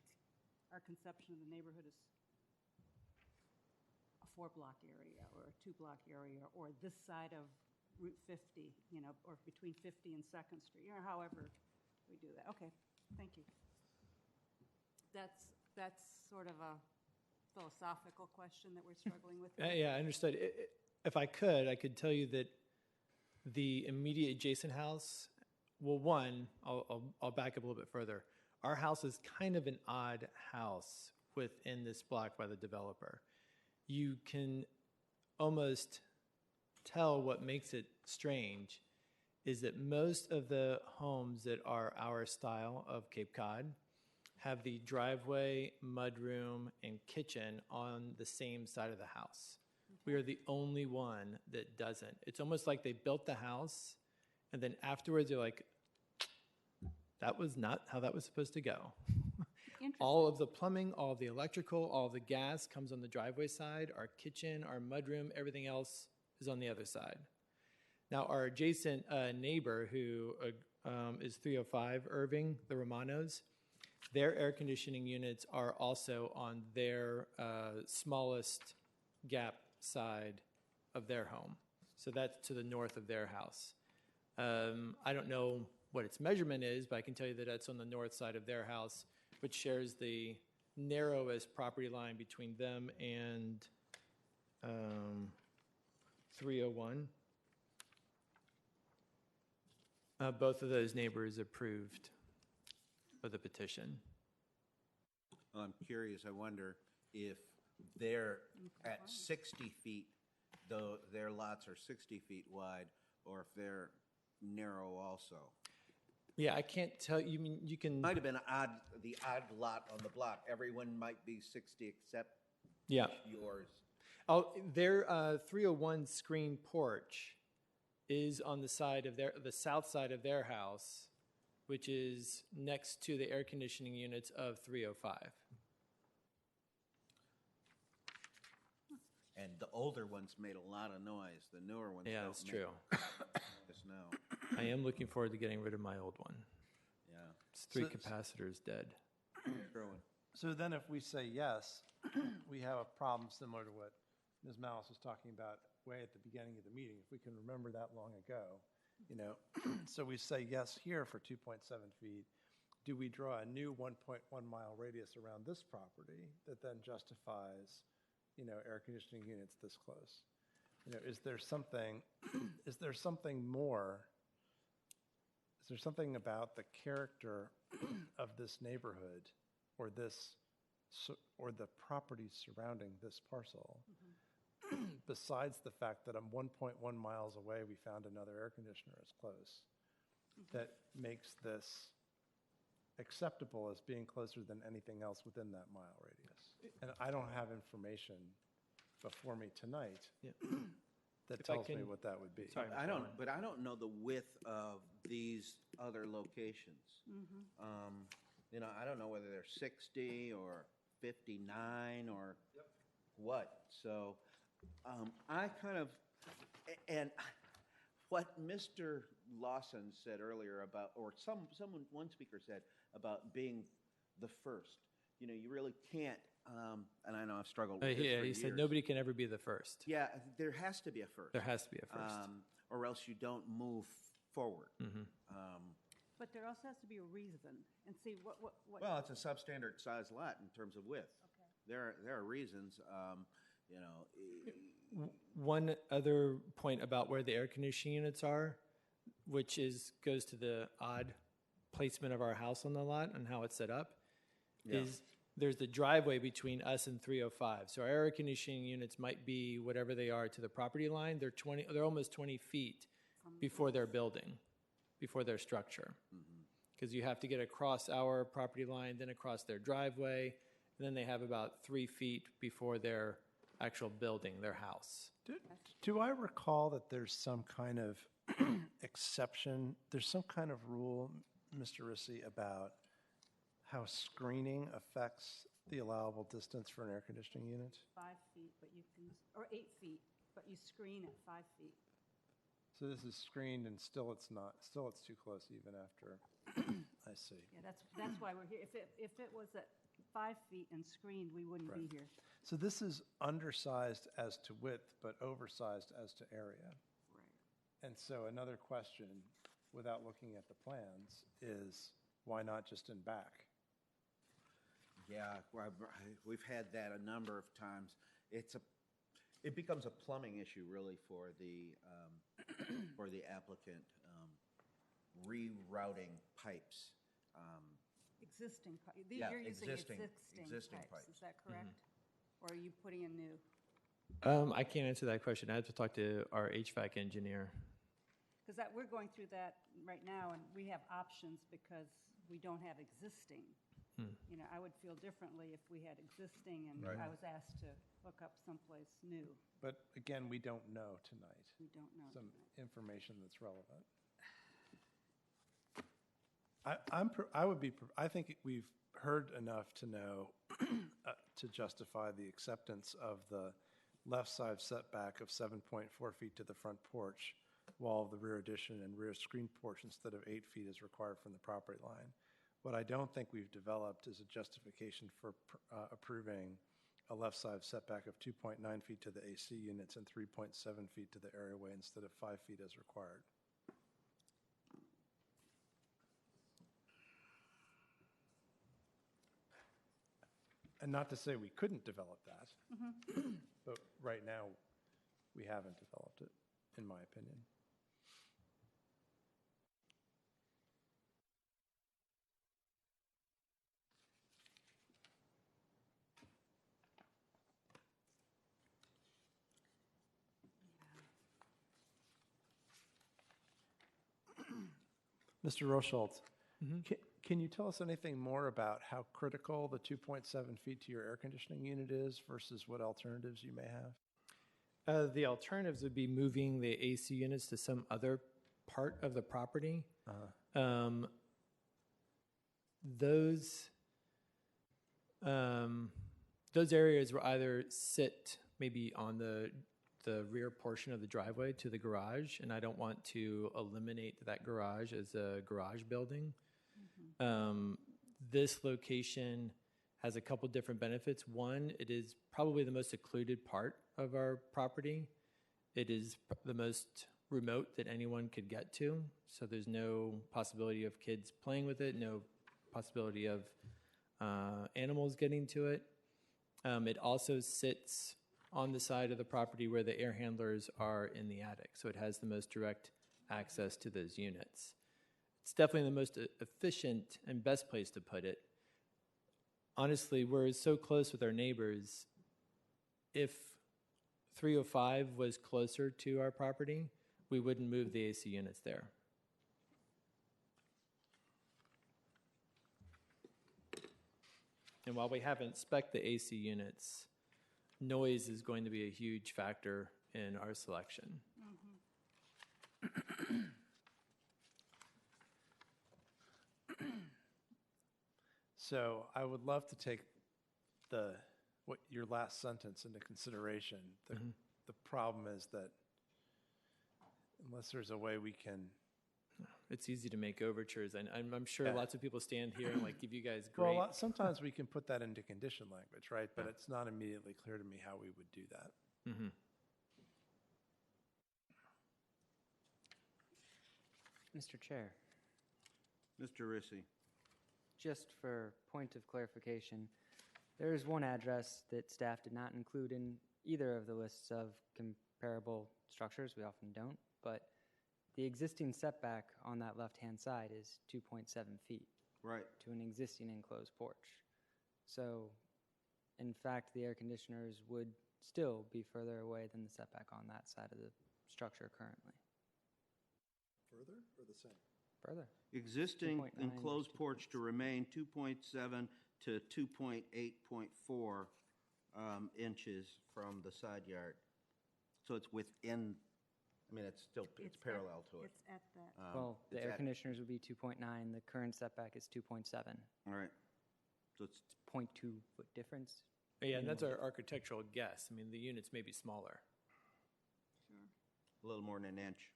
our conception of the neighborhood is a 4-block area or a 2-block area or this side of Route 50, or between 50 and 2nd Street, however we do that. Okay, thank you. That's sort of a philosophical question that we're struggling with. Yeah, understood. If I could tell you that the immediate adjacent house, well, one, I'll back up a little bit further. Our house is kind of an odd house within this block by the developer. You can almost tell what makes it strange is that most of the homes that are our style of Cape Cod have the driveway, mudroom, and kitchen on the same side of the house. We are the only one that doesn't. It's almost like they built the house, and then afterwards they're like, that was not how that was supposed to go. All of the plumbing, all of the electrical, all of the gas comes on the driveway side. Our kitchen, our mudroom, everything else is on the other side. Now, our adjacent neighbor, who is 305 Irving, the Romanos, their air conditioning units are also on their smallest gap side of their home. So that's to the north of their house. I don't know what its measurement is, but I can tell you that that's on the north side of their house, which shares the narrowest property line between them and 301. Both of those neighbors approved of the petition. Well, I'm curious, I wonder if they're at 60 feet, though their lots are 60 feet wide, or if they're narrow also. Yeah, I can't tell, you mean, you can. Might have been the odd lot on the block. Everyone might be 60 except yours. Oh, their 301 screen porch is on the side of the south side of their house, which is next to the air conditioning units of 305. And the older ones made a lot of noise. The newer ones Yeah, don't that's make true. noise now. I am looking forward to getting rid of my old one. Yeah. It's three So- capacitors dead. So then if we say yes, we have a problem similar to what Ms. Malice was talking about way at the beginning of the meeting, if we can remember that long ago, you know. So we say yes here for 2.7 feet. Do we draw a new 1.1 mile radius around this property that then justifies, you know, air conditioning units this close? You know, is there something more? Is there something about the character of this neighborhood or or the property surrounding this parcel, besides the fact that I'm 1.1 miles away, we found another air conditioner as close, that makes this acceptable as being closer than anything else within that mile radius? And I don't have information before me tonight that tells me what that would be. I don't know the width of these other locations. You know, I don't know whether they're 60 or 59 or what. So I kind of, and what Mr. Lawson said earlier about, or one speaker said about being the first. You know, you really can't, and I know I've struggled with this for He years. said nobody can ever be the first. Yeah, there has to be a first. There has to be a first. Or else you don't move forward. But there also has to be a reason, and see what. Well, it's a substandard size lot in terms of width. Okay. There are reasons, you know. One other point about where the air conditioning units are, which goes to the odd placement of our house on the lot and how it's set up, is there's the driveway between us and 305. So our air conditioning units might be whatever they are to the property line. They're almost 20 feet before their building, before their structure. Because you have to get across our property line, then across their driveway, and then they have about 3 feet before their actual building, their house. Do I recall that there's some kind of exception, there's some kind of rule, Mr. Rissy, about how screening affects the allowable distance for an air conditioning unit? 5 feet, but you can, or 8 feet, but you screen at 5 feet. So this is screened and still it's too close even after, I see. Yeah, that's why we're here. If it was at 5 feet and screened, we wouldn't be here. So this is undersized as to width, but oversized as to area. Right. And so another question, without looking at the plans, is why not just in back? Yeah, we've had that a number of times. It becomes a plumbing issue really for the applicant, rerouting pipes. Existing pipes. Yeah, You're using existing pipes. Is that correct? Or are you putting in new? I can't answer that question. I have to talk to our HVAC engineer. Because we're going through that right now, and we have options because we don't have existing. You know, I would feel differently if we had existing and I was asked to hook up someplace new. But again, we don't know tonight. We don't know. Some information that's relevant. I think we've heard enough to know to justify the acceptance of the left side setback of 7.4 feet to the front porch, while the rear addition and rear screen porch instead of 8 feet is required from the property line. What I don't think we've developed is a justification for approving a left side setback of 2.9 feet to the AC units and 3.7 feet to the areaway instead of 5 feet as required. And not to say we couldn't develop that, but right now we haven't developed it, in my opinion. Mr. Rochold, can you tell us anything more about how critical the 2.7 feet to your air conditioning unit is versus what alternatives you may have? The alternatives would be moving the AC units to some other part of the property. Those areas will either sit maybe on the rear portion of the driveway to the garage, and I don't want to eliminate that garage as a garage building. This location has a couple different benefits. One, it is probably the most secluded part of our property. It is the most remote that anyone could get to, so there's no possibility of kids playing with it, no possibility of animals getting to it. It also sits on the side of the property where the air handlers are in the attic, so it has the most direct access to those units. It's definitely the most efficient and best place to put it. Honestly, we're so close with our neighbors. If 305 was closer to our property, we wouldn't move the AC units there. And while we haven't spec'd the AC units, noise is going to be a huge factor in our selection. So I would love to take your last sentence into consideration. The problem is that unless there's a way we can... It's easy to make overtures, and I'm sure lots of people stand here and give you guys great... Well, sometimes we can put that into condition language, right? But it's not immediately clear to me how we would do that. Mr. Chair. Mr. Rissy. Just for point of clarification, there is one address that staff did not include in either of the lists of comparable structures. We often don't, but the existing setback on that left-hand side is 2.7 feet. Right. To an existing enclosed porch. So, in fact, the air conditioners would still be further away than the setback on that side of the structure currently. Further or the same? Further. Existing enclosed porch to remain 2.7 to 2.8.4 inches from the side yard. So it's within, I mean, it's parallel to it. It's at that. Well, the air conditioners would be 2.9. The current setback is 2.7. All right. So it's 0.2 foot difference. Yeah, and that's our architectural guess. I mean, the units may be smaller. A little more than an inch.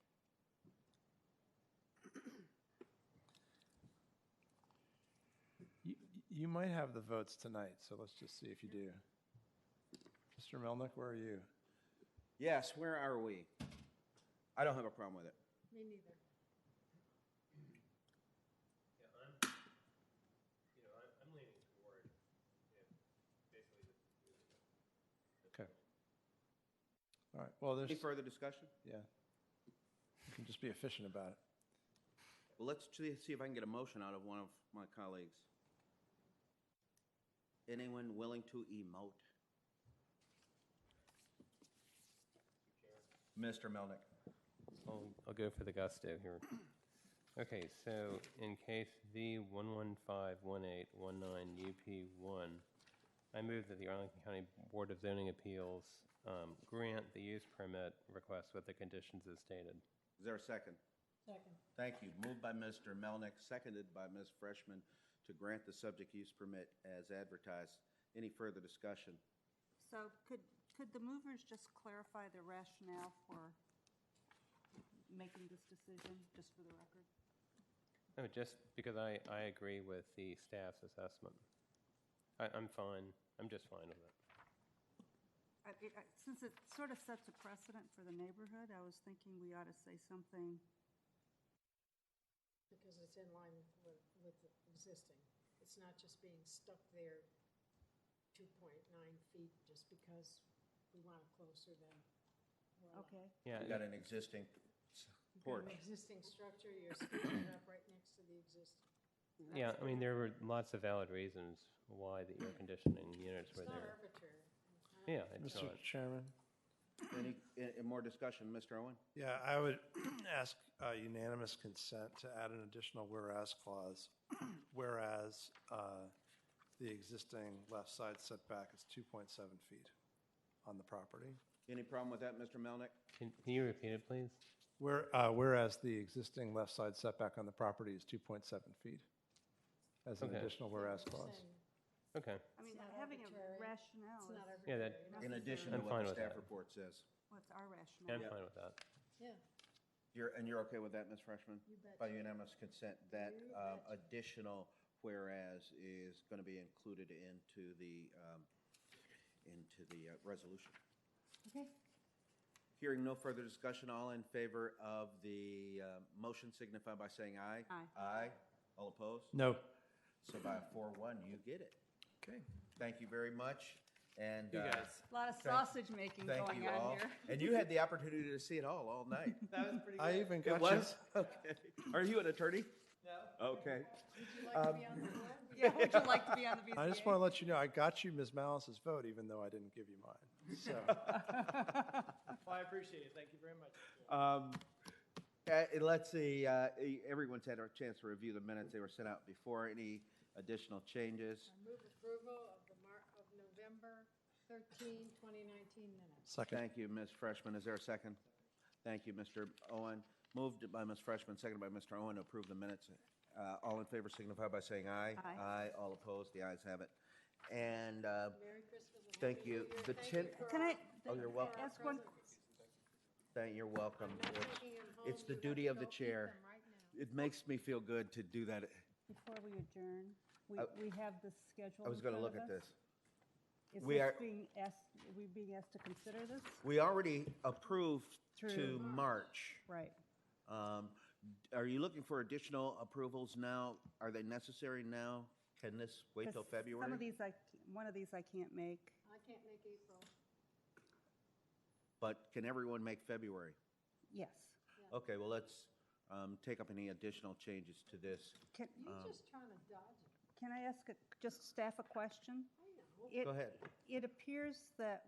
You might have the votes tonight, so let's just see if you do. Mr. Melnick, where are you? Yes, where are we? I don't have a problem with it. Me neither. I'm leaning toward basically Okay. All right. Well, there's any further discussion? Yeah. You can just be efficient about it. Well, let's see if I can get a motion out of one of my colleagues. Anyone willing to emote? Mr. Melnick. I'll go for the gusto here. Okay, so in case V1151819UP1, I move that the Arlington County Board of Zoning Appeals grant the use permit request with the conditions as stated. Is there a second? Second. Thank you. Moved by Mr. Melnick, seconded by Ms. Freshman to grant the subject use permit as advertised. Any further discussion? So could the movers just clarify the rationale for making this decision, just for the record? No, just because I agree with the staff's assessment. I'm fine. I'm just fine with it. Since it sort of sets a precedent for the neighborhood, I was thinking we ought to say something. Because it's in line with the existing. It's not just being stuck there 2.9 feet just because we want it closer than Okay. Yeah, You got an existing You've got porch. an existing structure, you're splitting it up right next to the existing. yeah. I mean, there were lots of valid reasons why the air conditioning units were It's not there. arbitrary. Yeah, it's Mr. not. Chairman? Any more discussion, Mr. Owen? Yeah, I would ask unanimous consent to add an additional whereas clause. Whereas the existing left side setback is 2.7 feet on the property. Any problem with that, Mr. Melnick? Can you repeat it, please? Whereas the existing left side setback on the property is 2.7 feet as an Okay. additional whereas clause. Okay. I mean, It's not having a arbitrary. rationale It's not is Yeah, that. arbitrary. In addition I'm to fine what the with staff that. report says. what's our Yeah, rationale. I'm fine with that. Yeah. You're okay with that, Ms. Freshman? You betcha. By unanimous consent, that You betcha. additional whereas is going to be included into the resolution. Okay. Hearing no further discussion, all in favor of the motion signify by saying aye. Aye. Aye. All opposed? No. So by a 4-1, you get it. Okay. Thank you very much. And You guys. A lot of sausage making thank going you on all. here. And you had the opportunity to see it all night. That was pretty good. I even It got was? Okay. Are you an attorney? No. Okay. Would you like to be on the board? Yeah, would you like to be on the BZA? I just want to let you know, I got you Ms. Malice's vote, even though I didn't give you mine. So, Well, I appreciate it. Thank you very much. Let's see, everyone's had a chance to review the minutes. They were sent out before. Any additional changes? I move approval of November 13, 2019 minutes. second. Thank you, Ms. Freshman. Is there a second? Thank you, Mr. Owen. Moved by Ms. Freshman, seconded by Mr. Owen to approve the minutes. All in favor signify by saying aye. Aye. Aye. All opposed? The ayes have it. And Merry Christmas and thank Happy you. New Year. The Thank you 10th for Can I Oh, you're welcome. ask one? You're welcome. I'm not taking them home. It's the You have duty to of the go eat chair. them right now. It makes me feel good to do that. Before we adjourn, I- we have this schedule I was in going to front look of at us. this. Is We this are- being asked to consider this? We already approved to Through March. Right. Are you looking for additional approvals now? Are they necessary now? Can this wait till 'Cause February? Some of these, one of these I can't make. I can't make April. But can everyone make February? Yes. Okay, well, let's take up any additional changes to this. Can, You're just trying to dodge it. can I ask just staff a question? Go ahead. It appears that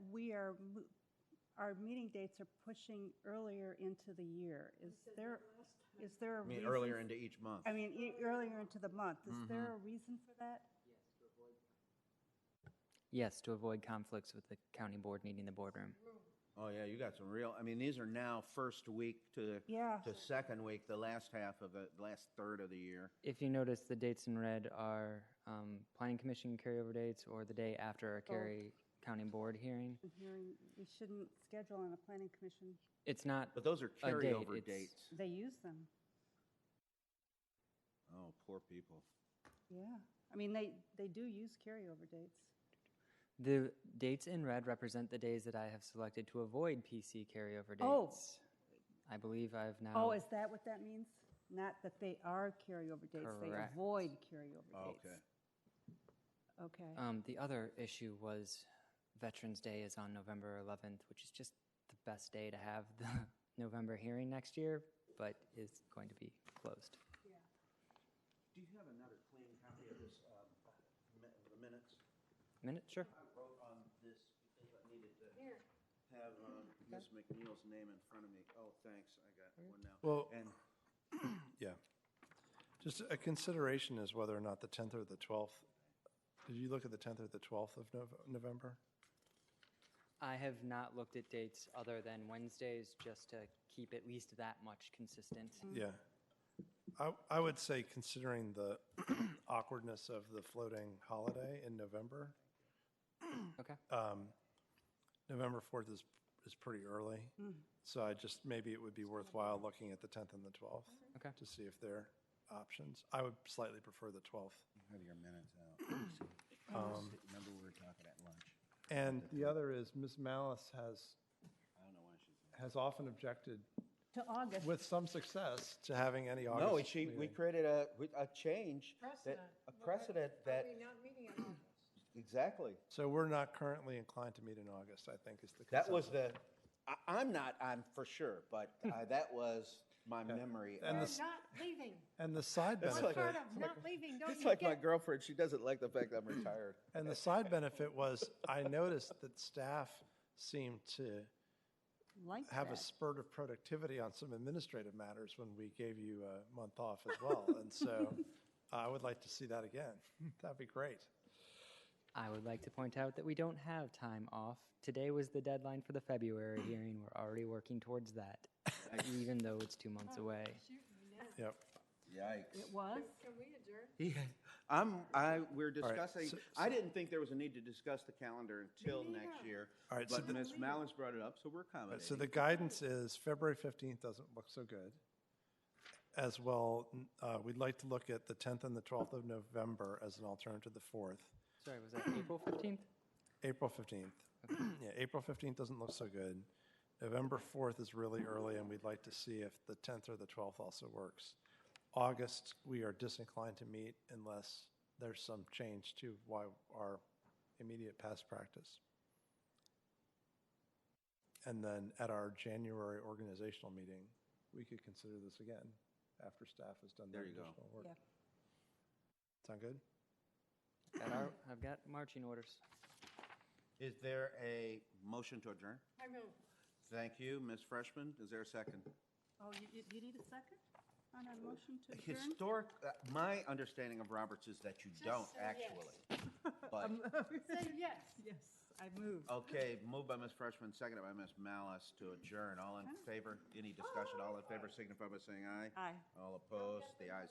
our meeting dates are pushing earlier into the year. Is there a I mean, reason? earlier into each month. I mean, earlier into the month. Is there a reason for that? Yes, to avoid conflicts with the county board needing the boardroom. Oh, yeah, you got some real, I mean, these are now first week to Yeah. second week, the last half of the last third of the year. If you notice, the dates in red are planning commission carryover dates or the day after our county board hearing. I'm hearing we shouldn't schedule on a planning commission. It's not But those are a date, carryover it's- dates. They use them. Oh, poor people. Yeah. I mean, they do use carryover dates. The dates in red represent the days that I have selected to avoid PC carryover dates. Oh. I believe I've now. Oh, is that what that means? Not that they are carryover dates, they Correct. avoid carryover dates. Okay. Okay. The other issue was Veterans Day is on November 11th, which is just the best day to have the November hearing next year, but is going to be closed. Do you have another clean copy of this, the minutes? Sure. I wrote on this because I needed to Here. have Ms. McNeil's name in front of me. Oh, thanks, I got one now. Well, And yeah. Just a consideration is whether or not the 10th or the 12th. Did you look at the 10th or the 12th of November? I have not looked at dates other than Wednesdays just to keep at least that much consistent. Yeah. I would say, considering the awkwardness of the floating holiday in November, Okay. November 4th is pretty early. So maybe it would be worthwhile looking at the 10th and the 12th Okay. to see if there are options. I would slightly prefer the 12th. have your minutes out. Remember we were talking at lunch. And the other is Ms. Malice I don't know when she's. has often objected, To August. with some success, to having any August. No, we meeting. created a change. Precedent. A precedent that, Are we not meeting in August? exactly. So we're not currently inclined to meet in August, I think, is the That was consensus. I'm not, I'm for sure, but that was my memory. And of- Not leaving. And the side It's benefit. like- Part of not leaving, don't It's you like my get? girlfriend. She doesn't like the fact that I'm retired. And the side benefit was, I noticed that staff seemed to Like have a that. spurt of productivity on some administrative matters when we gave you a month off as well. And so I would like to see that again. That'd be great. I would like to point out that we don't have time off. Today was the deadline for the February hearing. We're already working towards that, even though it's 2 months away. Yep. Yikes. It was? Can we adjourn? Yeah. We're All right, discussing, so- I didn't think there was a need to discuss the calendar until next year. All right, so But Ms. Malice brought it up, so we're Right, accommodating. so the guidance is February 15th doesn't look so good. As well, we'd like to look at the 10th and the 12th of November as an alternative to the 4th. Sorry, was that April 15th? April 15th. Yeah, April 15th doesn't look so good. November 4th is really early, and we'd like to see if the 10th or the 12th also works. August, we are disinclined to meet unless there's some change to why our immediate past practice. And then at our January organizational meeting, we could consider this again after staff has done their There you go. additional work. Yeah. Sound good? I've got marching orders. Is there a motion to adjourn? I move. Thank you, Ms. Freshman. Is there a second? Oh, you need a second on a motion to adjourn? Historic, my understanding of Roberts is that you don't say yes. actually. But, Say yes. Yes, I move. okay, moved by Ms. Freshman, seconded by Ms. Malice to adjourn. All in favor? Any discussion? All in favor signify by saying aye. Aye. All opposed? The ayes